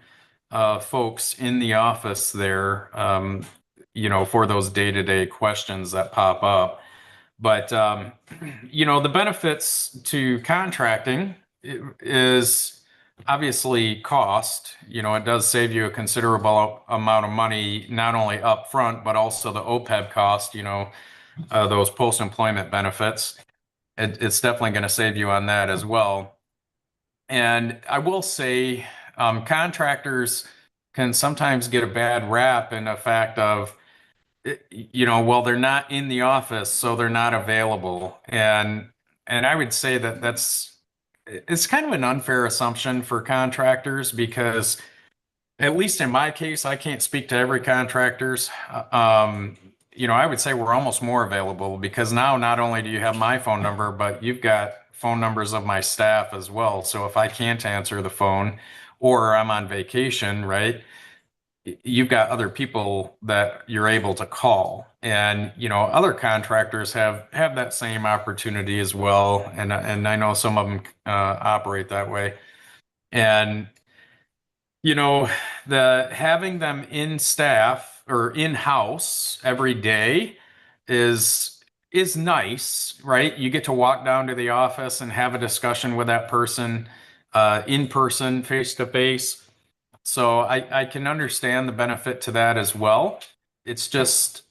folks in the office there, for those day-to-day questions that pop up. But, the benefits to contracting is obviously cost. It does save you a considerable amount of money, not only upfront, but also the OPEB cost, those post-employment benefits. It's definitely going to save you on that as well. And I will say, contractors can sometimes get a bad rap in the fact of, well, they're not in the office, so they're not available. And I would say that it's kind of an unfair assumption for contractors, because at least in my case, I can't speak to every contractor's. I would say we're almost more available, because now not only do you have my phone number, but you've got phone numbers of my staff as well. So if I can't answer the phone or I'm on vacation, right, you've got other people that you're able to call. And, other contractors have that same opportunity as well. And I know some of them operate that way. And, the having them in staff or in-house every day is nice, right? You get to walk down to the office and have a discussion with that person in person, face to face. So I can understand the benefit to that as well. It's just,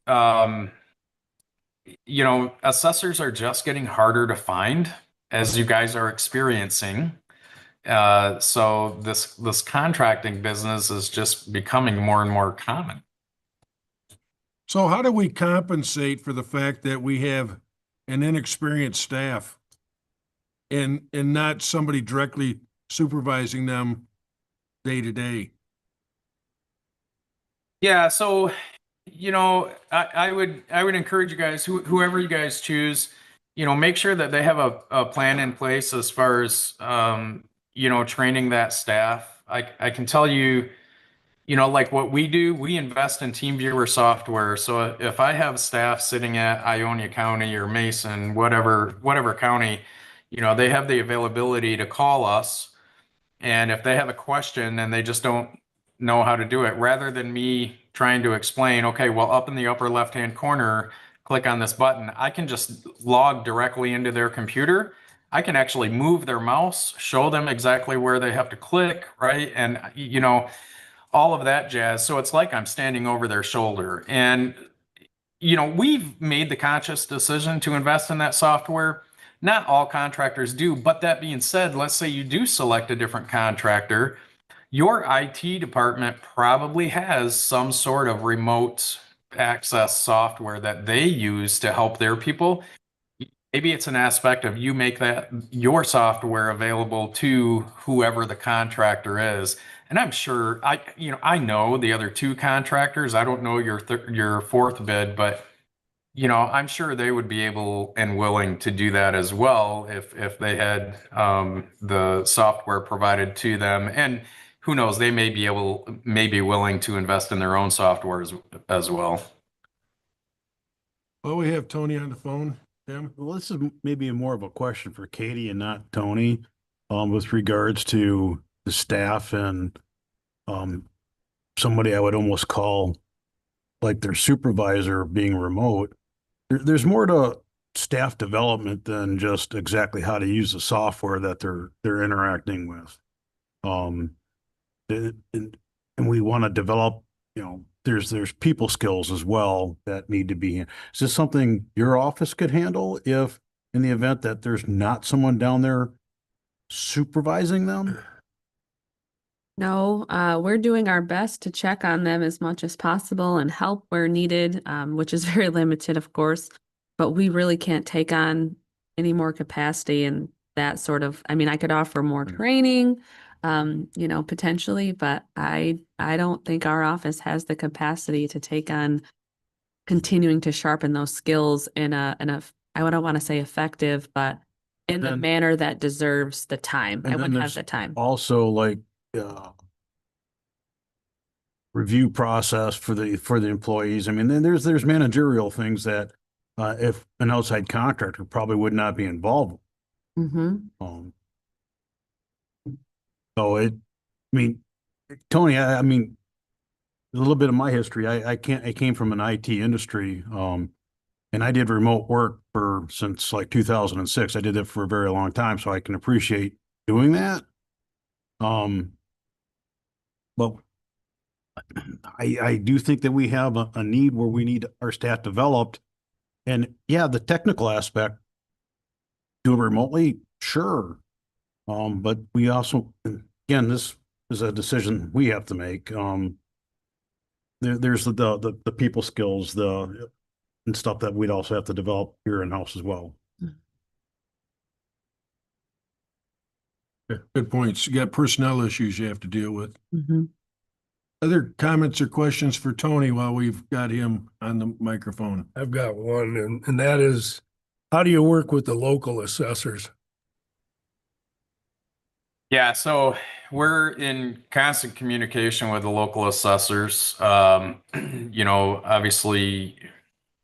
assessors are just getting harder to find, as you guys are experiencing. So this contracting business is just becoming more and more common. So how do we compensate for the fact that we have an inexperienced staff and not somebody directly supervising them day to day? Yeah, so I would encourage you guys, whoever you guys choose, make sure that they have a plan in place as far as training that staff. I can tell you, like what we do, we invest in TeamViewer software. So if I have staff sitting at Ionia County or Mason, whatever county, they have the availability to call us. And if they have a question and they just don't know how to do it, rather than me trying to explain, okay, well, up in the upper left-hand corner, click on this button, I can just log directly into their computer. I can actually move their mouse, show them exactly where they have to click, right? And, all of that jazz. So it's like I'm standing over their shoulder. And, we've made the conscious decision to invest in that software. Not all contractors do, but that being said, let's say you do select a different contractor, your IT department probably has some sort of remote access software that they use to help their people. Maybe it's an aspect of you make that your software available to whoever the contractor is. And I'm sure I know the other two contractors. I don't know your fourth bid, but I'm sure they would be able and willing to do that as well if they had the software provided to them. And who knows, they may be willing to invest in their own software as well. Well, we have Tony on the phone. Tim? Well, this is maybe more of a question for Katie and not Tony, with regards to the staff and somebody I would almost call like their supervisor being remote. There's more to staff development than just exactly how to use the software that they're interacting with. And we want to develop, there's people skills as well that need to be. Is this something your office could handle if in the event that there's not someone down there supervising them? No, we're doing our best to check on them as much as possible and help where needed, which is very limited, of course. But we really can't take on any more capacity and that sort of, I mean, I could offer more training, you know, potentially, but I don't think our office has the capacity to take on continuing to sharpen those skills in a, I don't want to say effective, but in the then- manner that deserves the time. I And then wouldn't have there's the time. Also, like, review process for the employees. I mean, then there's managerial things that, if an outside contractor probably would not be involved. Mm-hmm. So I mean, Tony, I mean, a little bit of my history, I came from an IT industry, and I did remote work since like 2006. I did that for a very long time, so I can appreciate doing that. But I do think that we have a need where we need our staff developed. And yeah, the technical aspect, do it remotely, sure. But we also, again, this is a decision we have to make. There's the people skills, and stuff that we'd also have to develop here in-house as well. Good points. You got personnel issues you have to deal with. Mm-hmm. Other comments or questions for Tony while we've got him on the microphone? I've got one, and that is, how do you work with the local assessors? Yeah, so we're in constant communication with the local assessors. You know, obviously,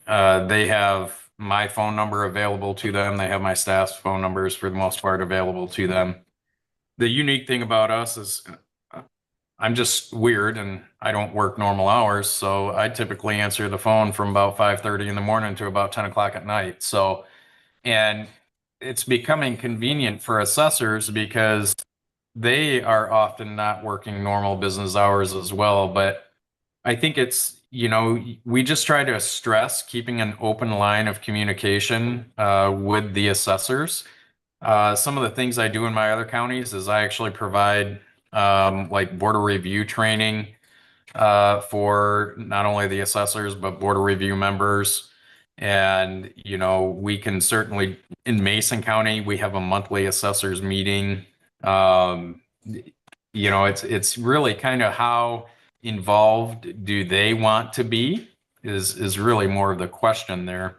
they have my phone number available to them. They have my staff's phone numbers for the most part available to them. The unique thing about us is I'm just weird and I don't work normal hours. So I typically answer the phone from about 5:30 in the morning to about 10 o'clock at night. So, and it's becoming convenient for assessors because they are often not working normal business hours as well. But I think it's, you know, we just try to stress keeping an open line of communication with the assessors. Some of the things I do in my other counties is I actually provide like border review training for not only the assessors, but border review members. And, you know, we can certainly, in Mason County, we have a monthly assessors meeting. You know, it's really kind of how involved do they want to be is really more of the question there.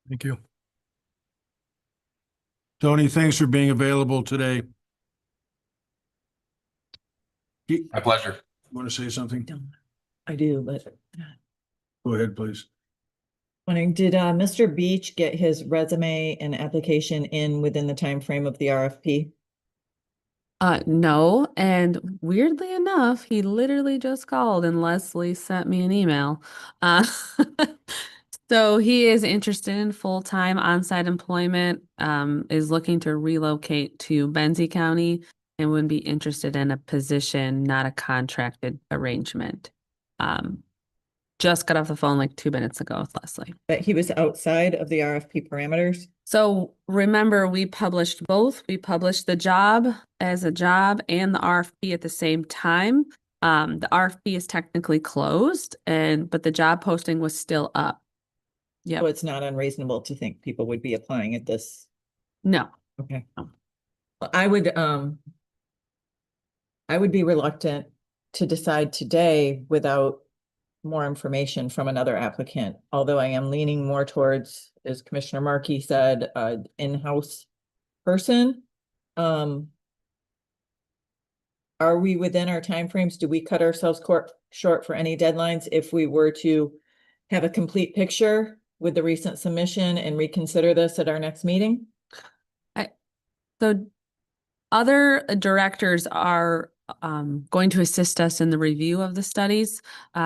Thank you. Tony, thanks for being available today. My pleasure. Want to say something? I do, but Go ahead, please. wondering, did Mr. Beach get his resume and application in within the time frame of the RFP? No, and weirdly enough, he literally just called and Leslie sent me an email. So he is interested in full-time on-site employment, is looking to relocate to Benzie County and would be interested in a position, not a contracted arrangement. Just got off the phone like 2 minutes ago with Leslie. That he was outside of the RFP parameters? So remember, we published both. We published the job as a job and the RFP at the same time. The RFP is technically closed, but the job posting was still up. Yeah. So it's not unreasonable to think people would be applying at this. No. Okay. Well, I would be reluctant to decide today without more information from another applicant, although I am leaning more towards, as Commissioner Markey said, in-house person. Are we within our timeframes? Do we cut ourselves short for any deadlines if we were to have a complete picture with the recent submission and reconsider this at our next meeting? So other directors are going to assist us in the review of the studies.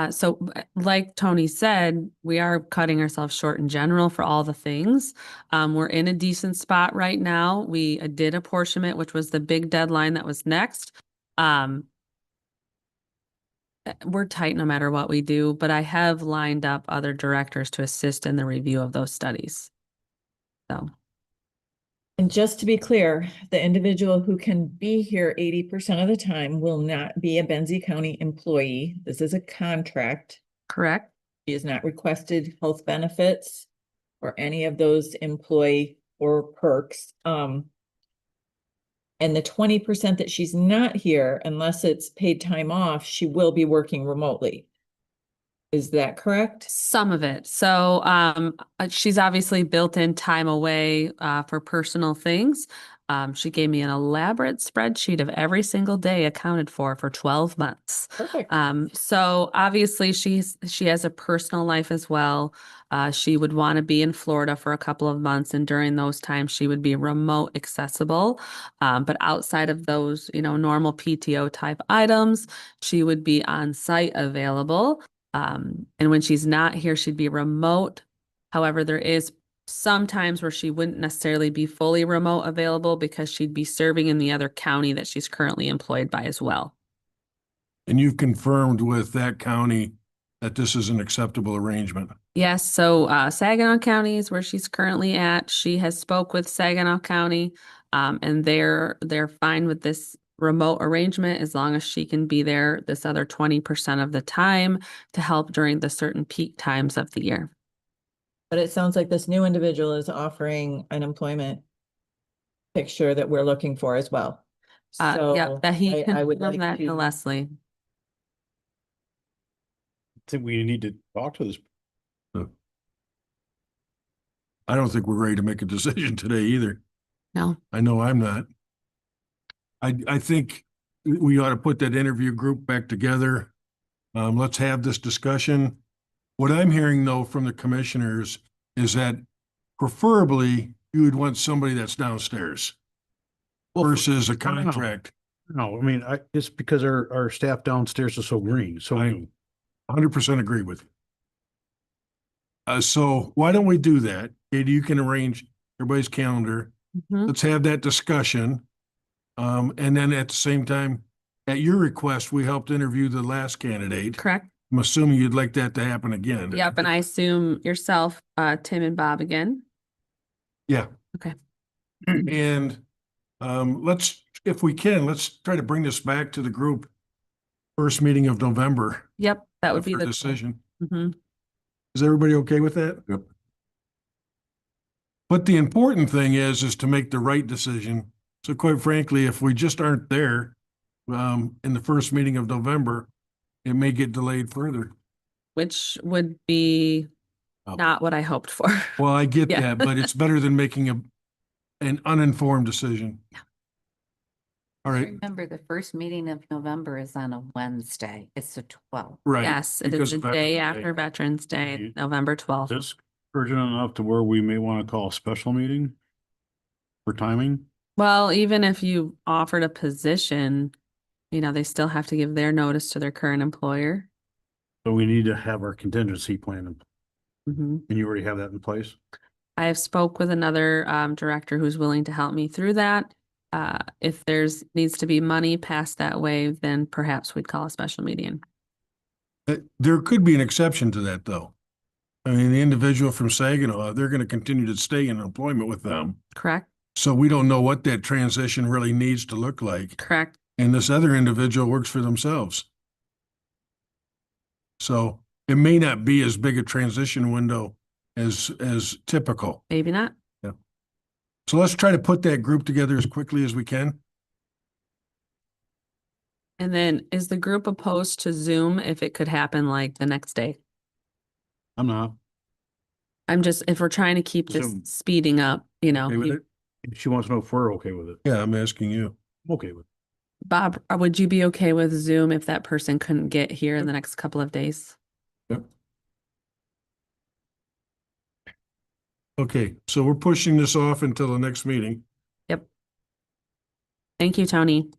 So like Tony said, we are cutting ourselves short in general for all the things. We're in a decent spot right now. We did apportionment, which was the big deadline that was next. We're tight no matter what we do, but I have lined up other directors to assist in the review of those studies. So. And just to be clear, the individual who can be here 80% of the time will not be a Benzie County employee. This is a contract. Correct. She has not requested health benefits or any of those employee or perks. And the 20% that she's not here, unless it's paid time off, she will be working remotely. Is that correct? Some of it. So she's obviously built in time away for personal things. She gave me an elaborate spreadsheet of every single day accounted for 12 months. Perfect. So obviously she has a personal life as well. She would want to be in Florida for a couple of months, and during those times she would be remote accessible. But outside of those, normal PTO type items, she would be on site available. And when she's not here, she'd be remote. However, there is some times where she wouldn't necessarily be fully remote available because she'd be serving in the other county that she's currently employed by as well. And you've confirmed with that county that this is an acceptable arrangement? Yes, so Saginaw County is where she's currently at. She has spoke with Saginaw County, and they're fine with this remote arrangement as long as she can be there this other 20% of the time to help during the certain peak times of the year. But it sounds like this new individual is offering an employment picture that we're looking for as well. Yeah, that he I would confirmed like that to Leslie. I think we need to talk to this. I don't think we're ready to make a decision today either. No. I know I'm not. I think we ought to put that interview group back together. Let's have this discussion. What I'm hearing though from the commissioners is that preferably you would want somebody that's downstairs versus a contract. No, I mean, just because our staff downstairs is so green, so. I 100% agree with you. So why don't we do that? Katie, you can arrange everybody's calendar. Let's have that discussion. And then at the same time, at your request, we helped interview the last candidate. Correct. I'm assuming you'd like that to happen again. Yep, and I assume yourself, Tim and Bob again. Yeah. Okay. And let's, if we can, let's try to bring this back to the group first meeting of November. Yep, that would be for the decision. Mhm. Is everybody okay with that? Yep. But the important thing is to make the right decision. So quite frankly, if we just aren't there in the first meeting of November, it may get delayed further. which would be not what I hoped for. Well, I get Yeah. that, but it's better than making an uninformed decision. All right, Remember, the first meeting of November is on a Wednesday. It's the 12th. right. Yes, it because is the of day Veterans Day. after Veterans Day, November 12th. This urgent enough to where we may want to call a special meeting for timing. Well, even if you offered a position, they still have to give their notice to their current employer. So we need to have our contingency plan, Mhm. and you already have that in place. I have spoke with another director who's willing to help me through that. If needs to be money passed that way, then perhaps we'd call a special meeting. There could be an exception to that, though. I mean, the individual from Saginaw, they're going to continue to stay in employment with them. Correct? So we don't know what that transition really needs to look like. Correct. And this other individual works for themselves. So it may not be as big a transition window as typical. Maybe not. Yeah. So let's try to put that group together as quickly as we can. And then is the group opposed to Zoom if it could happen like the next day? I'm not. If we're trying to keep this Zoom. speeding up, Okay with it? She wants to know if we're okay with it. Yeah, I'm asking you. I'm okay with it. Bob, would you be okay with Zoom if that person couldn't get here in the next couple of days? Yep. Okay, so we're pushing this off until the next meeting. Yep. Thank you, Tony.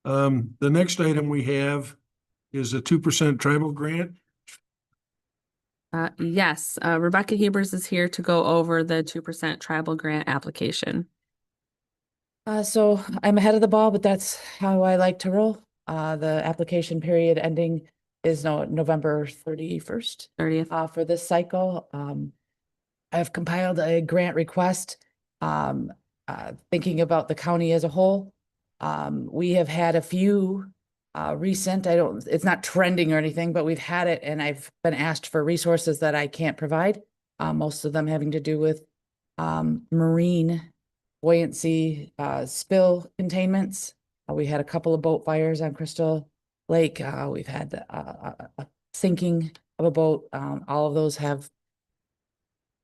The next item we have is a 2% tribal grant. Yes, Rebecca Hebers is here to go over the 2% tribal grant application. So I'm ahead of the ball, but that's how I like to roll. The application period ending is November 31st. 30th. For this cycle. I've compiled a grant request, thinking about the county as a whole. We have had a few recent, it's not trending or anything, but we've had it and I've been asked for resources that I can't provide. Most of them having to do with marine buoyancy, spill containments. We had a couple of boat fires on Crystal Lake. We've had a sinking of a boat. All of those have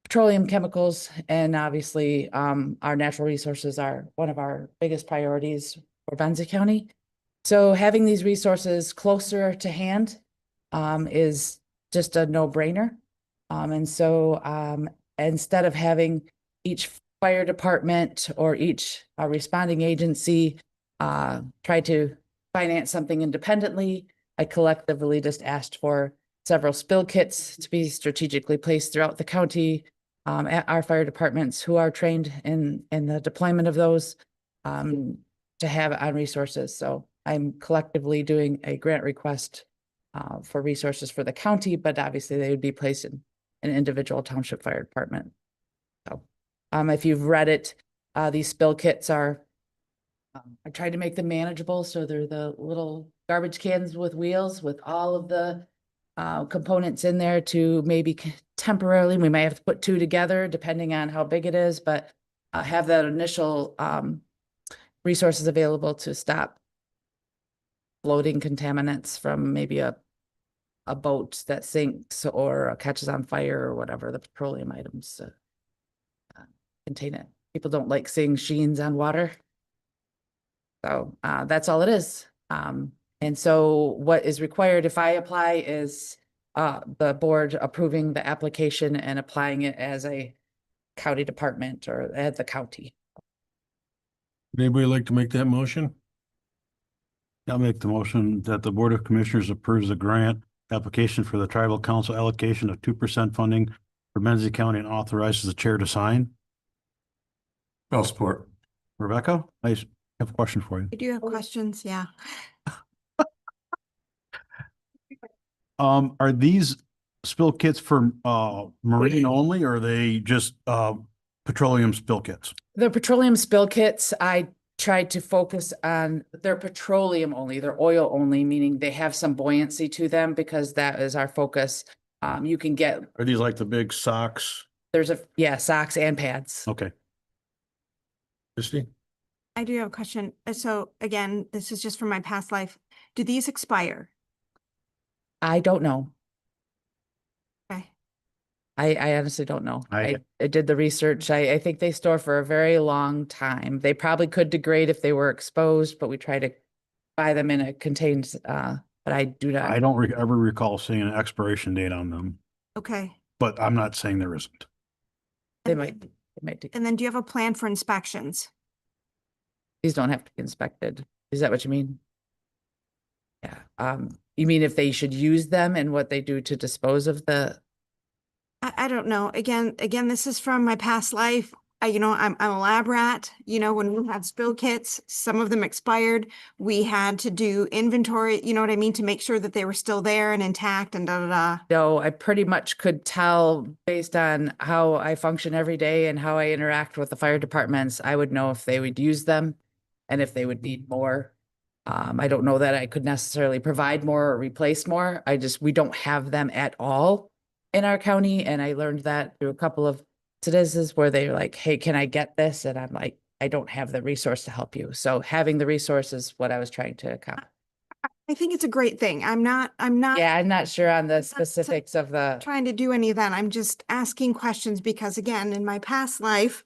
petroleum chemicals, and obviously our natural resources are one of our biggest priorities for Benzie County. So having these resources closer to hand is just a no-brainer. And so instead of having each fire department or each responding agency try to finance something independently, I collectively just asked for several spill kits to be strategically placed throughout the county at our fire departments who are trained in the deployment of those to have on resources. So I'm collectively doing a grant request for resources for the county, but obviously they would be placed in an individual township fire department. So if you've read it, these spill kits are, I tried to make them manageable. So they're the little garbage cans with wheels with all of the components in there to maybe temporarily, we may have to put two together depending on how big it is, but have that initial resources available to stop floating contaminants from maybe a boat that sinks or catches on fire or whatever, the petroleum items contain it. People don't like seeing sheens on water. So that's all it is. And so what is required if I apply is the board approving the application and applying it as a county department or at the county. Anybody like to make that motion? I'll make the motion that the Board of Commissioners approves the grant application for the tribal council allocation of 2% funding for Benzie County and authorizes the chair to sign. I'll support. Rebecca, I have a question for you. I do have questions, yeah. Are these spill kits for marine only, or are they just petroleum spill kits? The petroleum spill kits, I tried to focus on, they're petroleum only, they're oil only, meaning they have some buoyancy to them because that is our focus. You can get, Are these like the big socks? there's socks and pads. Okay. Christie? I do have a question. So again, this is just from my past life. Do these expire? I don't know. Okay. I honestly don't know. I did the research. I think they store for a very long time. They probably could degrade if they were exposed, but we try to buy them in a contained, but I do not. I don't ever recall seeing an expiration date on them, Okay. but I'm not saying there isn't. They And might take. And then do you have a plan for inspections? These don't have to be inspected. Is that what you mean? Yeah. You mean if they should use them and what they do to dispose of the? I don't know. Again, this is from my past life. I'm a lab rat. When we had spill kits, some of them expired. We had to do inventory, you know what I mean, to make sure that they were still there and intact and da da da. No, I pretty much could tell based on how I function every day and how I interact with the fire departments. I would know if they would use them and if they would need more. I don't know that I could necessarily provide more or replace more. We don't have them at all in our county. And I learned that through a couple of citizens where they're like, hey, can I get this? And I'm like, I don't have the resource to help you. So having the resource is what I was trying to accomplish. I think it's a great thing. I'm not Yeah, I'm not sure on the specifics of the. trying to do any of that. I'm just asking questions because again, in my past life,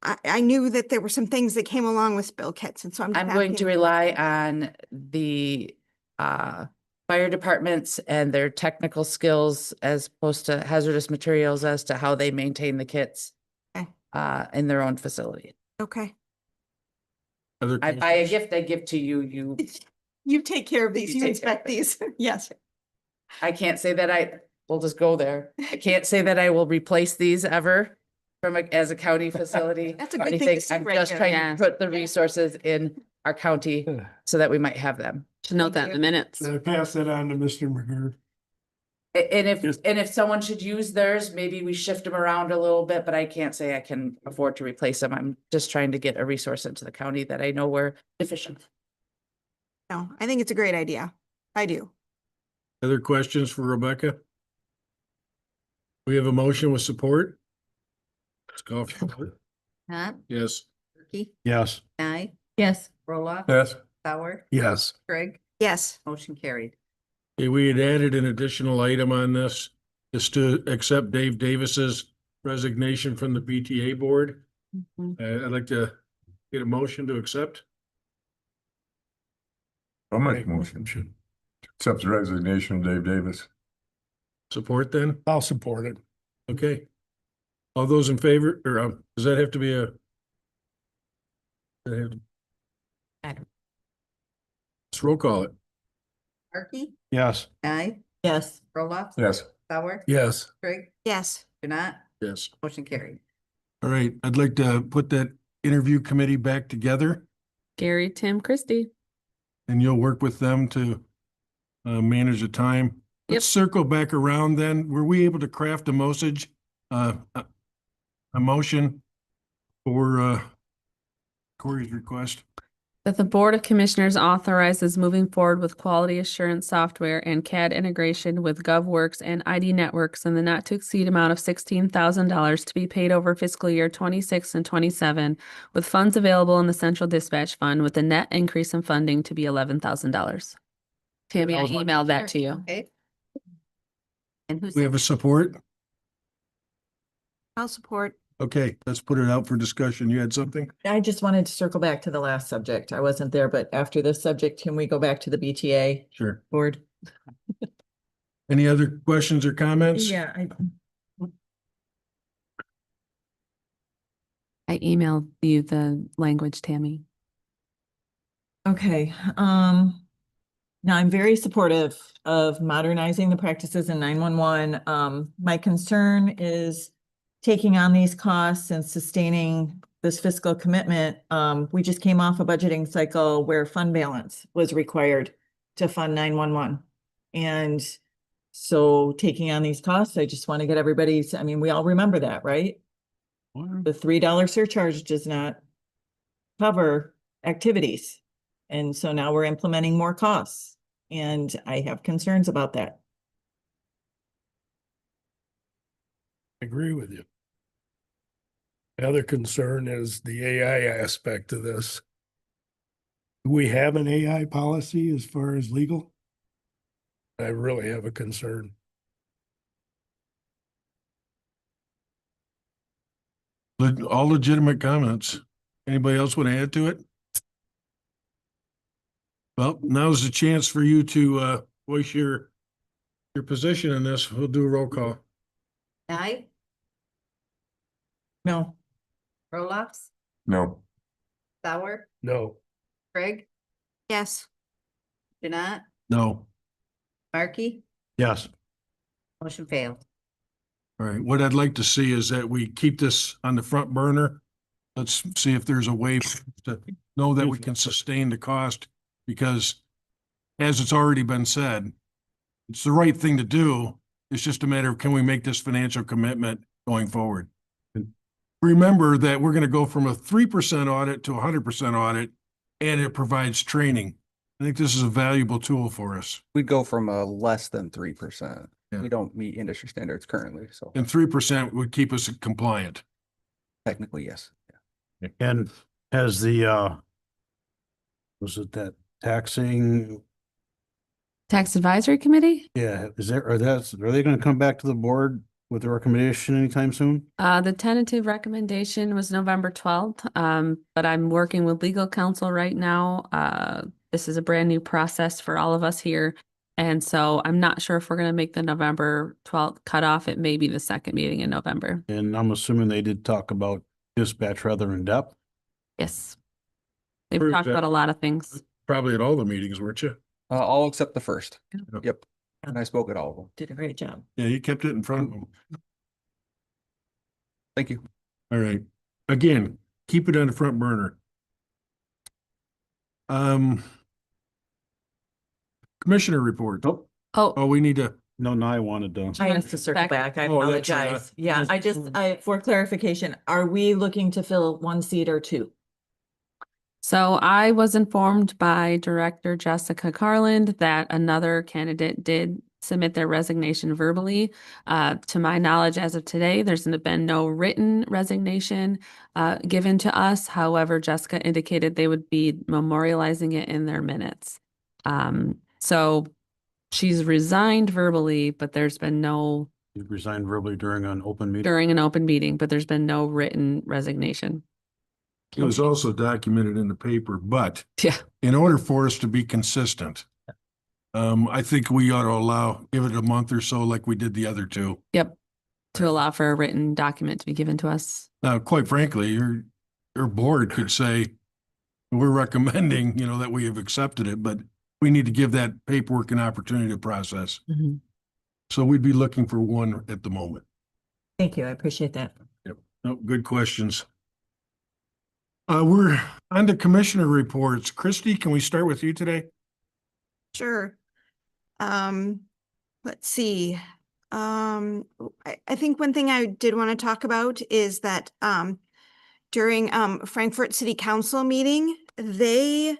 I knew that there were some things that came along with spill kits. And so I'm going to rely on the fire departments and their technical skills as opposed to hazardous materials as to how they maintain the kits in their own facility. Okay. I buy a gift, I give to you, You take care of these, You you take care of inspect these. Yes. I can't say that we'll just go there. I can't say that I will replace these ever as a county facility. That's a or good thing to anything. see I'm right just here. trying Yeah. to put the resources in our county so that we might have them. Should note that in the minutes. I pass that on to Mr. McGurk. And if someone should use theirs, maybe we shift them around a little bit, but I can't say I can afford to replace them. I'm just trying to get a resource into the county that I know we're deficient. No, I think it's a great idea. I do. Other questions for Rebecca? We have a motion with support. Let's go. for the vote. Not, Yes. Turkey, Yes. Nye, Yes. Roloff. Yes. Sauer, Yes. Craig, Yes. motion carried. Okay, we had added an additional item on this, is to accept Dave Davis's resignation from the PTA board. I'd like to get a motion to accept. I'll make a motion to accept the resignation of Dave Davis. Support then? I'll support it. Okay. All those in favor, or does that have to be a? does that have to- Let's roll call it. Markey, Yes. Nye, Yes. Roloff. Yes. Sauer, Yes. Craig, Yes. Janat, Yes. motion carried. All right, I'd like to put that interview committee back together, Gary, Tim, Christie. and you'll work with them to manage the time. Let's circle back around then. Were we able to craft a message, a motion for Corey's request? That the Board of Commissioners authorizes moving forward with quality assurance software and CAD integration with GovWorks and ID Networks in the not to exceed amount of $16,000 to be paid over fiscal year 26 and 27, with funds available in the Central Dispatch Fund, with the net increase in funding to be $11,000. Tammy, I emailed that to you. Okay. And who's, We have a support? I'll support. Okay, let's put it out for discussion. You had something? I just wanted to circle back to the last subject. I wasn't there, but after this subject, can we go back to the BTA Sure. board? Any other questions or comments? Yeah, I emailed you the language, Tammy. okay. Now I'm very supportive of modernizing the practices in 911. My concern is taking on these costs and sustaining this fiscal commitment. We just came off a budgeting cycle where fund balance was required to fund 911. And so taking on these costs, I just want to get everybody's, I mean, we all remember that, right? The $3 surcharge does not cover activities. And so now we're implementing more costs, and I have concerns about that. I agree with you. The other concern is the AI aspect of this. Do we have an AI policy as far as legal? I really have a concern. All legitimate comments. Anybody else want to add to it? Well, now's the chance for you to voice your position in this. We'll do a roll call. Nye, No. Roloffs, No. Sauer, No. Craig, Yes. Janat, No. Markey, Yes. motion failed. All right, what I'd like to see is that we keep this on the front burner. Let's see if there's a way to know that we can sustain the cost, because as it's already been said, it's the right thing to do. It's just a matter of, can we make this financial commitment going forward? Remember that we're going to go from a 3% audit to a 100% audit, and it provides training. I think this is a valuable tool for us. We'd go from a less than 3%. Yeah. We don't meet industry standards currently, so And 3% would keep us compliant. technically, yes. And has the, was it that taxing? Tax Advisory Committee? Yeah, are they gonna come back to the board with a recommendation anytime soon? The tentative recommendation was November 12th, but I'm working with legal counsel right now. This is a brand new process for all of us here. And so I'm not sure if we're going to make the November 12th cutoff. It may be the second meeting in November. And I'm assuming they did talk about dispatch rather in depth. Yes. They've Prove talked that. about a lot of things. Probably at all the meetings, weren't you? All except the first. Yep. Yep. And I spoke at all of them. Did a great job. Yeah, you kept it in front of them. Thank you. All right. Again, keep it on the front burner. Commissioner report. Oh, Oh, we need to No, I wanted to. I have to circle back. I Oh, that's right. apologize. Yeah, for clarification, are we looking to fill one seat or two? So I was informed by Director Jessica Carland that another candidate did submit their resignation verbally. To my knowledge, as of today, there's been no written resignation given to us. However, Jessica indicated they would be memorializing it in their minutes. So she's resigned verbally, but there's been no You resigned verbally during an open meeting. during an open meeting, but there's been no written resignation. It was also documented in the paper, but Yeah. in order for us to be consistent, I think we ought to give it a month or so like we did the other two. Yep. To allow for a written document to be given to us. Now, quite frankly, your board could say, we're recommending, that we have accepted it, but we need to give that paperwork an opportunity to process. So we'd be looking for one at the moment. Thank you. I appreciate that. Yep. No, good questions. We're on to commissioner reports. Christy, can we start with you today? Sure. Let's see. I think one thing I did want to talk about is that during Frankfurt City Council meeting, they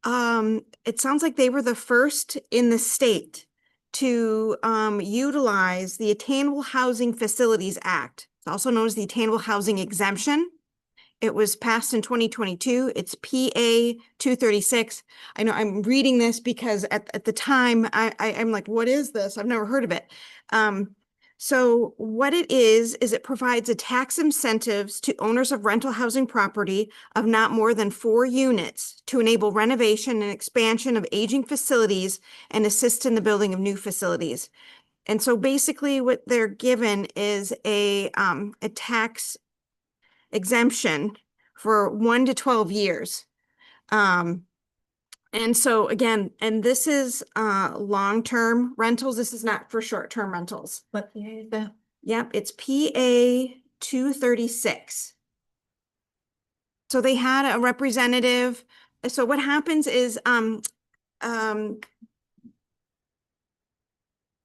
it sounds like they were the first in the state to utilize the Attainable Housing Facilities Act. It's also known as the Attainable Housing Exemption. It was passed in 2022. It's PA 236. I know I'm reading this because at the time I'm like, what is this? I've never heard of it. So what it is it provides a tax incentives to owners of rental housing property of not more than 4 units to enable renovation and expansion of aging facilities and assist in the building of new facilities. And so basically what they're given is a tax exemption for 1 to 12 years. And so again, and this is long-term rentals. This is not for short-term rentals. What PA is that? Yep, it's PA 236. So they had a representative. So what happens is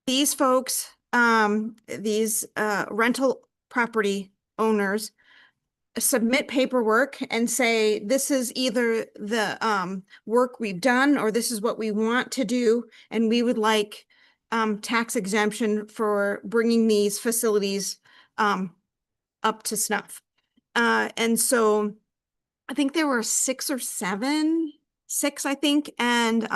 these folks, these rental property owners submit paperwork and say, this is either the work we've done or this is what we want to do. And we would like tax exemption for bringing these facilities up to snuff. And so I think there were 6 or 7, I think, and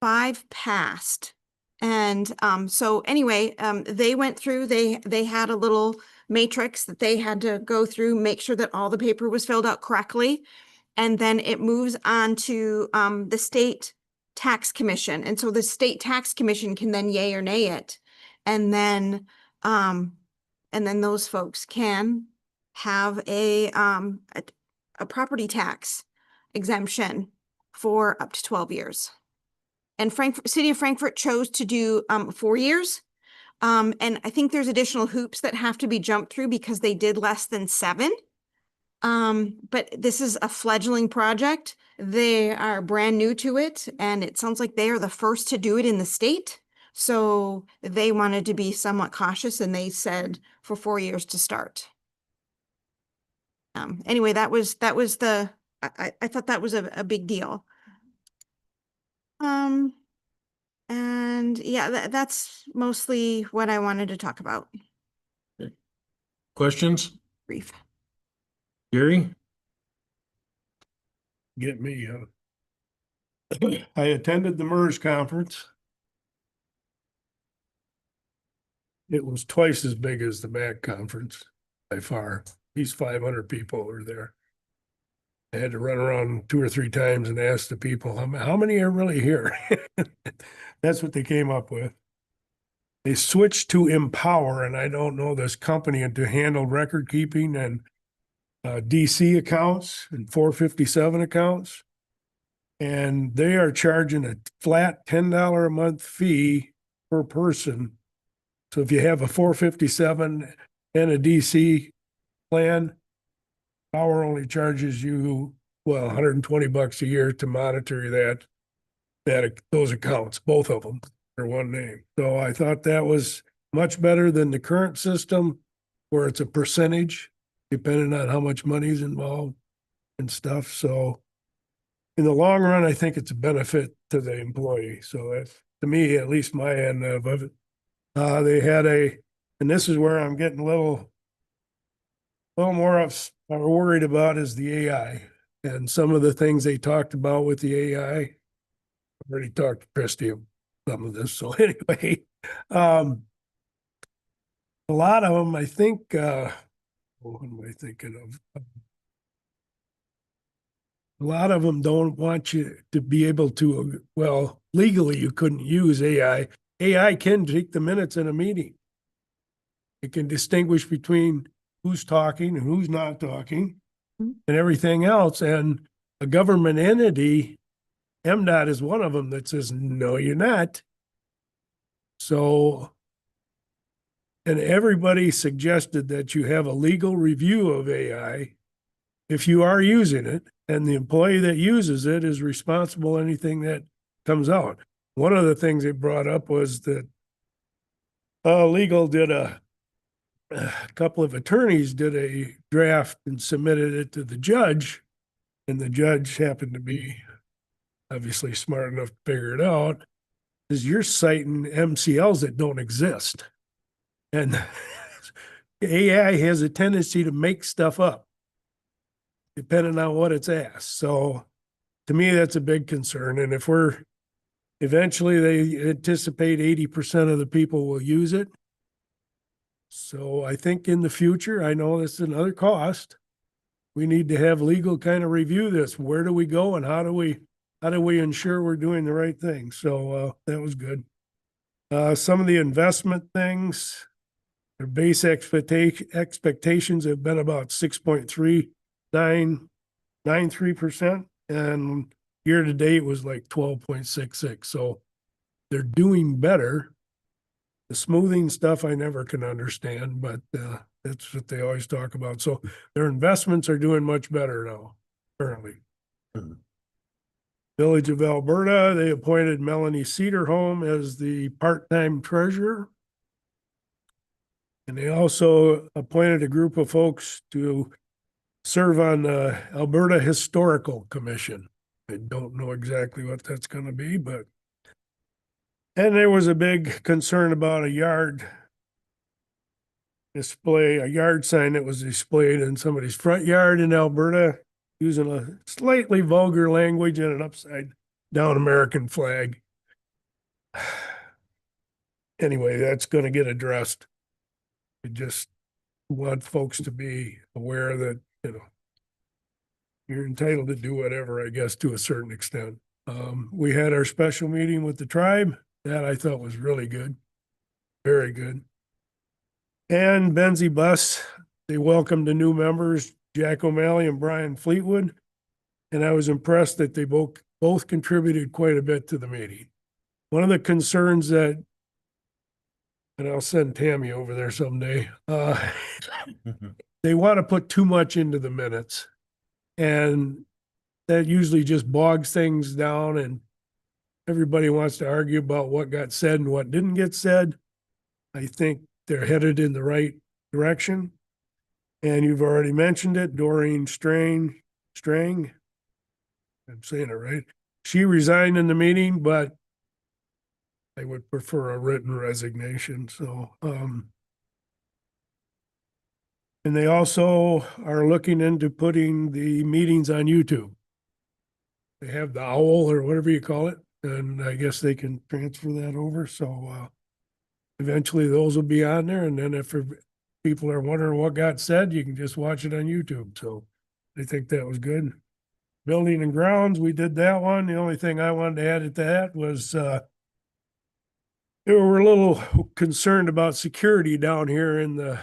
5 passed. And so anyway, they went through, they had a little matrix that they had to go through, make sure that all the paper was filled out correctly. And then it moves on to the state tax commission. And so the state tax commission can then yay or nay it. And then those folks can have a property tax exemption for up to 12 years. And City of Frankfurt chose to do 4 years. And I think there's additional hoops that have to be jumped through because they did less than 7. But this is a fledgling project. They are brand new to it, and it sounds like they are the first to do it in the state. So they wanted to be somewhat cautious, and they said for 4 years to start. Anyway, that was the, I thought that was a big deal. And yeah, that's mostly what I wanted to talk about. Questions? Brief. Gary? Get me. I attended the MERS conference. It was twice as big as the MAC conference by far. These 500 people were there. I had to run around 2 or 3 times and ask the people, how many are really here? That's what they came up with. They switched to Empower, and I don't know this company, to handle record keeping and DC accounts and 457 accounts. And they are charging a flat $10 a month fee per person. So if you have a 457 and a DC plan, Power only charges you, well, $120 a year to monitor those accounts, both of them. or one name. So I thought that was much better than the current system where it's a percentage depending on how much money is involved and stuff. So in the long run, I think it's a benefit to the employee. So that's, to me, at least my end of it. They had and this is where I'm getting a little more worried about is the AI and some of the things they talked about with the AI. I've already talked to Christie about some of this. So anyway, a lot of them, I think, what am I thinking of? A lot of them don't want you to be able to, well, legally, you couldn't use AI. AI can take the minutes in a meeting. It can distinguish between who's talking and who's not talking and everything else. And a government entity, MDOT is one of them that says, no, you're not. So, and everybody suggested that you have a legal review of AI if you are using it, and the employee that uses it is responsible for anything that comes out. One of the things they brought up was that legal did a couple of attorneys did a draft and submitted it to the judge, and the judge happened to be obviously smart enough to figure it out, is you're citing MCLs that don't exist. And AI has a tendency to make stuff up depending on what it's asked. So to me, that's a big concern. And if eventually they anticipate 80% of the people will use it. So I think in the future, I know this is another cost. We need to have legal kind of review this. Where do we go and how do we ensure we're doing the right thing? So that was good. Some of the investment things, their base expectations have been about 6.3993%, and year to date was like 12.66. So they're doing better. The smoothing stuff I never can understand, but that's what they always talk about. So their investments are doing much better now, currently. Village of Alberta, they appointed Melanie Cedarholm as the part-time treasurer. And they also appointed a group of folks to serve on the Alberta Historical Commission. I don't know exactly what that's going to be, but. And there was a big concern about a yard sign that was displayed in somebody's front yard in Alberta using a slightly vulgar language and an upside down American flag. Anyway, that's going to get addressed. I just want folks to be aware that, you're entitled to do whatever, I guess, to a certain extent. We had our special meeting with the tribe. That I thought was really good. Very good. And Benzie Bus, they welcomed the new members, Jack O'Malley and Brian Fleetwood. And I was impressed that they both contributed quite a bit to the meeting. One of the concerns that, and I'll send Tammy over there someday, they want to put too much into the minutes. And that usually just bogs things down, and everybody wants to argue about what got said and what didn't get said. I think they're headed in the right direction. And you've already mentioned it, Doreen Strang, I'm saying it right. She resigned in the meeting, but I would prefer a written resignation. So, and they also are looking into putting the meetings on YouTube. They have the OWL or whatever you call it. And I guess they can transfer that over. So eventually those will be on there. And then if people are wondering what got said, you can just watch it on YouTube. So I think that was good. Building and grounds, we did that one. The only thing I wanted to add to that was they were a little concerned about security down here in the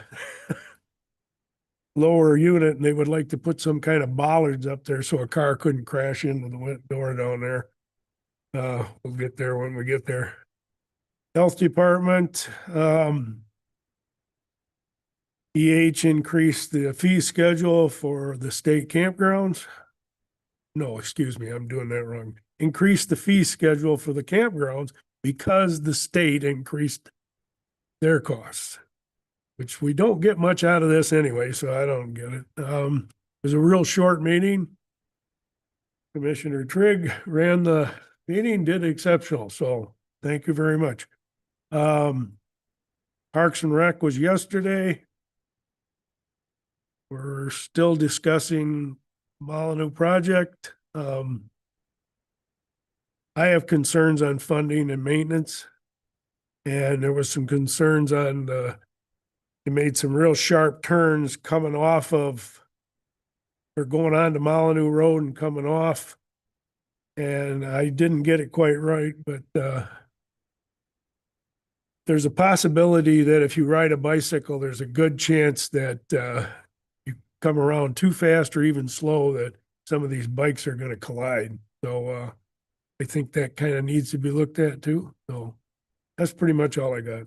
lower unit, and they would like to put some kind of bollards up there so a car couldn't crash into the door down there. We'll get there when we get there. Health Department, EH increased the fee schedule for the state campgrounds. No, excuse me, I'm doing that wrong. Increased the fee schedule for the campgrounds, because the state increased their costs, which we don't get much out of this anyway, so I don't get it. It was a real short meeting. Commissioner Trigg ran the meeting, did exceptional, so thank you very much. Parks and Rec was yesterday. We're still discussing Molyneux project. I have concerns on funding and maintenance. And there was some concerns on, they made some real sharp turns coming off of, or going on to Molyneux Road and coming off. And I didn't get it quite right, but there's a possibility that if you ride a bicycle, there's a good chance that you come around too fast or even slow, that some of these bikes are gonna collide. So I think that kind of needs to be looked at too. So that's pretty much all I got.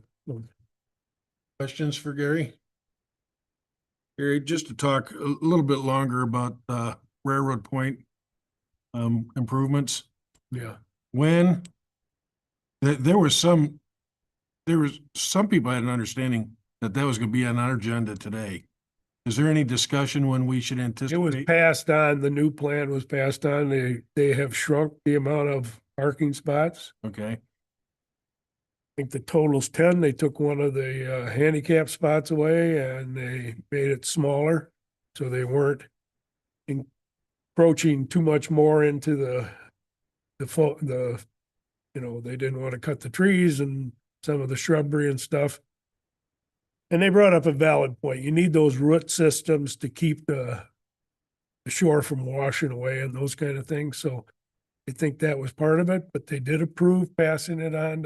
Questions for Gary? Gary, just to talk a little bit longer about Railroad Point improvements. Yeah. When there was some people had an understanding that was going to be on our agenda today. Is there any discussion when we should anticipate? It was passed on, the new plan was passed on. They have shrunk the amount of parking spots. Okay. I think the total's 10. They took one of the handicap spots away and they made it smaller. So they weren't encroaching too much more into you know, they didn't want to cut the trees and some of the shrubbery and stuff. And they brought up a valid point. You need those root systems to keep the shore from washing away and those kind of things. So I think that was part of it, but they did approve passing it on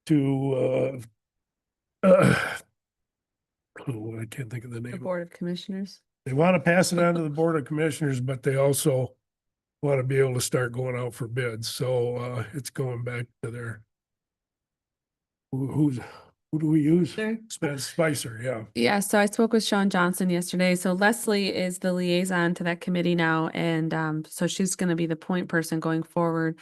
to I can't think of the The name. Board of Commissioners. They want to pass it on to the Board of Commissioners, but they also want to be able to start going out for bids. So it's going back to their, who do we use? Spicer, yeah. Yeah, so I spoke with Sean Johnson yesterday. So Leslie is the liaison to that committee now, and so she's going to be the point person going forward.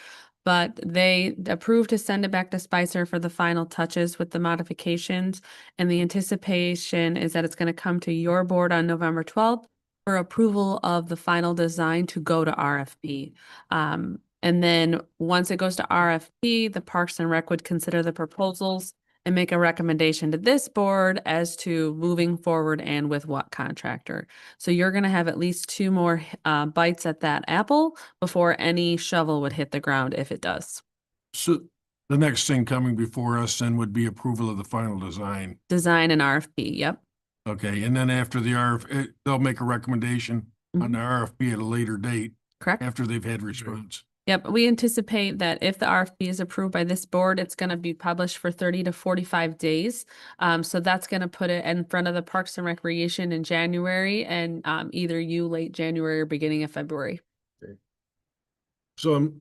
But they approved to send it back to Spicer for the final touches with the modifications. And the anticipation is that it's going to come to your board on November 12th for approval of the final design to go to RFP. And then once it goes to RFP, the Parks and Rec would consider the proposals and make a recommendation to this board as to moving forward and with what contractor. So you're going to have at least 2 more bites at that apple before any shovel would hit the ground if it does. So the next thing coming before us then would be approval of the final design. Design and RFP, yep. Okay, and then after the RFP, they'll make a recommendation on the RFP at a later date. Correct. After they've had response. Yep, we anticipate that if the RFP is approved by this board, it's going to be published for 30 to 45 days. So that's going to put it in front of the Parks and Recreation in January, and either you late January or beginning of February. So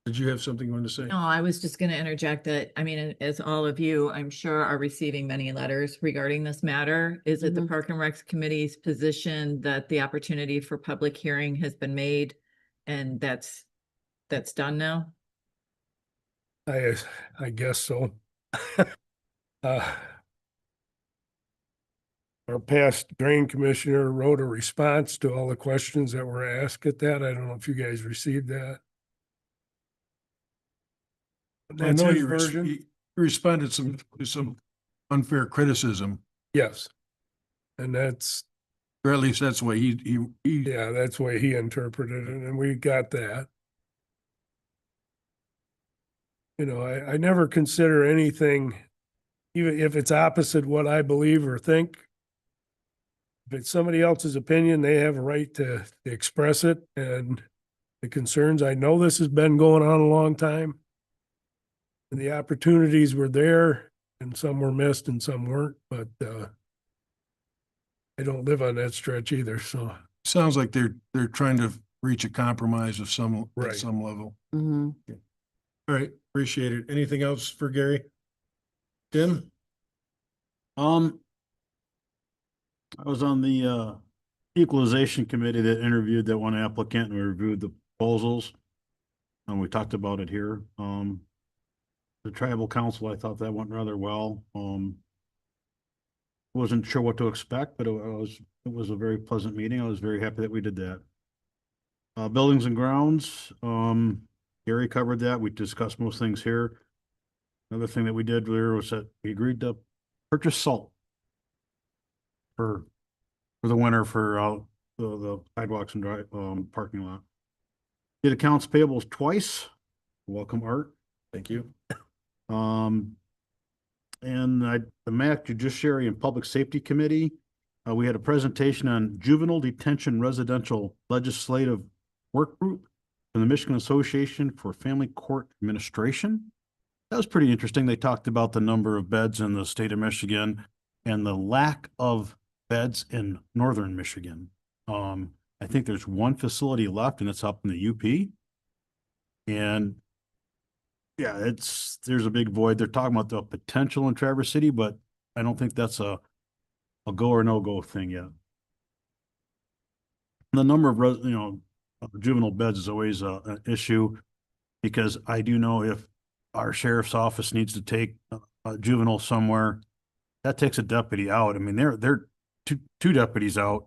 did you have something you wanted to say? No, I was just going to interject that, I mean, as all of you, I'm sure, are receiving many letters regarding this matter. Is it the Park and Recs Committee's position that the opportunity for public hearing has been made and that's done now? I guess so. Our past drain commissioner wrote a response to all the questions that were asked at that. I don't know if you guys received that. I know you version. responded to some unfair criticism. Yes. And that's, or at least that's the way he yeah, that's the way he interpreted it, and we got that. You know, I never consider anything, even if it's opposite what I believe or think. If it's somebody else's opinion, they have a right to express it, and the concerns, I know this has been going on a long time. And the opportunities were there, and some were missed and some weren't, but I don't live on that stretch either, so. Sounds like they're trying to reach a compromise of some, at some level. Mm-hmm. Okay. All right, appreciate it. Anything else for Gary? Tim? I was on the equalization committee that interviewed that one applicant, and we reviewed the proposals. And we talked about it here. the tribal council, I thought that went rather well. Wasn't sure what to expect, but it was a very pleasant meeting. I was very happy that we did that. Buildings and grounds, Gary covered that. We discussed most things here. Another thing that we did there was that we agreed to purchase salt for the winter for the sidewalks and drive parking lot. Did accounts payables twice. Welcome, Art. Thank you. And the MAC Judiciary and Public Safety Committee, we had a presentation on juvenile detention residential legislative work group from the Michigan Association for Family Court Administration. That was pretty interesting. They talked about the number of beds in the state of Michigan and the lack of beds in northern Michigan. I think there's one facility left and it's up in the UP. And yeah, there's a big void. They're talking about the potential in Traverse City, but I don't think that's a go or no go thing yet. The number of juvenile beds is always an issue, because I do know if our sheriff's office needs to take a juvenile somewhere, that takes a deputy out. I mean, they're two deputies out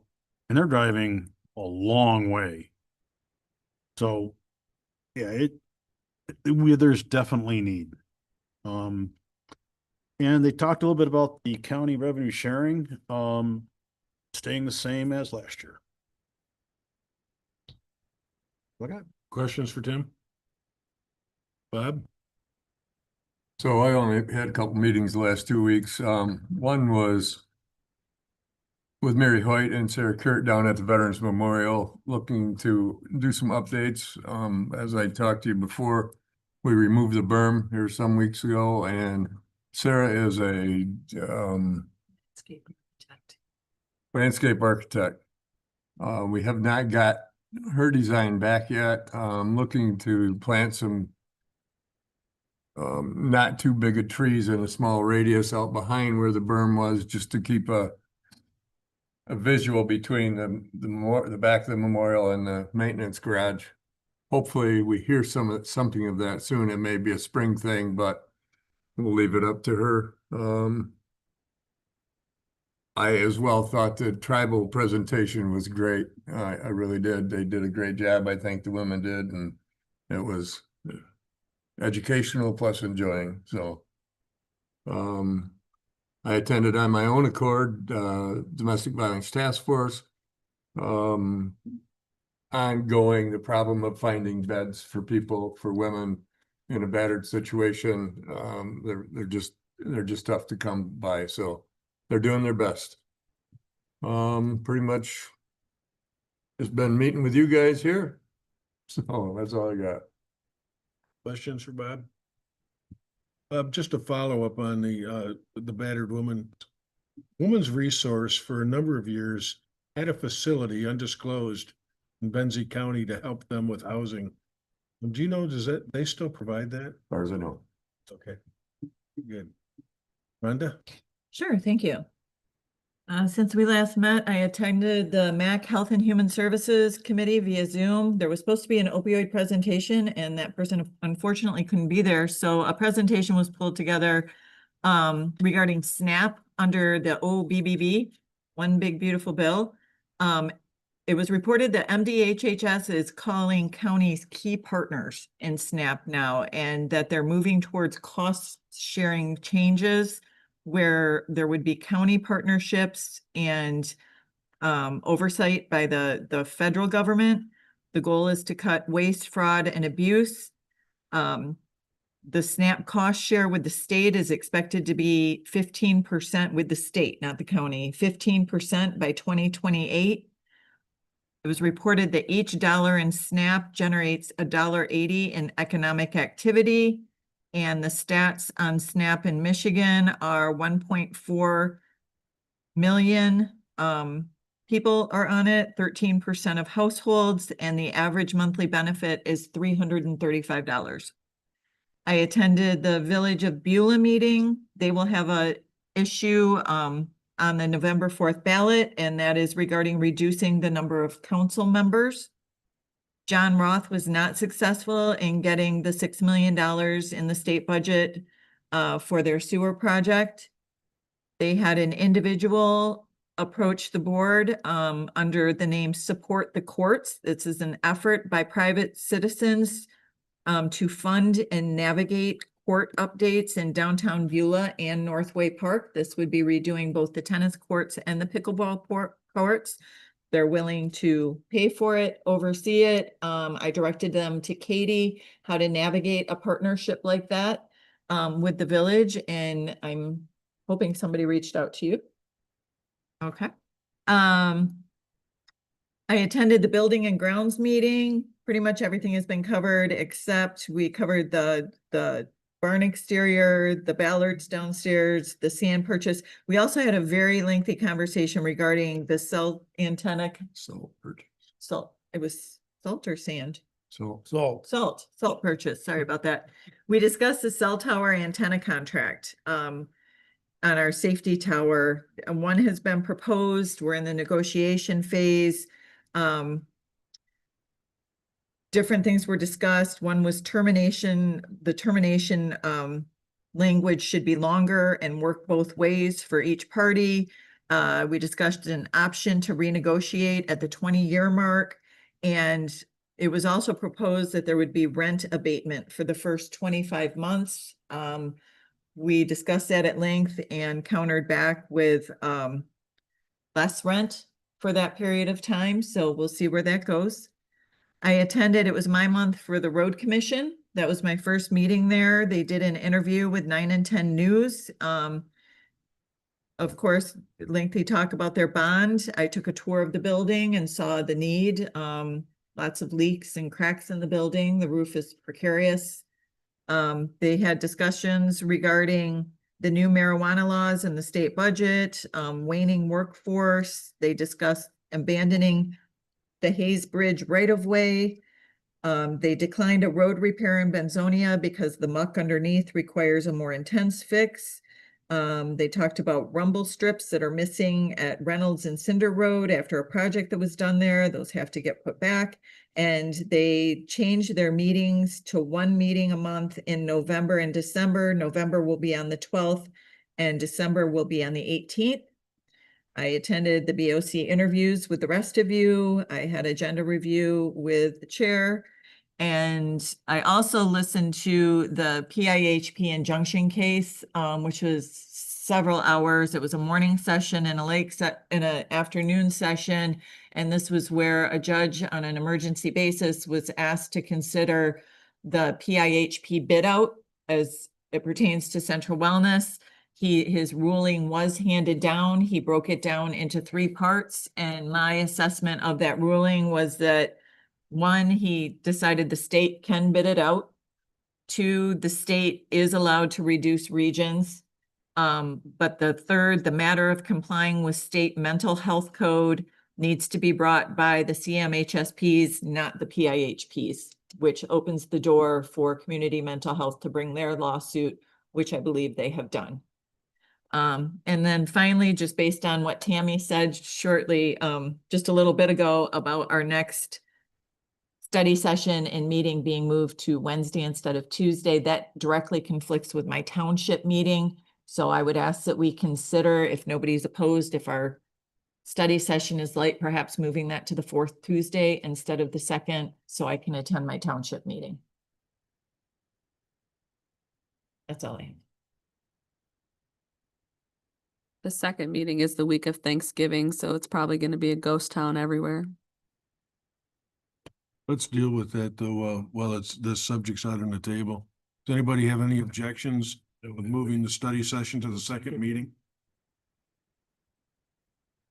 and they're driving a long way. So yeah, there's definitely need. And they talked a little bit about the county revenue sharing, staying the same as last year. Okay. Questions for Tim? Bob? So I only had a couple meetings the last 2 weeks. One was with Mary Hoyt and Sarah Kurt down at the Veterans Memorial, looking to do some updates. As I talked to you before, we removed the berm here some weeks ago, and Sarah is a landscape architect. We have not got her design back yet. Looking to plant some not too big of trees in a small radius out behind where the berm was, just to keep a visual between the back of the memorial and the maintenance garage. Hopefully we hear something of that soon. It may be a spring thing, but we'll leave it up to her. I as well thought the tribal presentation was great. I really did. They did a great job. I think the women did, and it was educational plus enjoying. So I attended on my own accord, Domestic Violence Task Force, ongoing the problem of finding beds for people, for women in a battered situation. They're just tough to come by. So they're doing their best. Pretty much just been meeting with you guys here. So that's all I got. Questions for Bob? Just to follow up on the battered woman. Women's Resource for a number of years had a facility undisclosed in Benzie County to help them with housing. Do you know, they still provide that? As far as I know. Okay, good. Rhonda? Sure, thank you. Since we last met, I attended the MAC Health and Human Services Committee via Zoom. There was supposed to be an opioid presentation and that person unfortunately couldn't be there. So a presentation was pulled together regarding SNAP under the OBBB, One Big Beautiful Bill. It was reported that MDHHS is calling counties key partners in SNAP now, and that they're moving towards cost sharing changes where there would be county partnerships and oversight by the federal government. The goal is to cut waste, fraud, and abuse. The SNAP cost share with the state is expected to be 15% with the state, not the county, 15% by 2028. It was reported that each dollar in SNAP generates $1.80 in economic activity. And the stats on SNAP in Michigan are 1.4 million people are on it, 13% of households, and the average monthly benefit is $335. I attended the Village of Beulah meeting. They will have a issue on the November 4th ballot, and that is regarding reducing the number of council members. John Roth was not successful in getting the $6 million in the state budget for their sewer project. They had an individual approach the board under the name Support the Courts. This is an effort by private citizens to fund and navigate court updates in downtown Beulah and Northway Park. This would be redoing both the tennis courts and the pickleball courts. They're willing to pay for it, oversee it. I directed them to Katie, how to navigate a partnership like that with the village, and I'm hoping somebody reached out to you. Okay. I attended the building and grounds meeting. Pretty much everything has been covered, except we covered the barn exterior, the ballards downstairs, the sand purchase. We also had a very lengthy conversation regarding the cell antenna. So purchase. Salt, it was salt or sand? So Salt purchase. Sorry about that. We discussed the cell tower antenna contract on our safety tower. One has been proposed. We're in the negotiation phase. Different things were discussed. One was termination. The termination language should be longer and work both ways for each party. We discussed an option to renegotiate at the 20-year mark. And it was also proposed that there would be rent abatement for the first 25 months. We discussed that at length and countered back with less rent for that period of time. So we'll see where that goes. I attended, it was my month for the road commission. That was my first meeting there. They did an interview with 9 and 10 News. Of course, lengthy talk about their bond. I took a tour of the building and saw the need. Lots of leaks and cracks in the building. The roof is precarious. They had discussions regarding the new marijuana laws and the state budget, waning workforce. They discussed abandoning the Hayes Bridge right-of-way. They declined a road repair in Benzonia because the muck underneath requires a more intense fix. They talked about rumble strips that are missing at Reynolds and Cinder Road after a project that was done there. Those have to get put back. And they changed their meetings to one meeting a month in November and December. November will be on the 12th and December will be on the 18th. I attended the BOC interviews with the rest of you. I had agenda review with the chair. And I also listened to the PIHP injunction case, which was several hours. It was a morning session and an afternoon session. And this was where a judge on an emergency basis was asked to consider the PIHP bid out as it pertains to Central Wellness. His ruling was handed down. He broke it down into 3 parts. And my assessment of that ruling was that 1, he decided the state can bid it out. 2, the state is allowed to reduce regions. But the 3rd, the matter of complying with state mental health code needs to be brought by the CMHSPs, not the PIHPs, which opens the door for community mental health to bring their lawsuit, which I believe they have done. And then finally, just based on what Tammy said shortly, just a little bit ago about our next study session and meeting being moved to Wednesday instead of Tuesday, that directly conflicts with my township meeting. So I would ask that we consider, if nobody's opposed, if our study session is light, perhaps moving that to the 4th Tuesday instead of the 2nd, so I can attend my township meeting. That's all I have. The second meeting is the week of Thanksgiving, so it's probably going to be a ghost town everywhere. Let's deal with that though, while this subject's out on the table. Does anybody have any objections with moving the study session to the second meeting?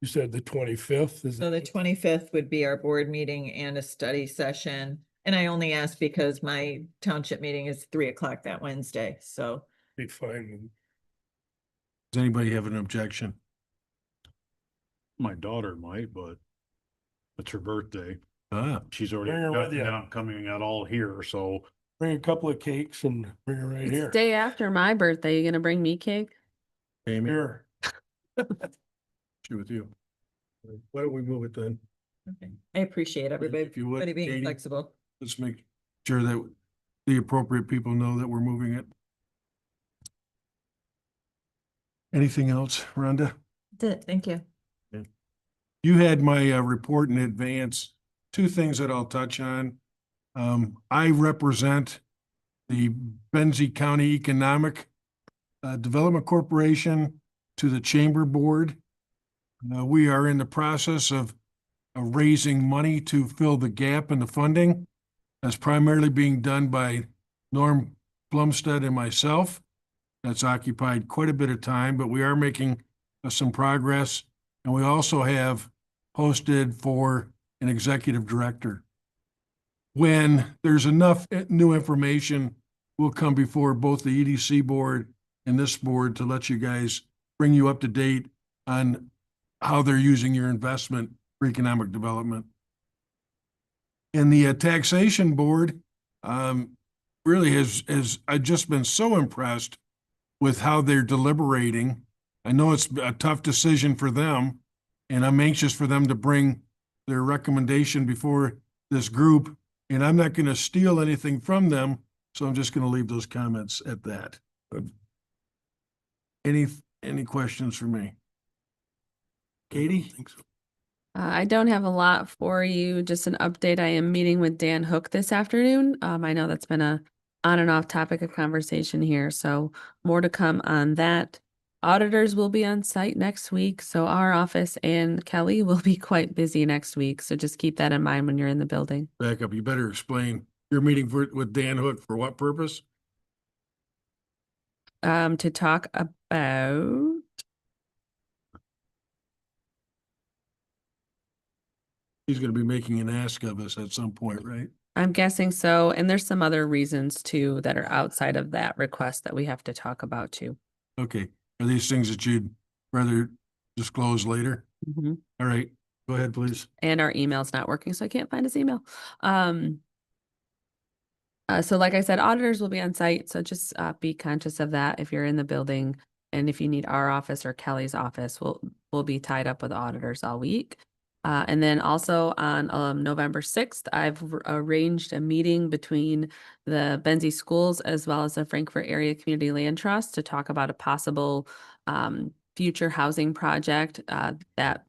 You said the 25th is. So the 25th would be our board meeting and a study session. And I only asked because my township meeting is 3 o'clock that Wednesday, so. Be fine. Does anybody have an objection? My daughter might, but it's her birthday. She's already Bring her got with you. down coming out all here, so. Bring a couple of cakes and bring her right It's here. the day after my birthday. You gonna bring me cake? Amy, Here. she with you. Why don't we move it then? Okay. I appreciate everybody, If you would, everybody being Katie. flexible. Let's make sure that the appropriate people know that we're moving it. Anything else, Rhonda? That's it. Thank you. You had my report in advance. Two things that I'll touch on. I represent the Benzie County Economic Development Corporation to the Chamber Board. We are in the process of raising money to fill the gap in the funding. That's primarily being done by Norm Plumstead and myself. That's occupied quite a bit of time, but we are making some progress. And we also have posted for an executive director. When there's enough new information, we'll come before both the EDC board and this board to let you guys bring you up to date on how they're using your investment for economic development. And the taxation board really has I've just been so impressed with how they're deliberating. I know it's a tough decision for them, and I'm anxious for them to bring their recommendation before this group. And I'm not going to steal anything from them, so I'm just going to leave those comments at that. Any questions for me? Katie? I don't have a lot for you, just an update. I am meeting with Dan Hook this afternoon. I know that's been a on and off topic of conversation here, so more to come on that. Auditors will be on site next week, so our office and Kelly will be quite busy next week, so just keep that in mind when you're in the building. Back up, you better explain. You're meeting with Dan Hook for what purpose? To talk about He's going to be making an ask of us at some point, right? I'm guessing so, and there's some other reasons too that are outside of that request that we have to talk about too. Okay. Are these things that you'd rather disclose later? Mhm. All right. Go ahead, please. And our email's not working, so I can't find his email. So like I said, auditors will be on site, so just be conscious of that if you're in the building. And if you need our office or Kelly's office, we'll be tied up with auditors all week. And then also on November 6th, I've arranged a meeting between the Benzie Schools as well as the Frankfurt Area Community Land Trust to talk about a possible future housing project that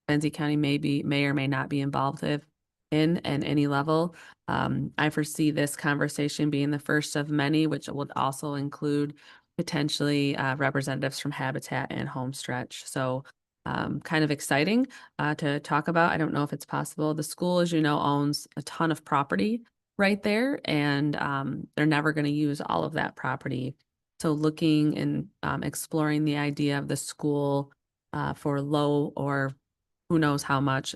Benzie County may or may not be involved in at any level. I foresee this conversation being the first of many, which would also include potentially representatives from Habitat and Homestretch. So kind of exciting to talk about. I don't know if it's possible. The school, as you know, owns a ton of property right there, and they're never going to use all of that property. So looking and exploring the idea of the school for low or who knows how much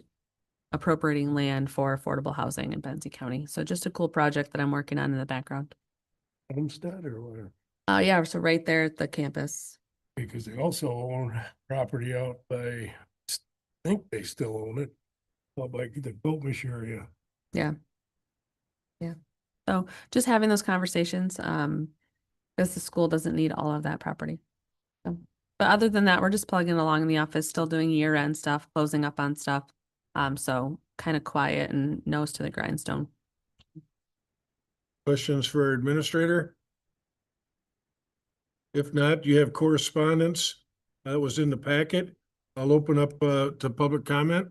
appropriating land for affordable housing in Benzie County. So just a cool project that I'm working on in the background. Homestead or whatever, Yeah, so right there at the campus. because they also own property out by, I think they still own it, out by the Goldmish area. Yeah. Yeah. So just having those conversations, because the school doesn't need all of that property. So, but other than that, we're just plugging along in the office, still doing year-end stuff, closing up on stuff. So kind of quiet and nose to the grindstone. Questions for our administrator? If not, you have correspondence that was in the packet. I'll open up to public comment.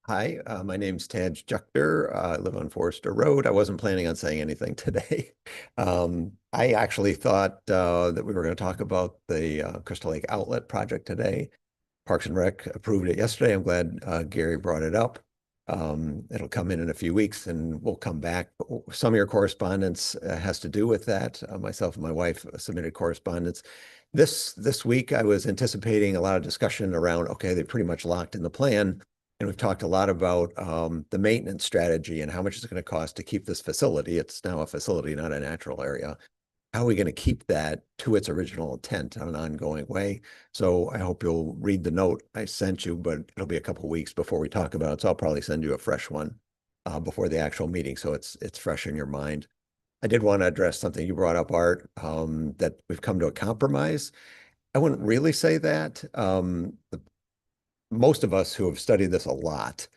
Hi, my name's Taj Jukter. I live on Forester Road. I wasn't planning on saying anything today. I actually thought that we were going to talk about the Crystal Lake Outlet project today. Parks and Rec approved it yesterday. I'm glad Gary brought it up. It'll come in a few weeks and we'll come back. Some of your correspondence has to do with that. Myself and my wife submitted correspondence. This week, I was anticipating a lot of discussion around, okay, they pretty much locked in the plan. And we've talked a lot about the maintenance strategy and how much it's going to cost to keep this facility. It's now a facility, not a natural area. How are we going to keep that to its original intent on an ongoing way? So I hope you'll read the note I sent you, but it'll be a couple of weeks before we talk about it. So I'll probably send you a fresh one. before the actual meeting, so it's fresh in your mind. I did want to address something you brought up, Art, that we've come to a compromise. I wouldn't really say that. Most of us who have studied this a lot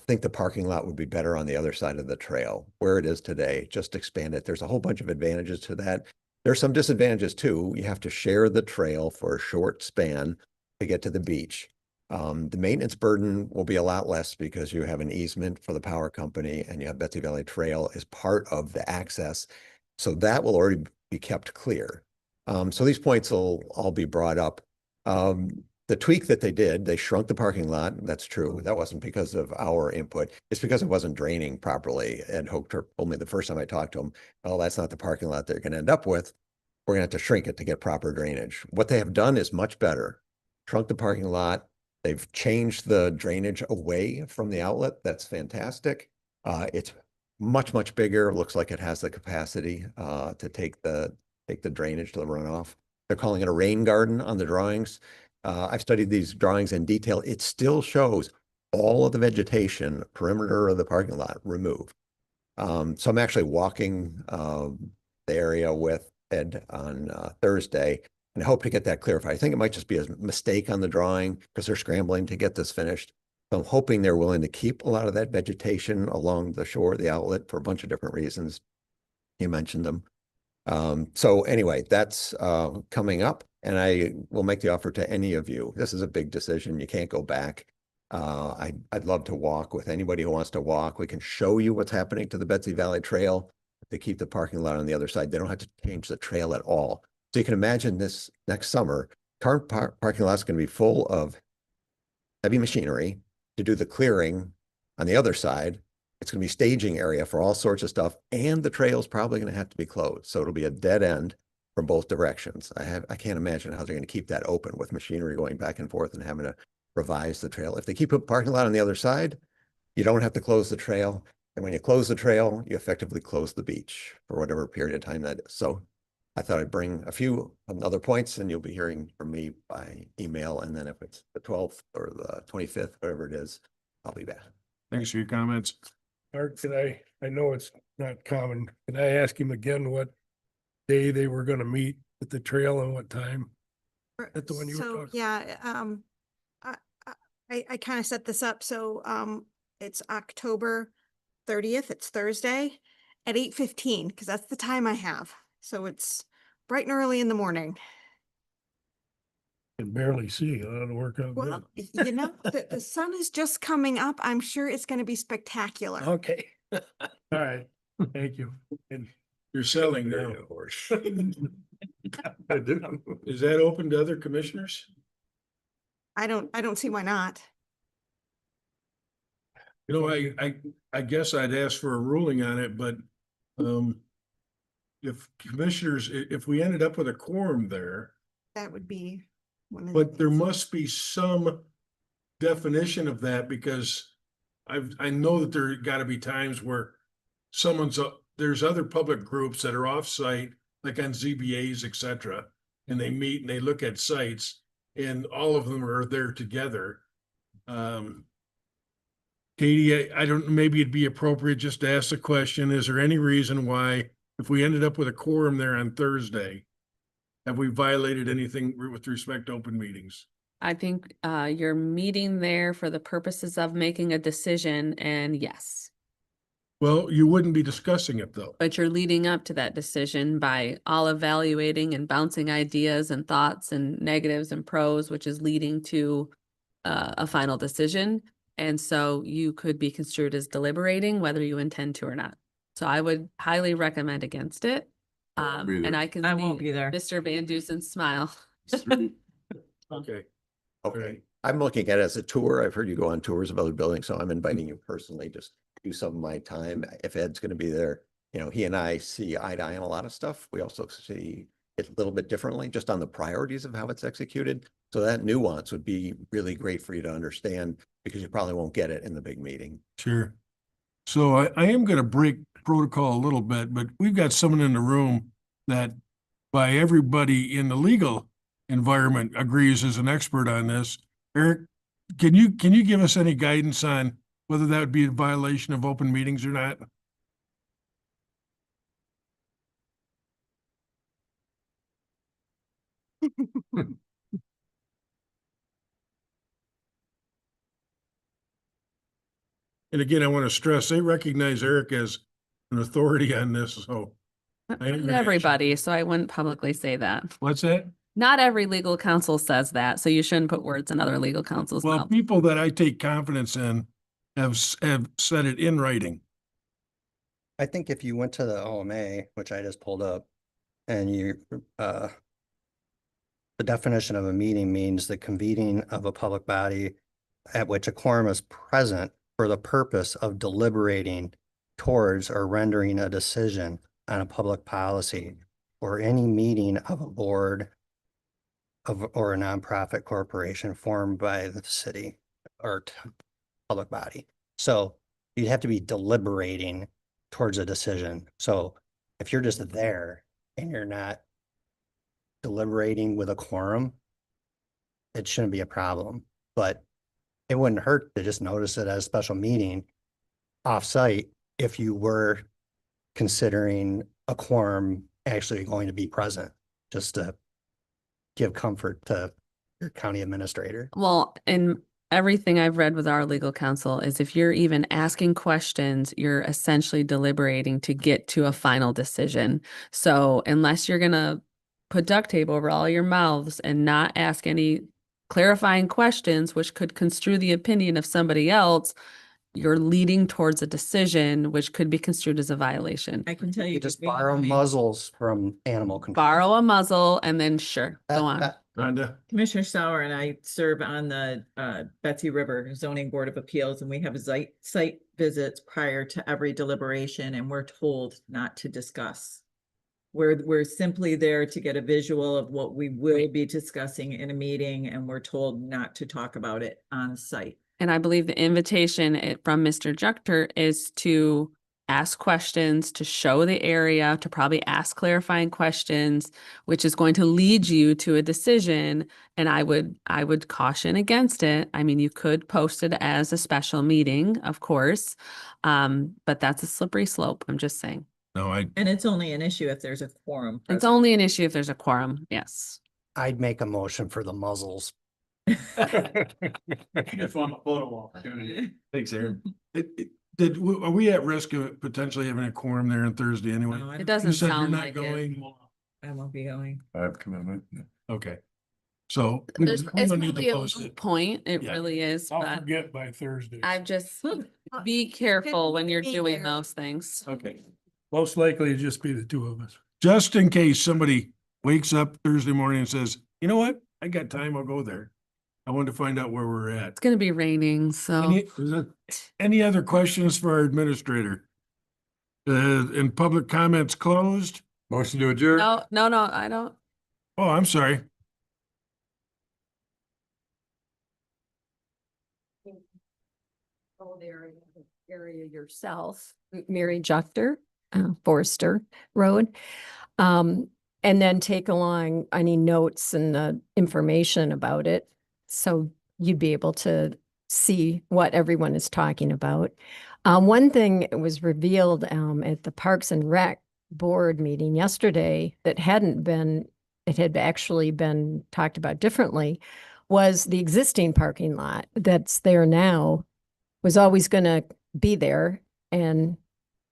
think the parking lot would be better on the other side of the trail where it is today. Just expand it. There's a whole bunch of advantages to that. There's some disadvantages too. You have to share the trail for a short span to get to the beach. The maintenance burden will be a lot less because you have an easement for the power company and you have Betsy Valley Trail as part of the access. So that will already be kept clear. So these points will all be brought up. The tweak that they did, they shrunk the parking lot. That's true. That wasn't because of our input. It's because it wasn't draining properly. Ed Hochter told me the first time I talked to him, well, that's not the parking lot they're going to end up with. We're going to have to shrink it to get proper drainage. What they have done is much better. Shrunk the parking lot. They've changed the drainage away from the outlet. That's fantastic. It's much, much bigger. It looks like it has the capacity to take the drainage to the runoff. They're calling it a rain garden on the drawings. I've studied these drawings in detail. It still shows all of the vegetation perimeter of the parking lot removed. So I'm actually walking the area with Ed on Thursday, and I hope to get that clarified. I think it might just be a mistake on the drawing because they're scrambling to get this finished. So I'm hoping they're willing to keep a lot of that vegetation along the shore of the outlet for a bunch of different reasons. You mentioned them. So anyway, that's coming up, and I will make the offer to any of you. This is a big decision. You can't go back. I'd love to walk with anybody who wants to walk. We can show you what's happening to the Betsy Valley Trail. They keep the parking lot on the other side. They don't have to change the trail at all. So you can imagine this next summer, current parking lot is going to be full of heavy machinery to do the clearing on the other side. It's going to be staging area for all sorts of stuff, and the trail's probably going to have to be closed. So it'll be a dead end from both directions. I can't imagine how they're going to keep that open with machinery going back and forth and having to revise the trail. If they keep a parking lot on the other side, you don't have to close the trail. And when you close the trail, you effectively close the beach for whatever period of time that is. So I thought I'd bring a few other points, and you'll be hearing from me by email. And then if it's the 12th or the 25th, whatever it is, I'll be back. Thanks for your comments. Art, I know it's not common. Can I ask him again what day they were gonna meet at the trail and what time? That's the one you were So, talking. yeah, I kind of set this up. So, it's October 30th. It's Thursday at 8:15, because that's the time I have. So it's bright and early in the morning. Can barely see. That'll work out Well, good. you know, the sun is just coming up. I'm sure it's going to be spectacular. Okay. All right. Thank you. And You're selling now. I do. Is that open to other commissioners? I don't see why not. You know, I guess I'd ask for a ruling on it, but if commissioners, if we ended up with a quorum there, That would be one of the but there things. must be some definition of that, because I know that there gotta be times where there's other public groups that are off-site, like on ZBAs, et cetera, and they meet and they look at sites, and all of them are there together. Katie, I don't, maybe it'd be appropriate just to ask the question, is there any reason why, if we ended up with a quorum there on Thursday, have we violated anything with respect to open meetings? I think you're meeting there for the purposes of making a decision, and yes. Well, you wouldn't be discussing it though. But you're leading up to that decision by all evaluating and bouncing ideas and thoughts and negatives and pros, which is leading to a final decision. And so you could be construed as deliberating whether you intend to or not. So I would highly recommend against it. And I can I won't see be there. Mr. Van Dusen smile. Okay. Okay. I'm looking at it as a tour. I've heard you go on tours of other buildings, so I'm inviting you personally, just do some of my time. If Ed's going to be there, you know, he and I see eye to eye on a lot of stuff. We also see it a little bit differently, just on the priorities of how it's executed. So that nuance would be really great for you to understand, because you probably won't get it in the big meeting. Sure. So I am going to break protocol a little bit, but we've got someone in the room that by everybody in the legal environment agrees is an expert on this. Eric, can you give us any guidance on whether that would be a violation of open meetings or not? And again, I want to stress, they recognize Eric as an authority on this, so. I am Not gonna- everybody, so I wouldn't publicly say that. What's that? Not every legal counsel says that, so you shouldn't put words in other legal counsel's Well, mouth. people that I take confidence in have said it in writing. I think if you went to the OMA, which I just pulled up, and the definition of a meeting means the convening of a public body at which a quorum is present for the purpose of deliberating towards or rendering a decision on a public policy or any meeting of a board or a nonprofit corporation formed by the city or public body. So you'd have to be deliberating towards a decision. So if you're just there and you're not deliberating with a quorum, it shouldn't be a problem. But it wouldn't hurt to just notice it as a special meeting off-site if you were considering a quorum actually going to be present, just to give comfort to your county administrator. Well, in everything I've read with our legal counsel is if you're even asking questions, you're essentially deliberating to get to a final decision. So unless you're gonna put duct tape over all your mouths and not ask any clarifying questions, which could construe the opinion of somebody else, you're leading towards a decision, which could be construed as a violation. I can tell you. You just borrow muzzles from animal control. Borrow a muzzle and then sure, go on. Rhonda? Commissioner Sauer and I serve on the Betsy River Zoning Board of Appeals, and we have site visits prior to every deliberation, and we're told not to discuss. We're simply there to get a visual of what we will be discussing in a meeting, and we're told not to talk about it on site. And I believe the invitation from Mr. Juchter is to ask questions, to show the area, to probably ask clarifying questions, which is going to lead you to a decision. And I would caution against it. I mean, you could post it as a special meeting, of course, but that's a slippery slope. I'm just saying. No, And it's only an issue if there's a quorum. It's only an issue if there's a quorum. Yes. I'd make a motion for the muzzles. Just want a photo opportunity. Thanks, Aaron. Are we at risk of potentially having a quorum there on Thursday anyway? No, I It don't- doesn't You said you're sound not like it. going. I won't be going. I have commitment. Okay. So we It's don't need really to a post moot it. point. It Yeah. really is, I'll but forget by Thursday. I just be careful when you're doing those things. Okay. Most likely it'd just be the two of us. Just in case somebody wakes up Thursday morning and says, you know what? I got time. I'll go there. I wanted to find out where we're at. It's gonna be raining, so. Any other questions for our administrator? And public comments closed? Motion to adjourn. No, I don't. Oh, I'm sorry. Area yourself, Mary Juchter, Forster Road. And then take along any notes and information about it. So you'd be able to see what everyone is talking about. One thing was revealed at the Parks and Rec board meeting yesterday that it had actually been talked about differently, was the existing parking lot that's there now was always going to be there and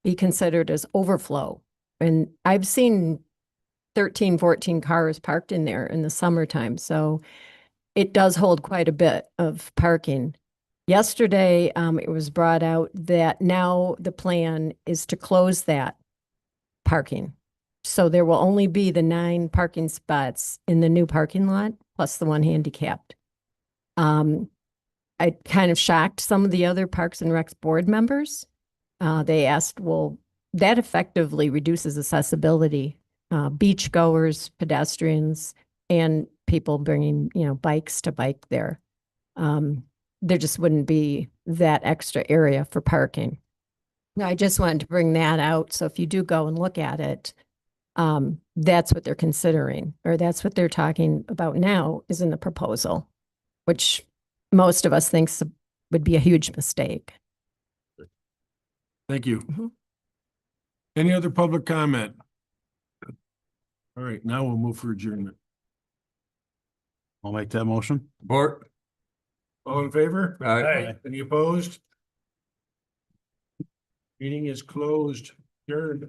be considered as overflow. And I've seen 13, 14 cars parked in there in the summertime. So it does hold quite a bit of parking. Yesterday, it was brought out that now the plan is to close that parking. So there will only be the 9 parking spots in the new parking lot, plus the 1 handicapped. I kind of shocked some of the other Parks and Recs board members. They asked, well, that effectively reduces accessibility. Beachgoers, pedestrians, and people bringing, bikes to bike there. There just wouldn't be that extra area for parking. Now, I just wanted to bring that out. So if you do go and look at it, that's what they're considering, or that's what they're talking about now is in the proposal, which most of us thinks would be a huge mistake. Thank you. Mhm. Any other public comment? All right, now we'll move for adjournment. I'll make that motion. Bort? All in favor? Aye. Any opposed? Meeting is closed. Adjourned.